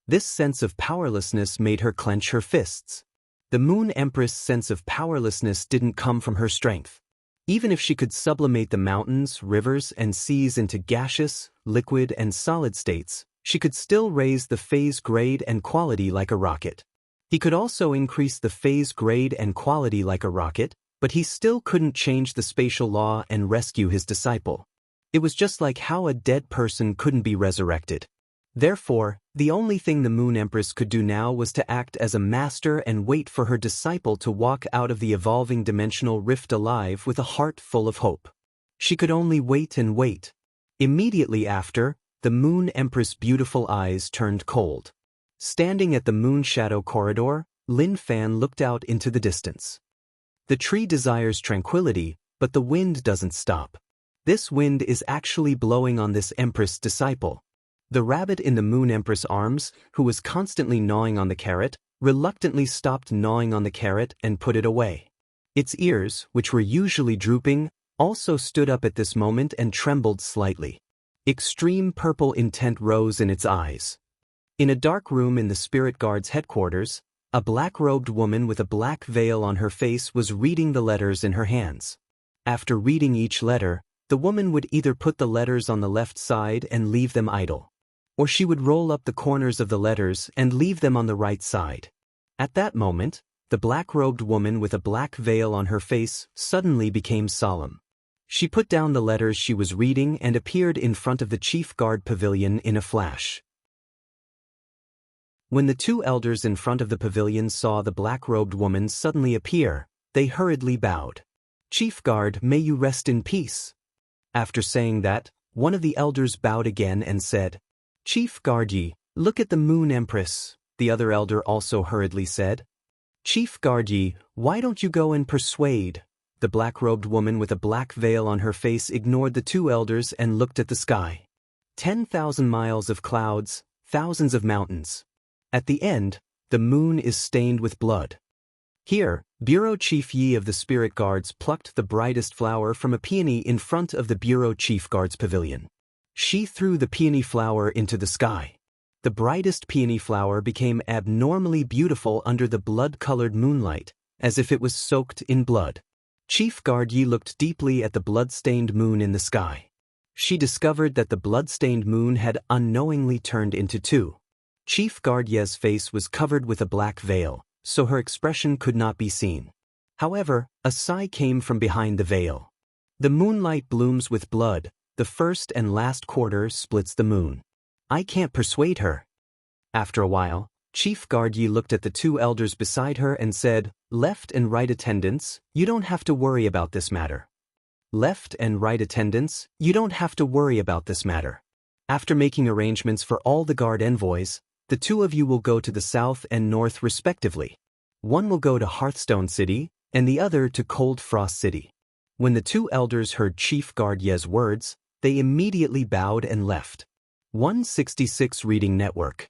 This sense of powerlessness made her clench her fists. The Moon Empress' sense of powerlessness didn't come from her strength. Even if she could sublimate the mountains, rivers, and seas into gaseous, liquid, and solid states, she could still raise the phase grade and quality like a rocket. He could also increase the phase grade and quality like a rocket, but he still couldn't change the spatial law and rescue his disciple. It was just like how a dead person couldn't be resurrected. Therefore, the only thing the Moon Empress could do now was to act as a master and wait for her disciple to walk out of the evolving dimensional rift alive with a heart full of hope. She could only wait and wait. Immediately after, the Moon Empress' beautiful eyes turned cold. Standing at the moon shadow corridor, Lin Fan looked out into the distance. The tree desires tranquility, but the wind doesn't stop. This wind is actually blowing on this Empress disciple. The rabbit in the Moon Empress' arms, who was constantly gnawing on the carrot, reluctantly stopped gnawing on the carrot and put it away. Its ears, which were usually drooping, also stood up at this moment and trembled slightly. Extreme purple intent rose in its eyes. In a dark room in the Spirit Guard's headquarters, a black-robed woman with a black veil on her face was reading the letters in her hands. After reading each letter, the woman would either put the letters on the left side and leave them idle, or she would roll up the corners of the letters and leave them on the right side. At that moment, the black-robed woman with a black veil on her face suddenly became solemn. She put down the letters she was reading and appeared in front of the Chief Guard pavilion in a flash. When the 2 elders in front of the pavilion saw the black-robed woman suddenly appear, they hurriedly bowed. "Chief Guard, may you rest in peace." After saying that, one of the elders bowed again and said, "Chief Guard Yi, look at the Moon Empress," the other elder also hurriedly said. "Chief Guard Yi, why don't you go and persuade?" The black-robed woman with a black veil on her face ignored the 2 elders and looked at the sky. 10,000 miles of clouds, thousands of mountains. At the end, the moon is stained with blood. Here, Bureau Chief Yi of the Spirit Guards plucked the brightest flower from a peony in front of the Bureau Chief Guard's pavilion. She threw the peony flower into the sky. The brightest peony flower became abnormally beautiful under the blood-colored moonlight, as if it was soaked in blood. Chief Guard Yi looked deeply at the blood-stained moon in the sky. She discovered that the blood-stained moon had unknowingly turned into 2. Chief Guard Ye's face was covered with a black veil, so her expression could not be seen. However, a sigh came from behind the veil. The moonlight blooms with blood, the first and last quarter splits the moon. I can't persuade her. After a while, Chief Guard Yi looked at the 2 elders beside her and said, "Left and right attendants, you don't have to worry about this matter. Left and right attendants, you don't have to worry about this matter. After making arrangements for all the guard envoys, the 2 of you will go to the south and north respectively. One will go to Hearthstone City, and the other to Cold Frost City." When the 2 elders heard Chief Guard Ye's words, they immediately bowed and left. 166 Reading Network.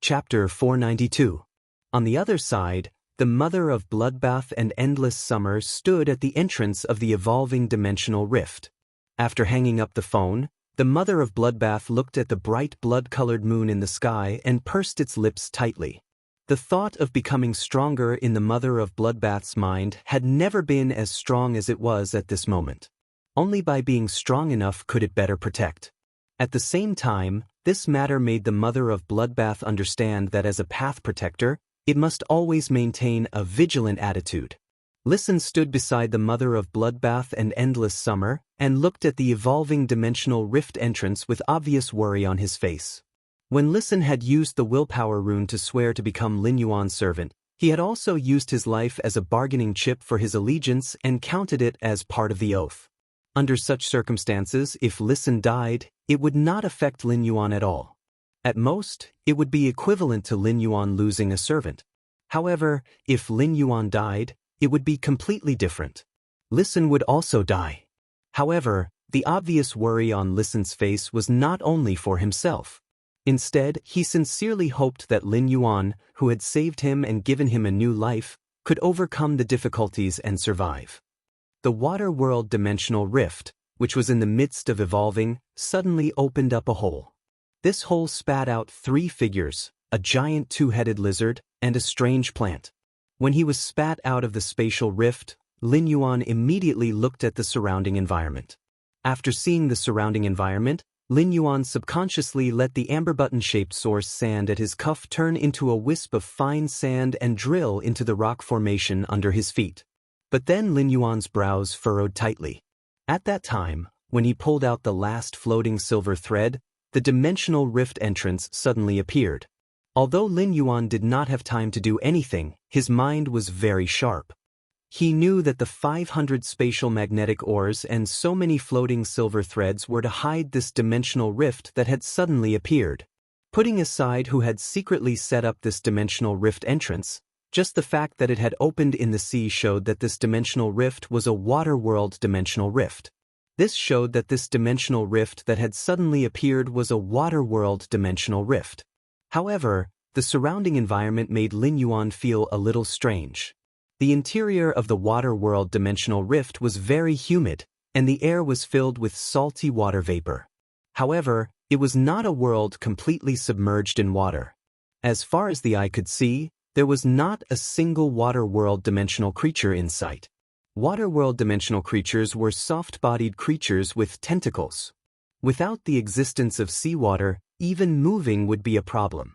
Chapter 492. On the other side, the mother of bloodbath and endless summer stood at the entrance of the evolving dimensional rift. After hanging up the phone, the mother of bloodbath looked at the bright blood-colored moon in the sky and pursed its lips tightly. The thought of becoming stronger in the mother of bloodbath's mind had never been as strong as it was at this moment. Only by being strong enough could it better protect. At the same time, this matter made the mother of bloodbath understand that as a path protector, it must always maintain a vigilant attitude. Listen stood beside the mother of bloodbath and endless summer and looked at the evolving dimensional rift entrance with obvious worry on his face. When Listen had used the willpower rune to swear to become Lin Yuan's servant, he had also used his life as a bargaining chip for his allegiance and counted it as part of the oath. Under such circumstances, if Listen died, it would not affect Lin Yuan at all. At most, it would be equivalent to Lin Yuan losing a servant. However, if Lin Yuan died, it would be completely different. Listen would also die. However, the obvious worry on Listen's face was not only for himself. Instead, he sincerely hoped that Lin Yuan, who had saved him and given him a new life, could overcome the difficulties and survive. The water world dimensional rift, which was in the midst of evolving, suddenly opened up a hole. This hole spat out 3 figures, a giant 2-headed lizard, and a strange plant. When he was spat out of the spatial rift, Lin Yuan immediately looked at the surrounding environment. After seeing the surrounding environment, Lin Yuan subconsciously let the amber button-shaped source sand at his cuff turn into a wisp of fine sand and drill into the rock formation under his feet. But then Lin Yuan's brows furrowed tightly. At that time, when he pulled out the last floating silver thread, the dimensional rift entrance suddenly appeared. Although Lin Yuan did not have time to do anything, his mind was very sharp. He knew that the 500 spatial magnetic ores and so many floating silver threads were to hide this dimensional rift that had suddenly appeared. Putting aside who had secretly set up this dimensional rift entrance, just the fact that it had opened in the sea showed that this dimensional rift was a water world dimensional rift. This showed that this dimensional rift that had suddenly appeared was a water world dimensional rift. However, the surrounding environment made Lin Yuan feel a little strange. The interior of the water world dimensional rift was very humid, and the air was filled with salty water vapor. However, it was not a world completely submerged in water. As far as the eye could see, there was not a single water world dimensional creature in sight. Water world dimensional creatures were soft-bodied creatures with tentacles. Without the existence of seawater, even moving would be a problem.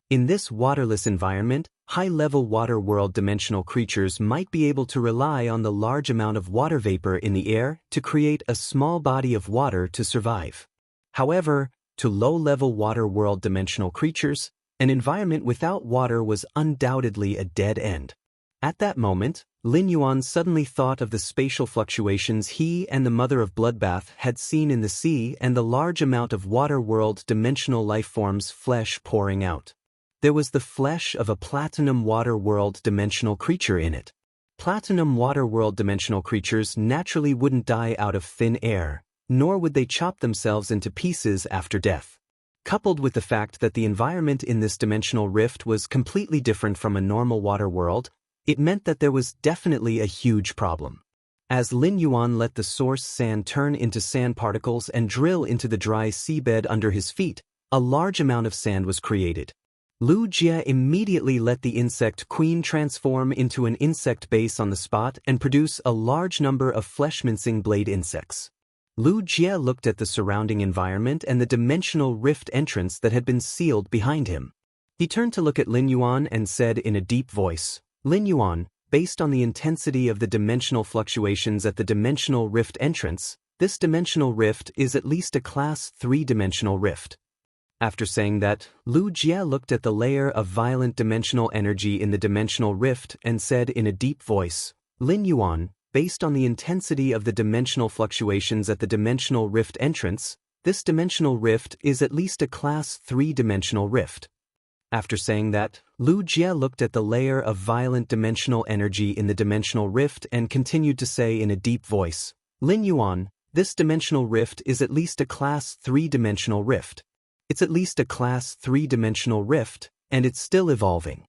In this waterless environment, high-level water world dimensional creatures might be able to rely on the large amount of water vapor in the air to create a small body of water to survive. However, to low-level water world dimensional creatures, an environment without water was undoubtedly a dead end. At that moment, Lin Yuan suddenly thought of the spatial fluctuations he and the mother of bloodbath had seen in the sea and the large amount of water world dimensional life forms' flesh pouring out. There was the flesh of a platinum water world dimensional creature in it. Platinum water world dimensional creatures naturally wouldn't die out of thin air, nor would they chop themselves into pieces after death. Coupled with the fact that the environment in this dimensional rift was completely different from a normal water world, it meant that there was definitely a huge problem. As Lin Yuan let the source sand turn into sand particles and drill into the dry seabed under his feet, a large amount of sand was created. Lu Jie immediately let the insect queen transform into an insect base on the spot and produce a large number of flesh-mincing blade insects. Lu Jie looked at the surrounding environment and the dimensional rift entrance that had been sealed behind him. He turned to look at Lin Yuan and said in a deep voice, "Lin Yuan, based on the intensity of the dimensional fluctuations at the dimensional rift entrance, this dimensional rift is at least a Class 3 dimensional rift." After saying that, Lu Jie looked at the layer of violent dimensional energy in the dimensional rift and said in a deep voice, "Lin Yuan, based on the intensity of the dimensional fluctuations at the dimensional rift entrance, this dimensional rift is at least a Class 3 dimensional rift." After saying that, Lu Jie looked at the layer of violent dimensional energy in the dimensional rift and continued to say in a deep voice, "Lin Yuan, this dimensional rift is at least a Class 3 dimensional rift." It's at least a Class 3-dimensional rift, and it's still evolving.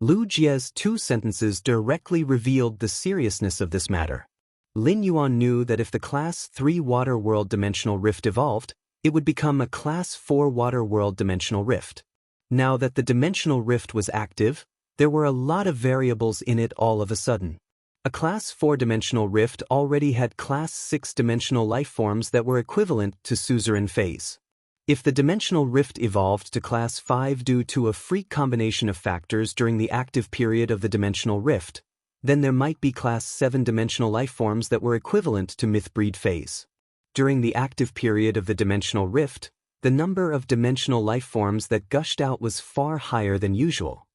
Lu Jie's 2 sentences directly revealed the seriousness of this matter. Lin Yuan knew that if the Class 3 Water World Dimensional Rift evolved, it would become a Class 4 Water World Dimensional Rift. Now that the Dimensional Rift was active, there were a lot of variables in it all of a sudden. A Class 4 Dimensional Rift already had Class 6 dimensional lifeforms that were equivalent to suzerain phase. If the Dimensional Rift evolved to Class 5 due to a freak combination of factors during the active period of the Dimensional Rift, then there might be Class 7 dimensional lifeforms that were equivalent to Mythbreed phase. During the active period of the Dimensional Rift, the number of dimensional lifeforms that gushed out was far higher than usual.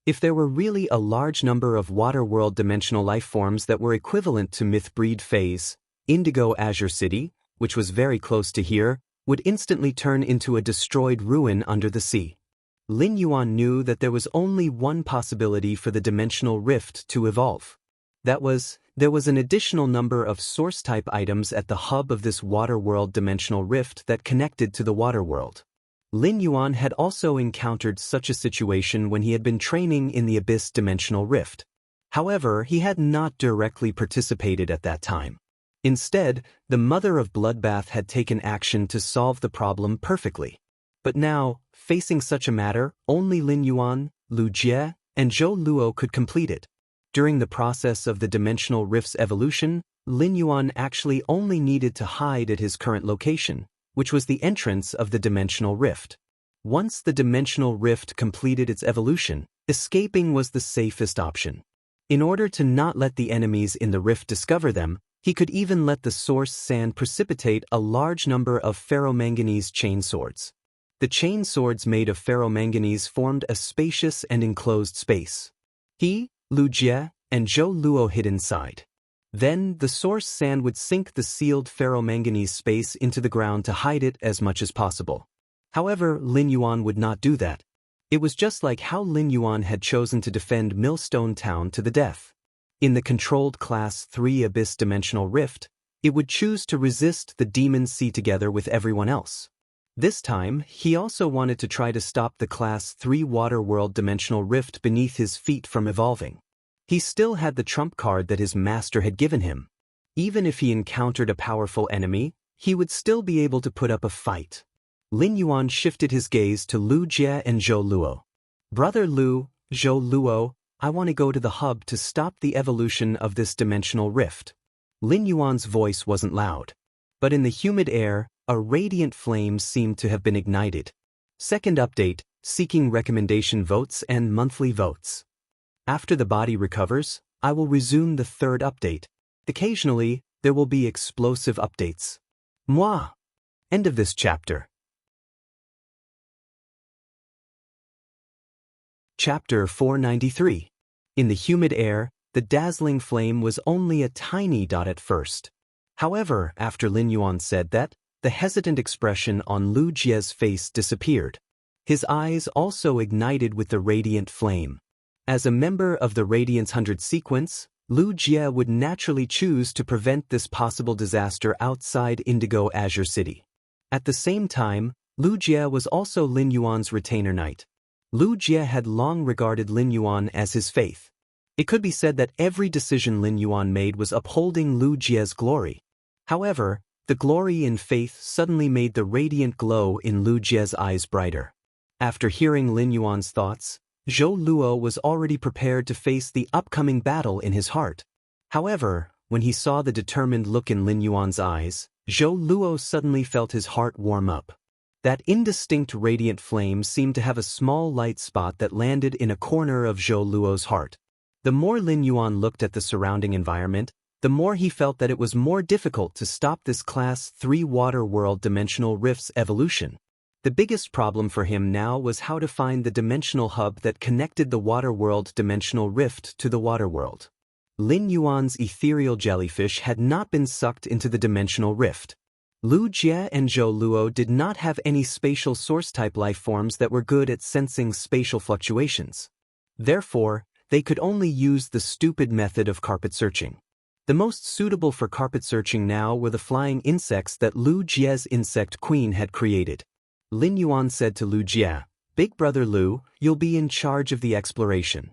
If there were really a large number of Water World dimensional lifeforms that were equivalent to Mythbreed phase, Indigo Azure City, which was very close to here, would instantly turn into a destroyed ruin under the sea. Lin Yuan knew that there was only one possibility for the dimensional rift to evolve. That was, there was an additional number of source-type items at the hub of this Water World dimensional rift that connected to the Water World. Lin Yuan had also encountered such a situation when he had been training in the Abyss dimensional rift. However, he had not directly participated at that time. Instead, the Mother of Bloodbath had taken action to solve the problem perfectly. But now, facing such a matter, only Lin Yuan, Lu Jie, and Zhou Luo could complete it. During the process of the Dimensional Rift's evolution, Lin Yuan actually only needed to hide at his current location, which was the entrance of the Dimensional Rift. Once the Dimensional Rift completed its evolution, escaping was the safest option. In order to not let the enemies in the rift discover them, he could even let the source sand precipitate a large number of ferromanganese chain swords. The chain swords made of ferromanganese formed a spacious and enclosed space. He, Lu Jie, and Zhou Luo hid inside. Then, the source sand would sink the sealed ferromanganese space into the ground to hide it as much as possible. However, Lin Yuan would not do that. It was just like how Lin Yuan had chosen to defend Millstone Town to the death. In the controlled Class 3 Abyss Dimensional Rift, it would choose to resist the Demon Sea together with everyone else. This time, he also wanted to try to stop the Class 3 Water World Dimensional Rift beneath his feet from evolving. He still had the trump card that his master had given him. Even if he encountered a powerful enemy, he would still be able to put up a fight. Lin Yuan shifted his gaze to Lu Jie and Zhou Luo. Brother Lu, Zhou Luo, I want to go to the hub to stop the evolution of this dimensional rift. Lin Yuan's voice wasn't loud. But in the humid air, a radiant flame seemed to have been ignited. Second update, seeking recommendation votes and monthly votes. After the body recovers, I will resume the third update. Occasionally, there will be explosive updates. Moi. End of this chapter. Chapter 493. In the humid air, the dazzling flame was only a tiny dot at first. However, after Lin Yuan said that, the hesitant expression on Lu Jie's face disappeared. His eyes also ignited with the radiant flame. As a member of the Radiance 100 sequence, Lu Jie would naturally choose to prevent this possible disaster outside Indigo Azure City. At the same time, Lu Jie was also Lin Yuan's retainer knight. Lu Jie had long regarded Lin Yuan as his faith. It could be said that every decision Lin Yuan made was upholding Lu Jie's glory. However, the glory in faith suddenly made the radiant glow in Lu Jie's eyes brighter. After hearing Lin Yuan's thoughts, Zhou Luo was already prepared to face the upcoming battle in his heart. However, when he saw the determined look in Lin Yuan's eyes, Zhou Luo suddenly felt his heart warm up. That indistinct radiant flame seemed to have a small light spot that landed in a corner of Zhou Luo's heart. The more Lin Yuan looked at the surrounding environment, the more he felt that it was more difficult to stop this Class 3 Water World Dimensional Rift's evolution. The biggest problem for him now was how to find the dimensional hub that connected the Water World Dimensional Rift to the Water World. Lin Yuan's ethereal jellyfish had not been sucked into the dimensional rift. Lu Jie and Zhou Luo did not have any spatial source-type lifeforms that were good at sensing spatial fluctuations. Therefore, they could only use the stupid method of carpet searching. The most suitable for carpet searching now were the flying insects that Lu Jie's insect queen had created. Lin Yuan said to Lu Jie, "Big brother Lu, you'll be in charge of the exploration.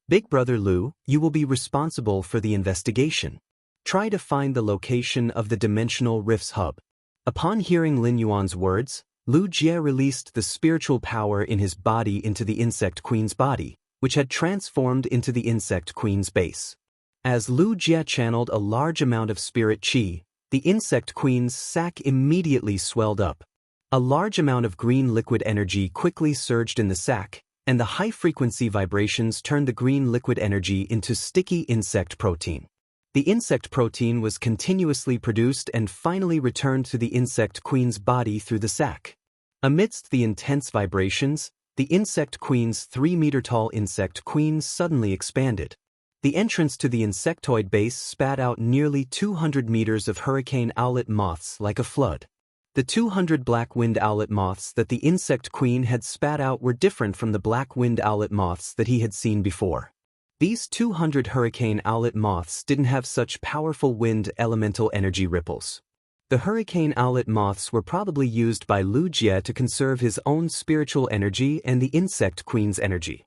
Big brother Lu, you will be responsible for the investigation. Try to find the location of the dimensional rift's hub." Upon hearing Lin Yuan's words, Lu Jie released the spiritual power in his body into the insect queen's body, which had transformed into the insect queen's base. As Lu Jie channeled a large amount of spirit qi, the insect queen's sac immediately swelled up. A large amount of green liquid energy quickly surged in the sac, and the high-frequency vibrations turned the green liquid energy into sticky insect protein. The insect protein was continuously produced and finally returned to the insect queen's body through the sac. Amidst the intense vibrations, the insect queen's 3-meter-tall insect queen suddenly expanded. The entrance to the insectoid base spat out nearly 200 meters of hurricane owlet moths like a flood. The 200 black-winged owlet moths that the insect queen had spat out were different from the black-winged owlet moths that he had seen before. These 200 hurricane owlet moths didn't have such powerful wind elemental energy ripples. The hurricane owlet moths were probably used by Lu Jie to conserve his own spiritual energy and the insect queen's energy.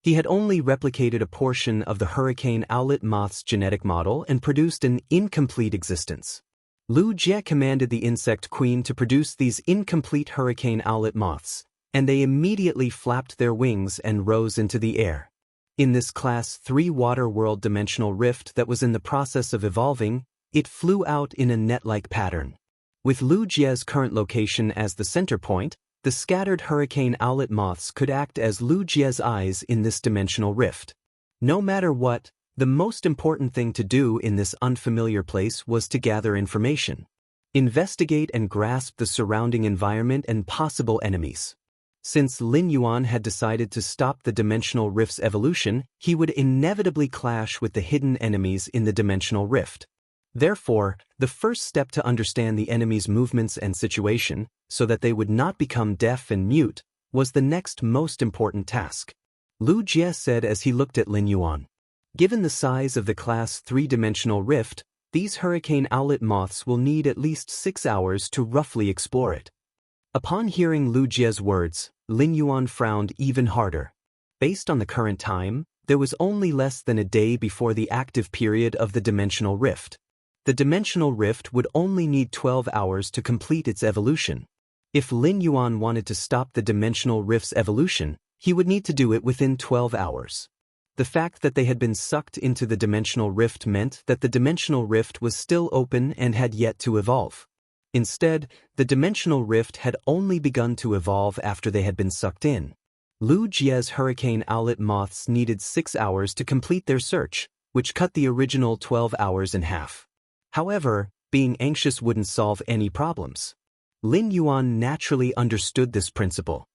He had only replicated a portion of the hurricane owlet moth's genetic model and produced an incomplete existence. Lu Jie commanded the insect queen to produce these incomplete hurricane owlet moths, and they immediately flapped their wings and rose into the air. In this Class 3 water world dimensional rift that was in the process of evolving, it flew out in a net-like pattern. With Lu Jie's current location as the center point, the scattered hurricane owlet moths could act as Lu Jie's eyes in this dimensional rift. No matter what, the most important thing to do in this unfamiliar place was to gather information. Investigate and grasp the surrounding environment and possible enemies. Since Lin Yuan had decided to stop the dimensional rift's evolution, he would inevitably clash with the hidden enemies in the dimensional rift. Therefore, the first step to understand the enemy's movements and situation, so that they would not become deaf and mute, was the next most important task. Lu Jie said as he looked at Lin Yuan. Given the size of the Class 3-dimensional rift, these hurricane owlet moths will need at least 6 hours to roughly explore it. Upon hearing Lu Jie's words, Lin Yuan frowned even harder. Based on the current time, there was only less than a day before the active period of the dimensional rift. The dimensional rift would only need 12 hours to complete its evolution. If Lin Yuan wanted to stop the dimensional rift's evolution, he would need to do it within 12 hours. The fact that they had been sucked into the dimensional rift meant that the dimensional rift was still open and had yet to evolve. Instead, the dimensional rift had only begun to evolve after they had been sucked in. Lu Jie's hurricane owlet moths needed 6 hours to complete their search, which cut the original 12 hours in half. However, being anxious wouldn't solve any problems. Lin Yuan naturally understood this principle.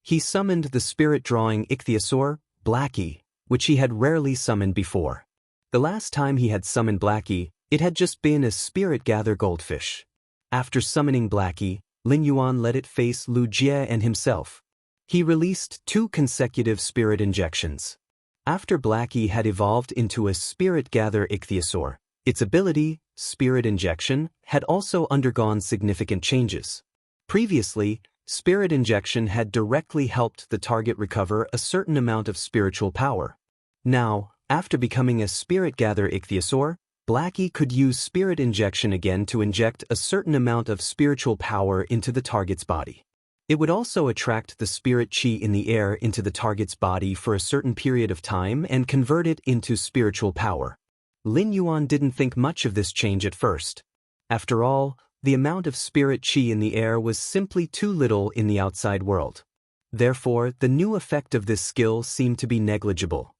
He summoned the spirit-drawing ichthyosaur, Blackie, which he had rarely summoned before. The last time he had summoned Blackie, it had just been a spirit-gather goldfish. After summoning Blackie, Lin Yuan let it face Lu Jie and himself. He released 2 consecutive spirit injections. After Blackie had evolved into a spirit-gather ichthyosaur, its ability, Spirit Injection, had also undergone significant changes. Previously, Spirit Injection had directly helped the target recover a certain amount of spiritual power. Now, after becoming a spirit-gather ichthyosaur, Blackie could use Spirit Injection again to inject a certain amount of spiritual power into the target's body. It would also attract the spirit qi in the air into the target's body for a certain period of time and convert it into spiritual power. Lin Yuan didn't think much of this change at first. After all, the amount of spirit qi in the air was simply too little in the outside world. Therefore, the new effect of this skill seemed to be negligible.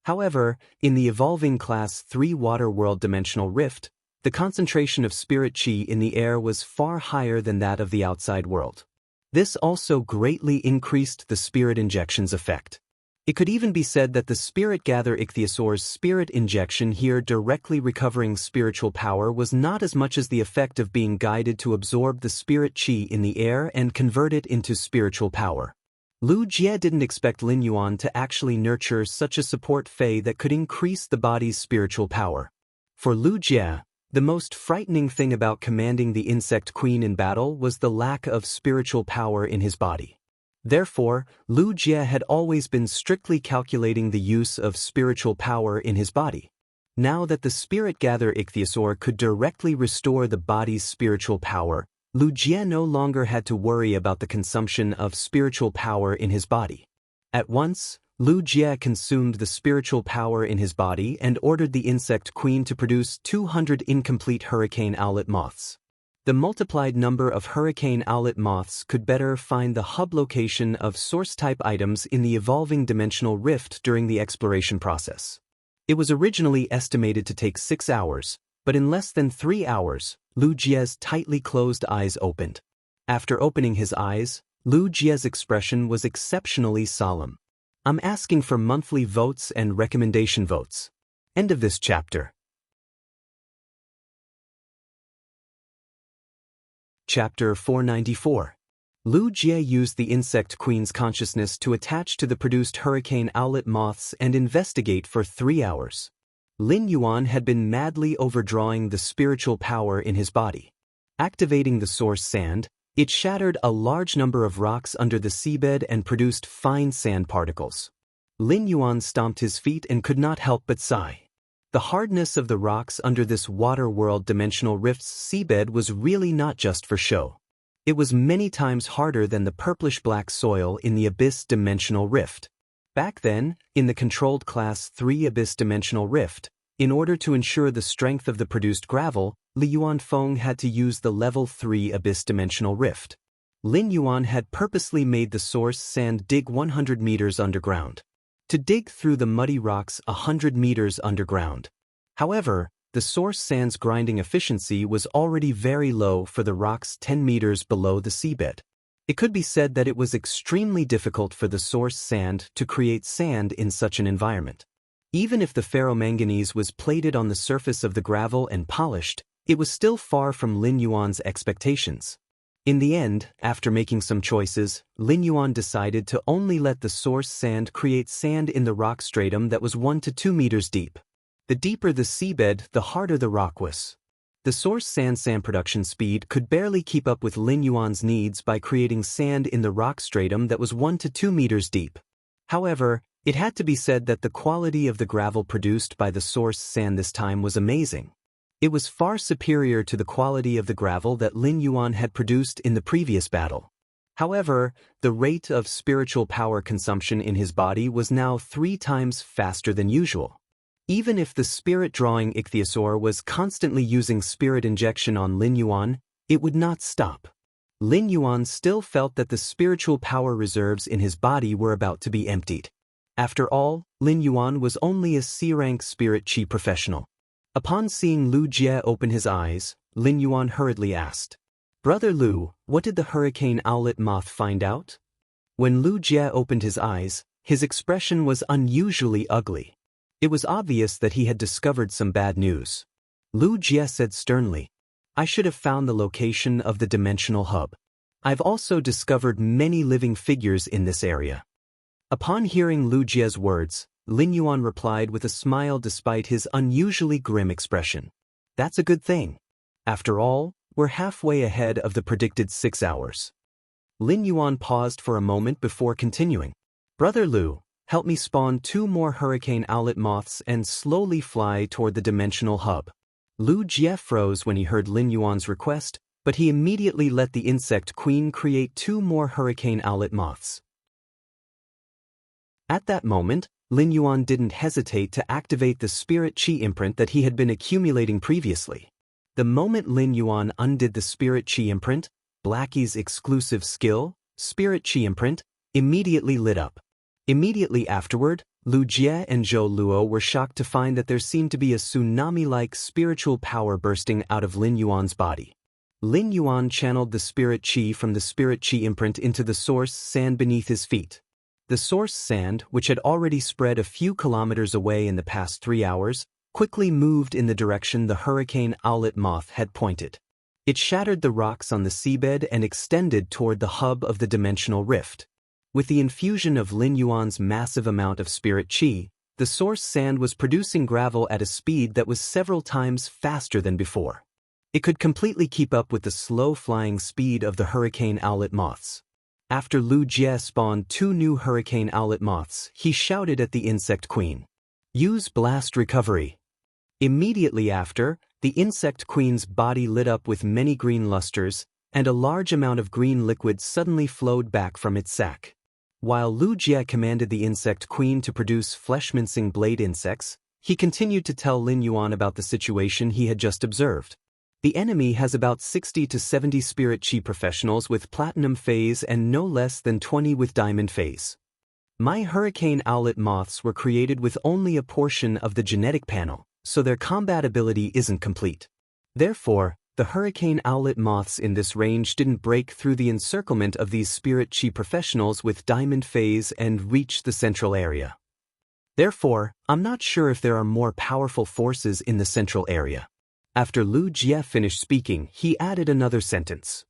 However, in the evolving Class 3 water world dimensional rift, the concentration of spirit qi in the air was far higher than that of the outside world. This also greatly increased the spirit injection's effect. It could even be said that the spirit-gather ichthyosaur's spirit injection here directly recovering spiritual power was not as much as the effect of being guided to absorb the spirit qi in the air and convert it into spiritual power. Lu Jie didn't expect Lin Yuan to actually nurture such a support fey that could increase the body's spiritual power. For Lu Jie, the most frightening thing about commanding the insect queen in battle was the lack of spiritual power in his body. Therefore, Lu Jie had always been strictly calculating the use of spiritual power in his body. Now that the spirit-gather ichthyosaur could directly restore the body's spiritual power, Lu Jie no longer had to worry about the consumption of spiritual power in his body. At once, Lu Jie consumed the spiritual power in his body and ordered the insect queen to produce 200 incomplete hurricane owlet moths. The multiplied number of hurricane owlet moths could better find the hub location of source-type items in the evolving dimensional rift during the exploration process. It was originally estimated to take 6 hours, but in less than 3 hours, Lu Jie's tightly closed eyes opened. After opening his eyes, Lu Jie's expression was exceptionally solemn. I'm asking for monthly votes and recommendation votes. End of this chapter. Chapter 494. Lu Jie used the insect queen's consciousness to attach to the produced hurricane owlet moths and investigate for 3 hours. Lin Yuan had been madly overdrawing the spiritual power in his body. Activating the source sand, it shattered a large number of rocks under the seabed and produced fine sand particles. Lin Yuan stomped his feet and could not help but sigh. The hardness of the rocks under this water world dimensional rift's seabed was really not just for show. It was many times harder than the purplish-black soil in the Abyss Dimensional Rift. Back then, in the controlled Class 3 Abyss Dimensional Rift, in order to ensure the strength of the produced gravel, Li Yuanfeng had to use the Level 3 Abyss Dimensional Rift. Lin Yuan had purposely made the source sand dig 100 meters underground. To dig through the muddy rocks 100 meters underground. However, the source sand's grinding efficiency was already very low for the rocks 10 meters below the seabed. It could be said that it was extremely difficult for the source sand to create sand in such an environment. Even if the ferromanganese was plated on the surface of the gravel and polished, it was still far from Lin Yuan's expectations. In the end, after making some choices, Lin Yuan decided to only let the source sand create sand in the rock stratum that was 1 to 2 meters deep. The deeper the seabed, the harder the rock was. The source sand production speed could barely keep up with Lin Yuan's needs by creating sand in the rock stratum that was 1 to 2 meters deep. However, it had to be said that the quality of the gravel produced by the source sand this time was amazing. It was far superior to the quality of the gravel that Lin Yuan had produced in the previous battle. However, the rate of spiritual power consumption in his body was now 3 times faster than usual. Even if the spirit-drawing ichthyosaur was constantly using spirit injection on Lin Yuan, it would not stop. Lin Yuan still felt that the spiritual power reserves in his body were about to be emptied. After all, Lin Yuan was only a C-rank spirit chi professional. Upon seeing Lu Jie open his eyes, Lin Yuan hurriedly asked, "Brother Lu, what did the hurricane owlet moth find out?" When Lu Jie opened his eyes, his expression was unusually ugly. It was obvious that he had discovered some bad news. Lu Jie said sternly, "I should have found the location of the dimensional hub. I've also discovered many living figures in this area." Upon hearing Lu Jie's words, Lin Yuan replied with a smile despite his unusually grim expression. "That's a good thing. After all, we're halfway ahead of the predicted 6 hours." Lin Yuan paused for a moment before continuing. "Brother Lu, help me spawn 2 more hurricane owlet moths and slowly fly toward the dimensional hub." Lu Jie froze when he heard Lin Yuan's request, but he immediately let the insect queen create 2 more hurricane owlet moths. At that moment, Lin Yuan didn't hesitate to activate the spirit chi imprint that he had been accumulating previously. The moment Lin Yuan undid the spirit chi imprint, Blackie's exclusive skill, spirit chi imprint, immediately lit up. Immediately afterward, Lu Jie and Zhou Luo were shocked to find that there seemed to be a tsunami-like spiritual power bursting out of Lin Yuan's body. Lin Yuan channeled the spirit chi from the spirit chi imprint into the source sand beneath his feet. The source sand, which had already spread a few kilometers away in the past 3 hours, quickly moved in the direction the hurricane owlet moth had pointed. It shattered the rocks on the seabed and extended toward the hub of the dimensional rift. With the infusion of Lin Yuan's massive amount of spirit qi, the source sand was producing gravel at a speed that was several times faster than before. It could completely keep up with the slow-flying speed of the hurricane owlet moths. After Lu Jie spawned 2 new hurricane owlet moths, he shouted at the insect queen, "Use blast recovery." Immediately after, the insect queen's body lit up with many green lusters, and a large amount of green liquid suddenly flowed back from its sac. While Lu Jie commanded the insect queen to produce flesh-mincing blade insects, he continued to tell Lin Yuan about the situation he had just observed. The enemy has about 60 to 70 spirit qi professionals with platinum phase and no less than 20 with diamond phase. My hurricane owlet moths were created with only a portion of the genetic panel, so their combat ability isn't complete. Therefore, the hurricane owlet moths in this range didn't break through the encirclement of these spirit qi professionals with diamond phase and reach the central area. Therefore, I'm not sure if there are more powerful forces in the central area. After Lu Jie finished speaking, he added another sentence.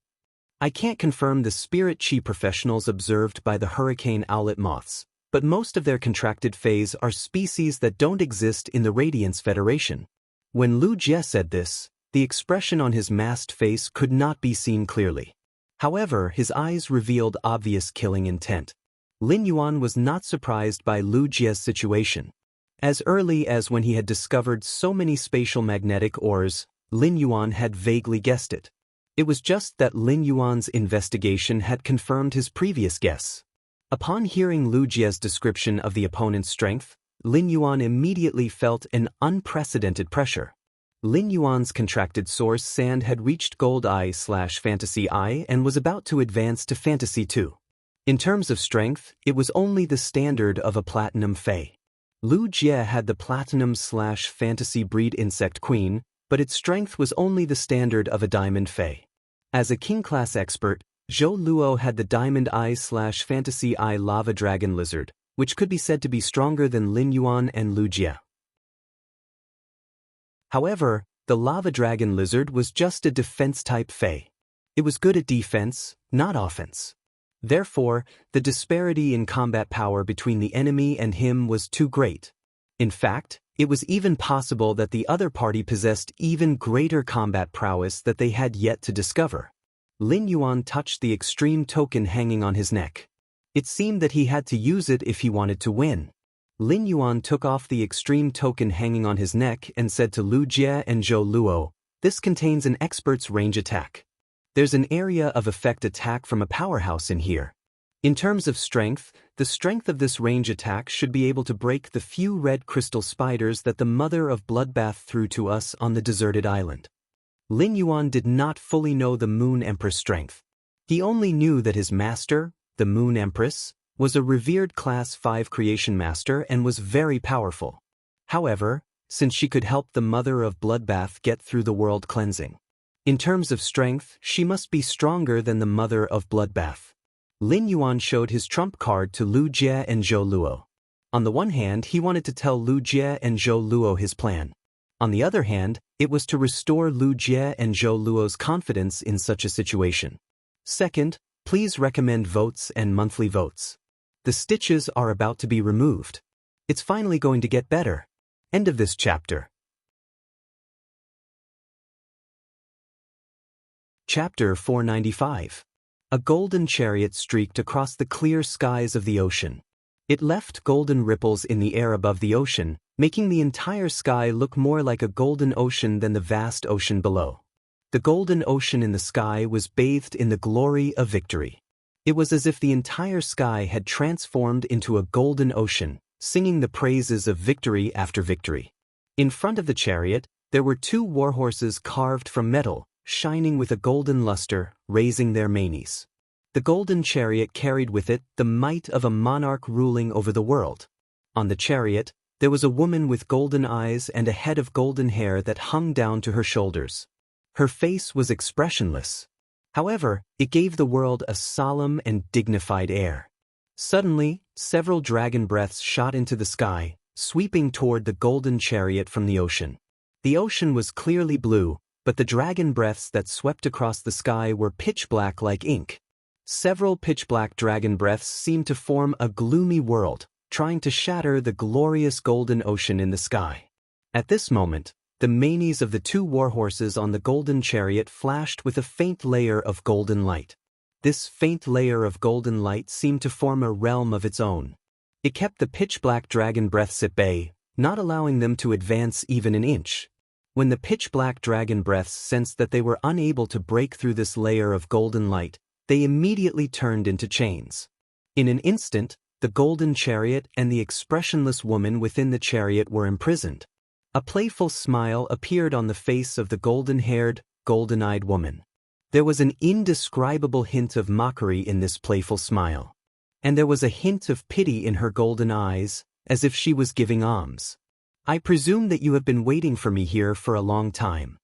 I can't confirm the spirit qi professionals observed by the hurricane owlet moths, but most of their contracted phase are species that don't exist in the Radiance Federation. When Lu Jie said this, the expression on his masked face could not be seen clearly. However, his eyes revealed obvious killing intent. Lin Yuan was not surprised by Lu Jie's situation. As early as when he had discovered so many spatial magnetic ores, Lin Yuan had vaguely guessed it. It was just that Lin Yuan's investigation had confirmed his previous guess. Upon hearing Lu Jie's description of the opponent's strength, Lin Yuan immediately felt an unprecedented pressure. Lin Yuan's contracted source sand had reached Gold I/Fantasy I and was about to advance to Fantasy II. In terms of strength, it was only the standard of a Platinum Fae. Lu Jie had the Platinum/Fantasy breed insect queen, but its strength was only the standard of a Diamond Fae. As a King-class expert, Zhou Luo had the Diamond I/Fantasy I Lava Dragon Lizard, which could be said to be stronger than Lin Yuan and Lu Jie. However, the Lava Dragon Lizard was just a defense-type Fae. It was good at defense, not offense. Therefore, the disparity in combat power between the enemy and him was too great. In fact, it was even possible that the other party possessed even greater combat prowess that they had yet to discover. Lin Yuan touched the extreme token hanging on his neck. It seemed that he had to use it if he wanted to win. Lin Yuan took off the extreme token hanging on his neck and said to Lu Jie and Zhou Luo, "This contains an expert's range attack. There's an area of effect attack from a powerhouse in here. In terms of strength, the strength of this range attack should be able to break the few red crystal spiders that the Mother of Bloodbath threw to us on the deserted island." Lin Yuan did not fully know the Moon Empress' strength. He only knew that his master, the Moon Empress, was a revered Class 5 creation master and was very powerful. However, since she could help the Mother of Bloodbath get through the world cleansing. In terms of strength, she must be stronger than the Mother of Bloodbath. Lin Yuan showed his trump card to Lu Jie and Zhou Luo. On the one hand, he wanted to tell Lu Jie and Zhou Luo his plan. On the other hand, it was to restore Lu Jie and Zhou Luo's confidence in such a situation. Second, please recommend votes and monthly votes. The stitches are about to be removed. It's finally going to get better. End of this chapter. Chapter 495. A golden chariot streaked across the clear skies of the ocean. It left golden ripples in the air above the ocean, making the entire sky look more like a golden ocean than the vast ocean below. The golden ocean in the sky was bathed in the glory of victory. It was as if the entire sky had transformed into a golden ocean, singing the praises of victory after victory. In front of the chariot, there were 2 warhorses carved from metal, shining with a golden luster, raising their manes. The golden chariot carried with it the might of a monarch ruling over the world. On the chariot, there was a woman with golden eyes and a head of golden hair that hung down to her shoulders. Her face was expressionless. However, it gave the world a solemn and dignified air. Suddenly, several dragon breaths shot into the sky, sweeping toward the golden chariot from the ocean. The ocean was clearly blue, but the dragon breaths that swept across the sky were pitch black like ink. Several pitch-black dragon breaths seemed to form a gloomy world, trying to shatter the glorious golden ocean in the sky. At this moment, the manes of the two warhorses on the golden chariot flashed with a faint layer of golden light. This faint layer of golden light seemed to form a realm of its own. It kept the pitch-black dragon breaths at bay, not allowing them to advance even an inch. When the pitch-black dragon breaths sensed that they were unable to break through this layer of golden light, they immediately turned into chains. In an instant, the golden chariot and the expressionless woman within the chariot were imprisoned. A playful smile appeared on the face of the golden-haired, golden-eyed woman. There was an indescribable hint of mockery in this playful smile. And there was a hint of pity in her golden eyes, as if she was giving alms. "I presume that you have been waiting for me here for a long time."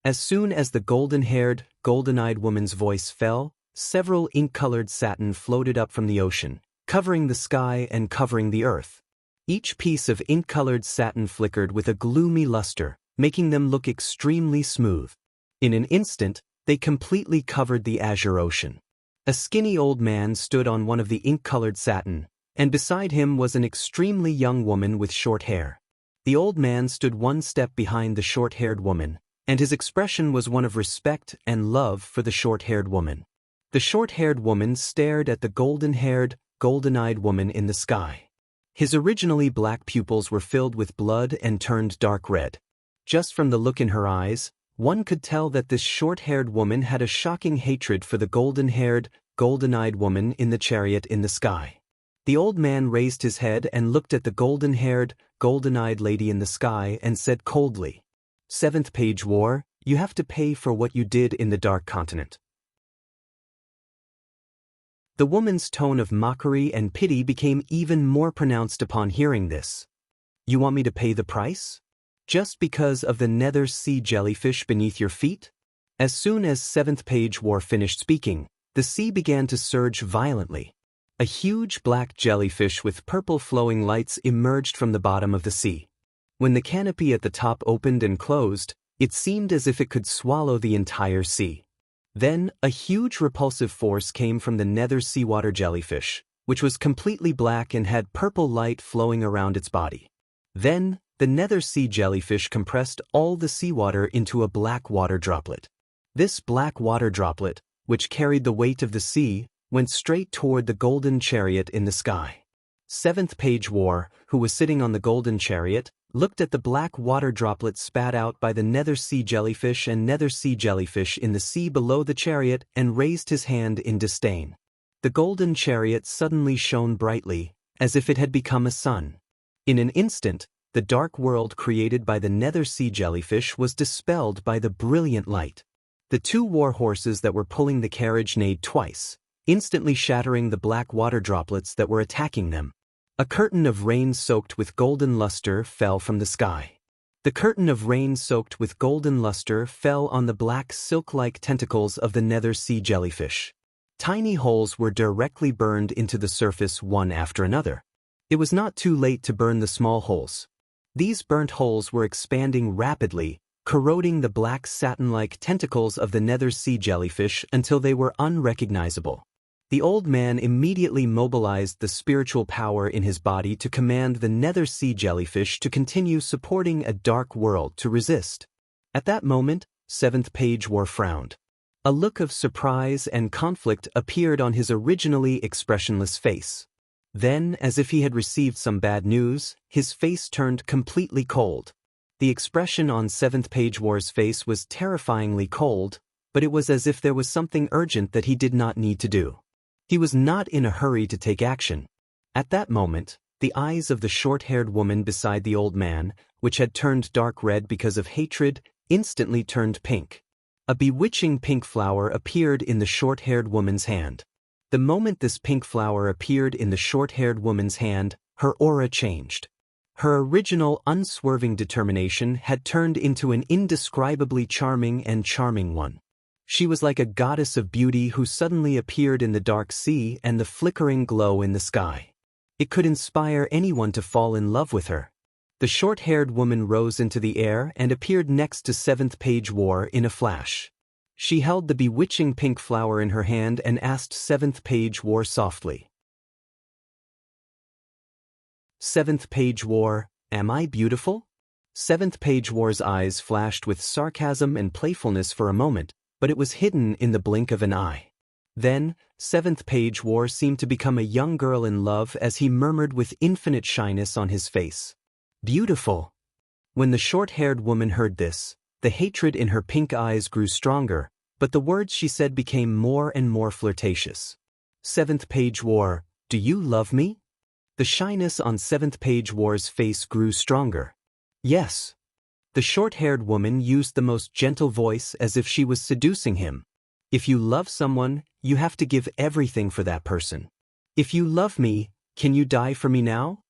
As soon as the golden-haired, golden-eyed woman's voice fell, several ink-colored satin floated up from the ocean, covering the sky and covering the earth. Each piece of ink-colored satin flickered with a gloomy luster, making them look extremely smooth. In an instant, they completely covered the azure ocean. A skinny old man stood on one of the ink-colored satin, and beside him was an extremely young woman with short hair. The old man stood one step behind the short-haired woman, and his expression was one of respect and love for the short-haired woman. The short-haired woman stared at the golden-haired, golden-eyed woman in the sky. His originally black pupils were filled with blood and turned dark red. Just from the look in her eyes, one could tell that this short-haired woman had a shocking hatred for the golden-haired, golden-eyed woman in the chariot in the sky. The old man raised his head and looked at the golden-haired, golden-eyed lady in the sky and said coldly, "Seventh Page War, you have to pay for what you did in the Dark Continent." The woman's tone of mockery and pity became even more pronounced upon hearing this. "You want me to pay the price? Just because of the nether sea jellyfish beneath your feet?" As soon as Seventh Page War finished speaking, the sea began to surge violently. A huge black jellyfish with purple flowing lights emerged from the bottom of the sea. When the canopy at the top opened and closed, it seemed as if it could swallow the entire sea. Then, a huge repulsive force came from the nether seawater jellyfish, which was completely black and had purple light flowing around its body. Then, the nether sea jellyfish compressed all the seawater into a black water droplet. This black water droplet, which carried the weight of the sea, went straight toward the golden chariot in the sky. Seventh Page War, who was sitting on the golden chariot, looked at the black water droplet spat out by the nether sea jellyfish and nether sea jellyfish in the sea below the chariot and raised his hand in disdain. The golden chariot suddenly shone brightly, as if it had become a sun. In an instant, the dark world created by the nether sea jellyfish was dispelled by the brilliant light. The two war horses that were pulling the carriage neighed twice, instantly shattering the black water droplets that were attacking them. A curtain of rain soaked with golden luster fell from the sky. The curtain of rain soaked with golden luster fell on the black silk-like tentacles of the nether sea jellyfish. Tiny holes were directly burned into the surface one after another. It was not too late to burn the small holes. These burnt holes were expanding rapidly, corroding the black satin-like tentacles of the nether sea jellyfish until they were unrecognizable. The old man immediately mobilized the spiritual power in his body to command the nether sea jellyfish to continue supporting a dark world to resist. At that moment, Seventh Page War frowned. A look of surprise and conflict appeared on his originally expressionless face. Then, as if he had received some bad news, his face turned completely cold. The expression on Seventh Page War's face was terrifyingly cold, but it was as if there was something urgent that he did not need to do. He was not in a hurry to take action. At that moment, the eyes of the short-haired woman beside the old man, which had turned dark red because of hatred, instantly turned pink. A bewitching pink flower appeared in the short-haired woman's hand. The moment this pink flower appeared in the short-haired woman's hand, her aura changed. Her original unswerving determination had turned into an indescribably charming and charming one. She was like a goddess of beauty who suddenly appeared in the dark sea and the flickering glow in the sky. It could inspire anyone to fall in love with her. The short-haired woman rose into the air and appeared next to Seventh Page War in a flash. She held the bewitching pink flower in her hand and asked Seventh Page War softly. Seventh Page War, am I beautiful? Seventh Page War's eyes flashed with sarcasm and playfulness for a moment, but it was hidden in the blink of an eye. Then, Seventh Page War seemed to become a young girl in love as he murmured with infinite shyness on his face. Beautiful. When the short-haired woman heard this, the hatred in her pink eyes grew stronger, but the words she said became more and more flirtatious. Seventh Page War, do you love me? The shyness on Seventh Page War's face grew stronger. Yes. The short-haired woman used the most gentle voice as if she was seducing him. If you love someone, you have to give everything for that person. If you love me, can you die for me now?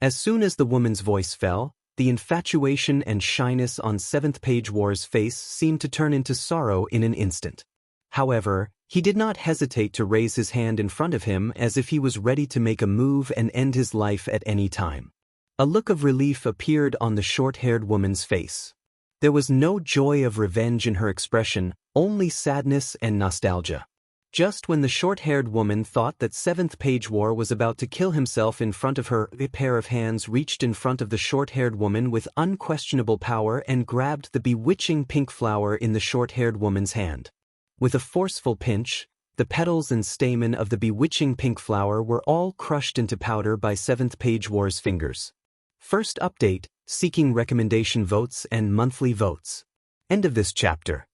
As soon as the woman's voice fell, the infatuation and shyness on Seventh Page War's face seemed to turn into sorrow in an instant. However, he did not hesitate to raise his hand in front of him as if he was ready to make a move and end his life at any time. A look of relief appeared on the short-haired woman's face. There was no joy of revenge in her expression, only sadness and nostalgia. Just when the short-haired woman thought that Seventh Page War was about to kill himself in front of her, a pair of hands reached in front of the short-haired woman with unquestionable power and grabbed the bewitching pink flower in the short-haired woman's hand. With a forceful pinch, the petals and stamen of the bewitching pink flower were all crushed into powder by Seventh Page War's fingers. First update, seeking recommendation votes and monthly votes. End of this chapter.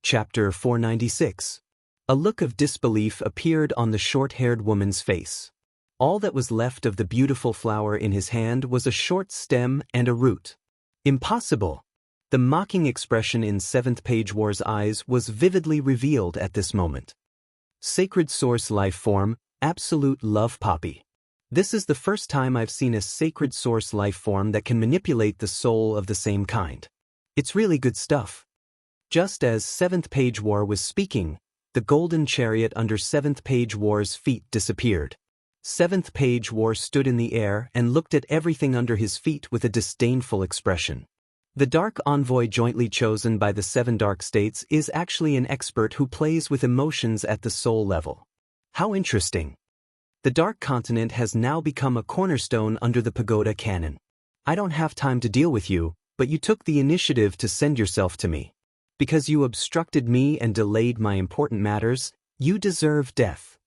Chapter 496. A look of disbelief appeared on the short-haired woman's face. All that was left of the beautiful flower in his hand was a short stem and a root. Impossible! The mocking expression in Seventh Page War's eyes was vividly revealed at this moment. Sacred Source Life Form, Absolute Love Poppy. This is the first time I've seen a Sacred Source life form that can manipulate the soul of the same kind. It's really good stuff. Just as Seventh Page War was speaking, the golden chariot under Seventh Page War's feet disappeared. Seventh Page War stood in the air and looked at everything under his feet with a disdainful expression. The Dark Envoy jointly chosen by the Seven Dark States is actually an expert who plays with emotions at the soul level. How interesting. The Dark Continent has now become a cornerstone under the Pagoda canon. I don't have time to deal with you, but you took the initiative to send yourself to me. Because you obstructed me and delayed my important matters, you deserve death.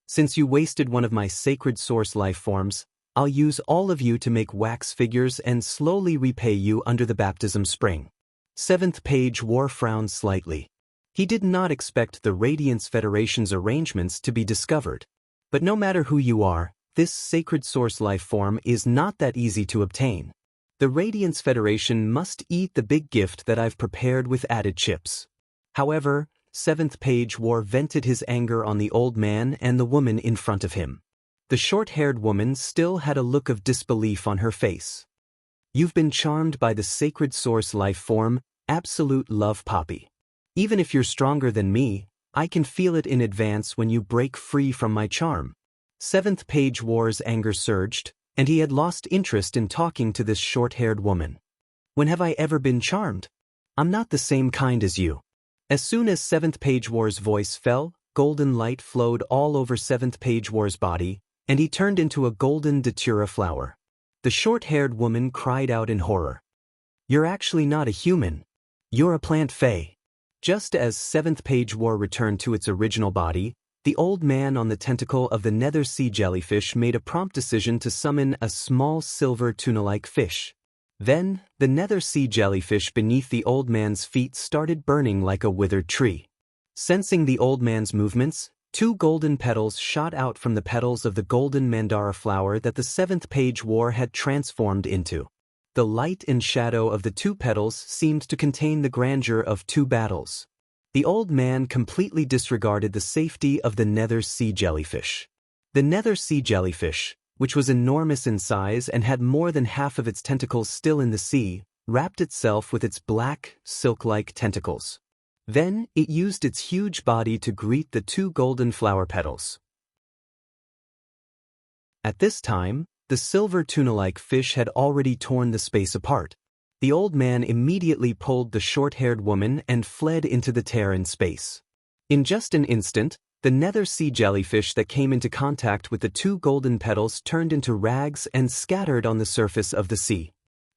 Since you wasted one of my Sacred Source life forms, I'll use all of you to make wax figures and slowly repay you under the baptism spring. Seventh Page War frowned slightly. He did not expect the Radiance Federation's arrangements to be discovered. But no matter who you are, this Sacred Source life form is not that easy to obtain. The Radiance Federation must eat the big gift that I've prepared with added chips. However, Seventh Page War vented his anger on the old man and the woman in front of him. The short-haired woman still had a look of disbelief on her face. You've been charmed by the Sacred Source life form, Absolute Love Poppy. Even if you're stronger than me, I can feel it in advance when you break free from my charm. Seventh Page War's anger surged, and he had lost interest in talking to this short-haired woman. When have I ever been charmed? I'm not the same kind as you. As soon as Seventh Page War's voice fell, golden light flowed all over Seventh Page War's body, and he turned into a golden datura flower. The short-haired woman cried out in horror. You're actually not a human. You're a plant fae. Just as Seventh Page War returned to its original body, the old man on the tentacle of the nether sea jellyfish made a prompt decision to summon a small silver tuna-like fish. Then, the nether sea jellyfish beneath the old man's feet started burning like a withered tree. Sensing the old man's movements, two golden petals shot out from the petals of the golden mandara flower that the Seventh Page War had transformed into. The light and shadow of the two petals seemed to contain the grandeur of two battles. The old man completely disregarded the safety of the nether sea jellyfish. The nether sea jellyfish, which was enormous in size and had more than half of its tentacles still in the sea, wrapped itself with its black, silk-like tentacles. Then, it used its huge body to greet the two golden flower petals. At this time, the silver tuna-like fish had already torn the space apart. The old man immediately pulled the short-haired woman and fled into the tear in space. In just an instant, the nether sea jellyfish that came into contact with the two golden petals turned into rags and scattered on the surface of the sea.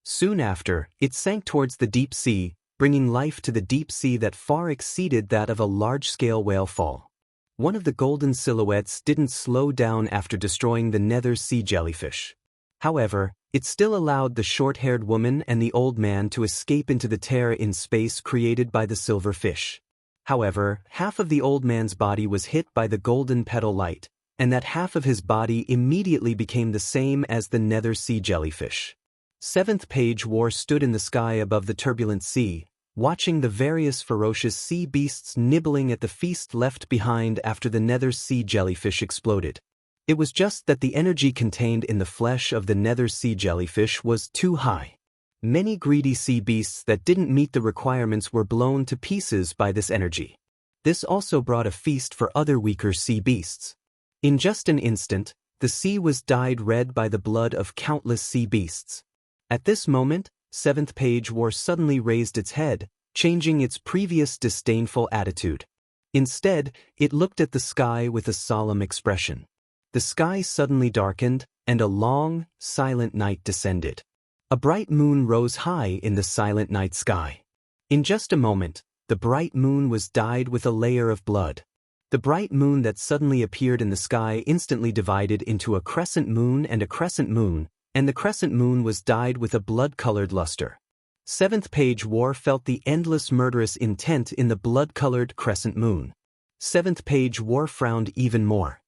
Soon after, it sank towards the deep sea, bringing life to the deep sea that far exceeded that of a large-scale whale fall. One of the golden silhouettes didn't slow down after destroying the nether sea jellyfish. However, it still allowed the short-haired woman and the old man to escape into the tear in space created by the silver fish. However, half of the old man's body was hit by the golden petal light, and that half of his body immediately became the same as the nether sea jellyfish. Seventh Page War stood in the sky above the turbulent sea, watching the various ferocious sea beasts nibbling at the feast left behind after the nether sea jellyfish exploded. It was just that the energy contained in the flesh of the nether sea jellyfish was too high. Many greedy sea beasts that didn't meet the requirements were blown to pieces by this energy. This also brought a feast for other weaker sea beasts. In just an instant, the sea was dyed red by the blood of countless sea beasts. At this moment, Seventh Page War suddenly raised its head, changing its previous disdainful attitude. Instead, it looked at the sky with a solemn expression. The sky suddenly darkened, and a long, silent night descended. A bright moon rose high in the silent night sky. In just a moment, the bright moon was dyed with a layer of blood. The bright moon that suddenly appeared in the sky instantly divided into a crescent moon, and the crescent moon was dyed with a blood-colored luster. Seventh Page War felt the endless murderous intent in the blood-colored crescent moon. Seventh Page War frowned even more.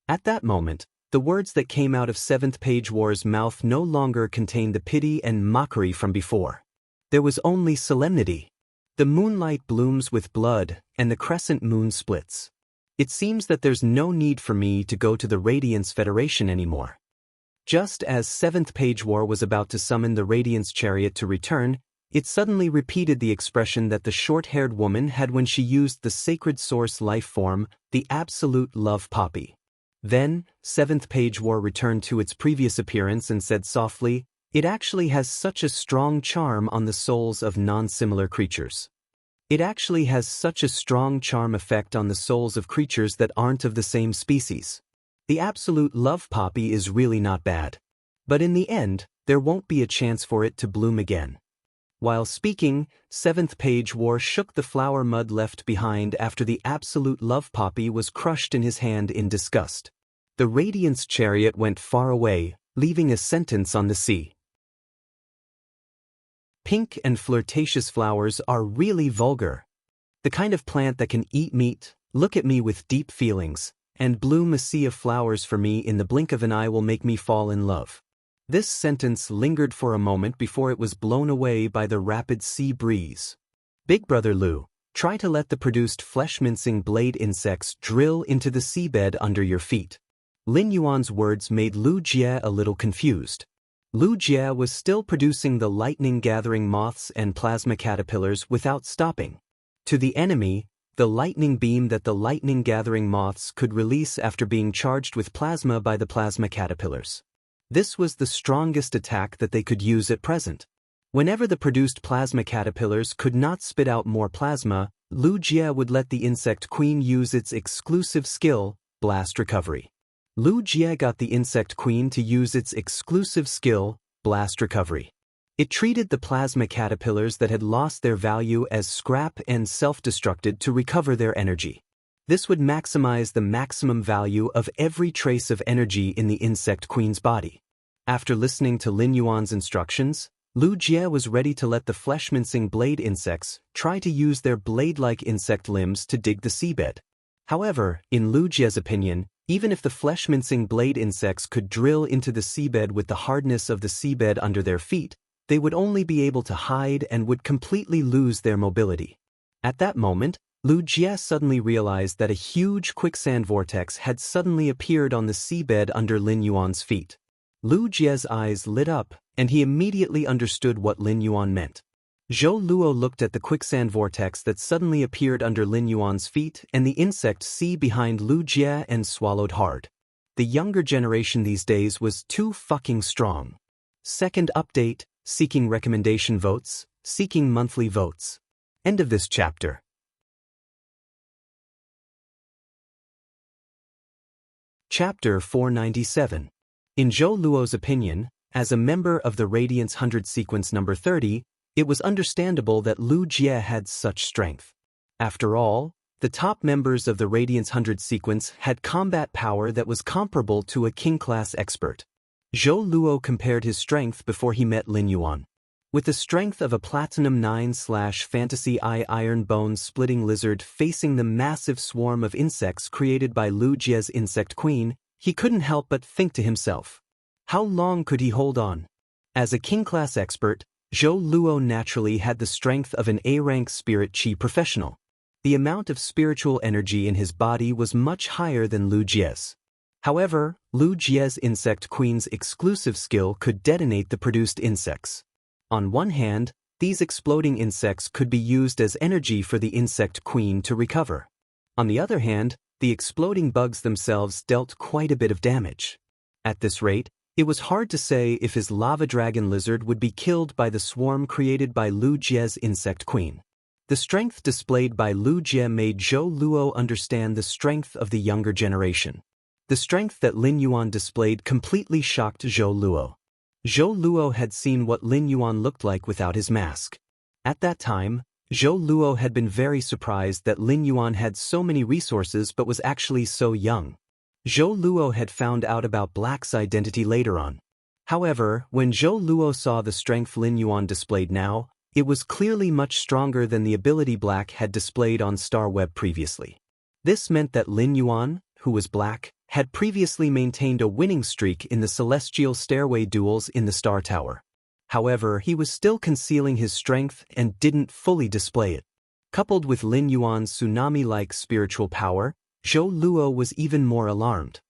At that moment, the words that came out of Seventh Page War's mouth no longer contained the pity and mockery from before. There was only solemnity. The moonlight blooms with blood, and the crescent moon splits. It seems that there's no need for me to go to the Radiance Federation anymore. Just as Seventh Page War was about to summon the Radiance Chariot to return, it suddenly repeated the expression that the short-haired woman had when she used the sacred source life form, the absolute love poppy. Then, Seventh Page War returned to its previous appearance and said softly, "It actually has such a strong charm on the souls of non-similar creatures. It actually has such a strong charm effect on the souls of creatures that aren't of the same species. The absolute love poppy is really not bad. But in the end, there won't be a chance for it to bloom again." While speaking, Seventh Page War shook the flower mud left behind after the absolute love poppy was crushed in his hand in disgust. The Radiance Chariot went far away, leaving a sentence on the sea. Pink and flirtatious flowers are really vulgar. The kind of plant that can eat meat, look at me with deep feelings, and bloom a sea of flowers for me in the blink of an eye will make me fall in love. This sentence lingered for a moment before it was blown away by the rapid sea breeze. Big Brother Lu, try to let the produced flesh-mincing blade insects drill into the seabed under your feet. Lin Yuan's words made Lu Jie a little confused. Lu Jie was still producing the lightning-gathering moths and plasma caterpillars without stopping. To the enemy, the lightning beam that the lightning-gathering moths could release after being charged with plasma by the plasma caterpillars. This was the strongest attack that they could use at present. Whenever the produced plasma caterpillars could not spit out more plasma, Lu Jie would let the insect queen use its exclusive skill, Blast Recovery. Lu Jie got the insect queen to use its exclusive skill, Blast Recovery. It treated the plasma caterpillars that had lost their value as scrap and self-destructed to recover their energy. This would maximize the maximum value of every trace of energy in the insect queen's body. After listening to Lin Yuan's instructions, Lu Jie was ready to let the flesh-mincing blade insects try to use their blade-like insect limbs to dig the seabed. However, in Lu Jie's opinion, even if the flesh-mincing blade insects could drill into the seabed with the hardness of the seabed under their feet, they would only be able to hide and would completely lose their mobility. At that moment, Lu Jie suddenly realized that a huge quicksand vortex had suddenly appeared on the seabed under Lin Yuan's feet. Lu Jie's eyes lit up, and he immediately understood what Lin Yuan meant. Zhou Luo looked at the quicksand vortex that suddenly appeared under Lin Yuan's feet and the insect sea behind Lu Jie and swallowed hard. The younger generation these days was too fucking strong. Second update, seeking recommendation votes, seeking monthly votes. End of this chapter. Chapter 497. In Zhou Luo's opinion, as a member of the Radiance 100 sequence number 30, it was understandable that Lu Jie had such strength. After all, the top members of the Radiance 100 sequence had combat power that was comparable to a king-class expert. Zhou Luo compared his strength before he met Lin Yuan. With the strength of a Platinum 9/Fantasy Eye Iron Bone splitting lizard facing the massive swarm of insects created by Lu Jie's insect queen, he couldn't help but think to himself, how long could he hold on? As a king-class expert, Zhou Luo naturally had the strength of an A-rank spirit chi professional. The amount of spiritual energy in his body was much higher than Lu Jie's. However, Lu Jie's insect queen's exclusive skill could detonate the produced insects. On one hand, these exploding insects could be used as energy for the insect queen to recover. On the other hand, the exploding bugs themselves dealt quite a bit of damage. At this rate, it was hard to say if his lava dragon lizard would be killed by the swarm created by Lu Jie's insect queen. The strength displayed by Lu Jie made Zhou Luo understand the strength of the younger generation. The strength that Lin Yuan displayed completely shocked Zhou Luo. Zhou Luo had seen what Lin Yuan looked like without his mask. At that time, Zhou Luo had been very surprised that Lin Yuan had so many resources but was actually so young. Zhou Luo had found out about Black's identity later on. However, when Zhou Luo saw the strength Lin Yuan displayed now, it was clearly much stronger than the ability Black had displayed on Star Web previously. This meant that Lin Yuan, who was Black, had previously maintained a winning streak in the Celestial Stairway duels in the Star Tower. However, he was still concealing his strength and didn't fully display it. Coupled with Lin Yuan's tsunami-like spiritual power, Zhou Luo was even more alarmed.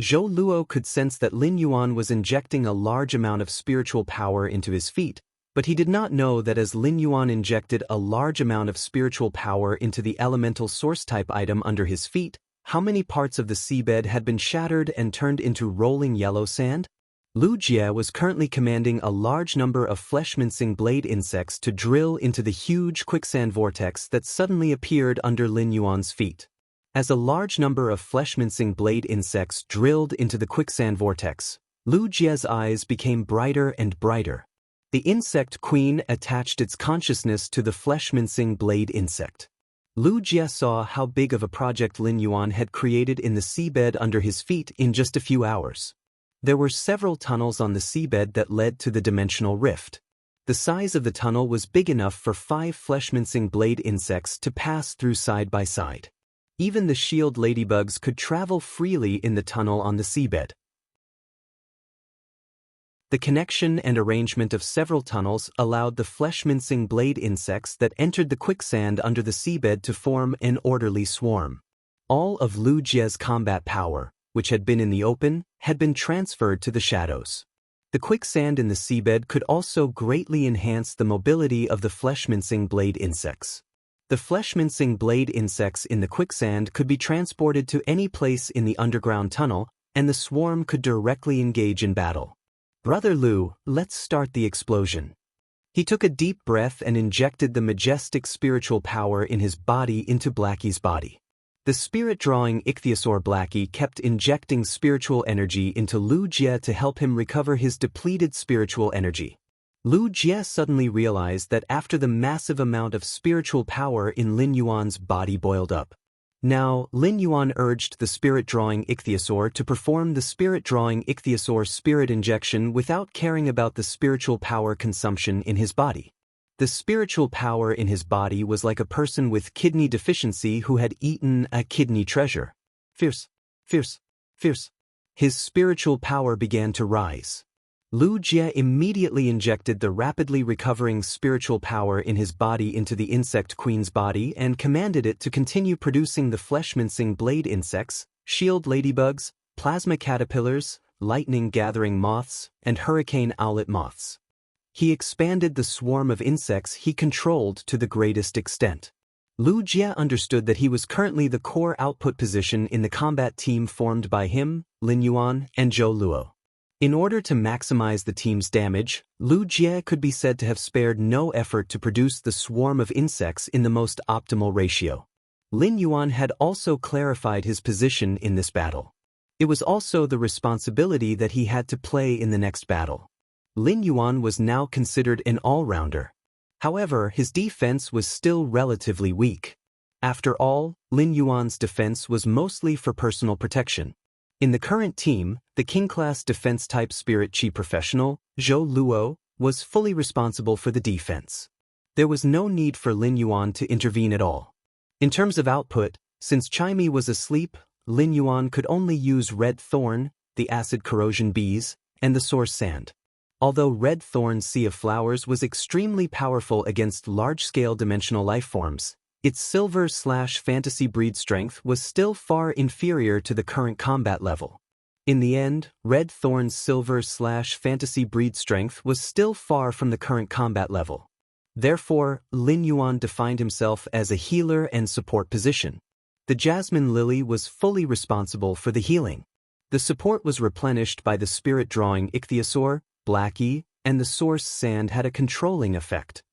Zhou Luo could sense that Lin Yuan was injecting a large amount of spiritual power into his feet, but he did not know that as Lin Yuan injected a large amount of spiritual power into the elemental source-type item under his feet, how many parts of the seabed had been shattered and turned into rolling yellow sand? Lu Jie was currently commanding a large number of flesh-mincing blade insects to drill into the huge quicksand vortex that suddenly appeared under Lin Yuan's feet. As a large number of flesh-mincing blade insects drilled into the quicksand vortex, Lu Jie's eyes became brighter and brighter. The insect queen attached its consciousness to the flesh-mincing blade insect. Lu Jie saw how big of a project Lin Yuan had created in the seabed under his feet in just a few hours. There were several tunnels on the seabed that led to the dimensional rift. The size of the tunnel was big enough for 5 flesh-mincing blade insects to pass through side by side. Even the shield ladybugs could travel freely in the tunnel on the seabed. The connection and arrangement of several tunnels allowed the flesh-mincing blade insects that entered the quicksand under the seabed to form an orderly swarm. All of Lu Jie's combat power, which had been in the open, had been transferred to the shadows. The quicksand in the seabed could also greatly enhance the mobility of the flesh-mincing blade insects. The flesh-mincing blade insects in the quicksand could be transported to any place in the underground tunnel, and the swarm could directly engage in battle. "Brother Lu, let's start the explosion." He took a deep breath and injected the majestic spiritual power in his body into Blackie's body. The spirit-drawing ichthyosaur Blackie kept injecting spiritual energy into Lu Jie to help him recover his depleted spiritual energy. Lu Jie suddenly realized that after the massive amount of spiritual power in Lin Yuan's body boiled up. Now, Lin Yuan urged the spirit-drawing ichthyosaur to perform the spirit-drawing ichthyosaur spirit injection without caring about the spiritual power consumption in his body. The spiritual power in his body was like a person with kidney deficiency who had eaten a kidney treasure. Fierce, fierce, fierce. His spiritual power began to rise. Lu Jie immediately injected the rapidly recovering spiritual power in his body into the insect queen's body and commanded it to continue producing the flesh-mincing blade insects, shield ladybugs, plasma caterpillars, lightning-gathering moths, and hurricane owlet moths. He expanded the swarm of insects he controlled to the greatest extent. Lu Jie understood that he was currently the core output position in the combat team formed by him, Lin Yuan, and Zhou Luo. In order to maximize the team's damage, Lu Jie could be said to have spared no effort to produce the swarm of insects in the most optimal ratio. Lin Yuan had also clarified his position in this battle. It was also the responsibility that he had to play in the next battle. Lin Yuan was now considered an all-rounder. However, his defense was still relatively weak. After all, Lin Yuan's defense was mostly for personal protection. In the current team, the King-class defense-type Spirit Chi professional, Zhou Luo, was fully responsible for the defense. There was no need for Lin Yuan to intervene at all. In terms of output, since Chime was asleep, Lin Yuan could only use Red Thorn, the Acid Corrosion Bees, and the Source Sand. Although Red Thorn's Sea of Flowers was extremely powerful against large-scale dimensional lifeforms, its silver/fantasy breed strength was still far inferior to the current combat level. In the end, Red Thorn's silver/fantasy breed strength was still far from the current combat level. Therefore, Lin Yuan defined himself as a healer and support position. The Jasmine Lily was fully responsible for the healing. The support was replenished by the spirit-drawing Ichthyosaur, Blackie, and the Source Sand had a controlling effect.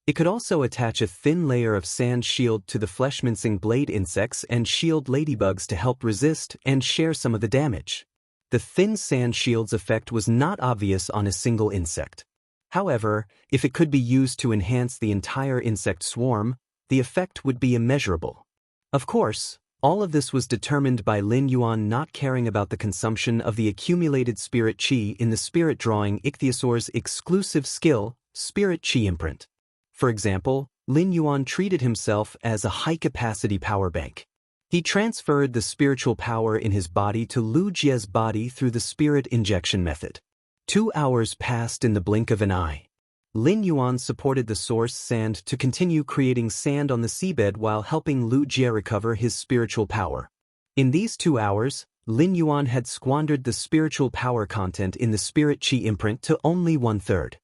It could also attach a thin layer of sand shield to the flesh-mincing blade insects and shield ladybugs to help resist and share some of the damage. The thin sand shield's effect was not obvious on a single insect. However, if it could be used to enhance the entire insect swarm, the effect would be immeasurable. Of course, all of this was determined by Lin Yuan not caring about the consumption of the accumulated Spirit Chi in the spirit-drawing Ichthyosaur's exclusive skill, Spirit Chi Imprint. For example, Lin Yuan treated himself as a high-capacity power bank. He transferred the spiritual power in his body to Lu Jie's body through the spirit injection method. 2 hours passed in the blink of an eye. Lin Yuan supported the Source Sand to continue creating sand on the seabed while helping Lu Jie recover his spiritual power. In these 2 hours, Lin Yuan had squandered the spiritual power content in the Spirit Chi imprint to only 1/3.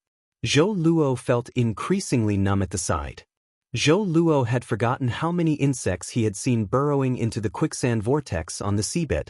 Zhou Luo felt increasingly numb at the side. Zhou Luo had forgotten how many insects he had seen burrowing into the quicksand vortex on the seabed.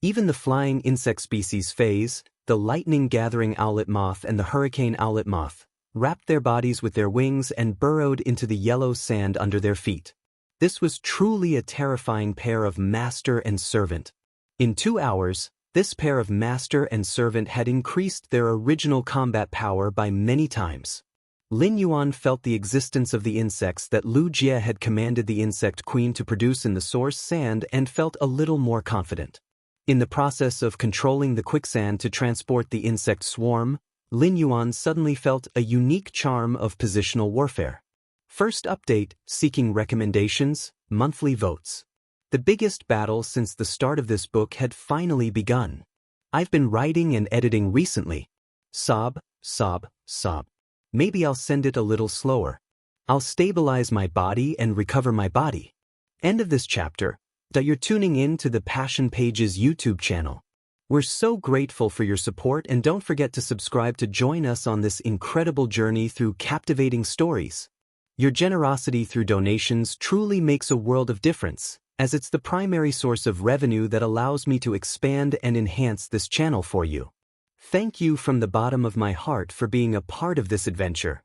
Even the flying insect species phase, the lightning-gathering owlet moth and the hurricane owlet moth, wrapped their bodies with their wings and burrowed into the yellow sand under their feet. This was truly a terrifying pair of master and servant. In 2 hours, this pair of master and servant had increased their original combat power by many times. Lin Yuan felt the existence of the insects that Lu Jie had commanded the insect queen to produce in the Source Sand and felt a little more confident. In the process of controlling the quicksand to transport the insect swarm, Lin Yuan suddenly felt a unique charm of positional warfare. First update, seeking recommendations, monthly votes. The biggest battle since the start of this book had finally begun. I've been writing and editing recently. Sob, sob, sob. Maybe I'll send it a little slower. I'll stabilize my body and recover my body. End of this chapter. That you're tuning in to the Passion Pages YouTube channel. We're so grateful for your support, and don't forget to subscribe to join us on this incredible journey through captivating stories. Your generosity through donations truly makes a world of difference, as it's the primary source of revenue that allows me to expand and enhance this channel for you. Thank you from the bottom of my heart for being a part of this adventure.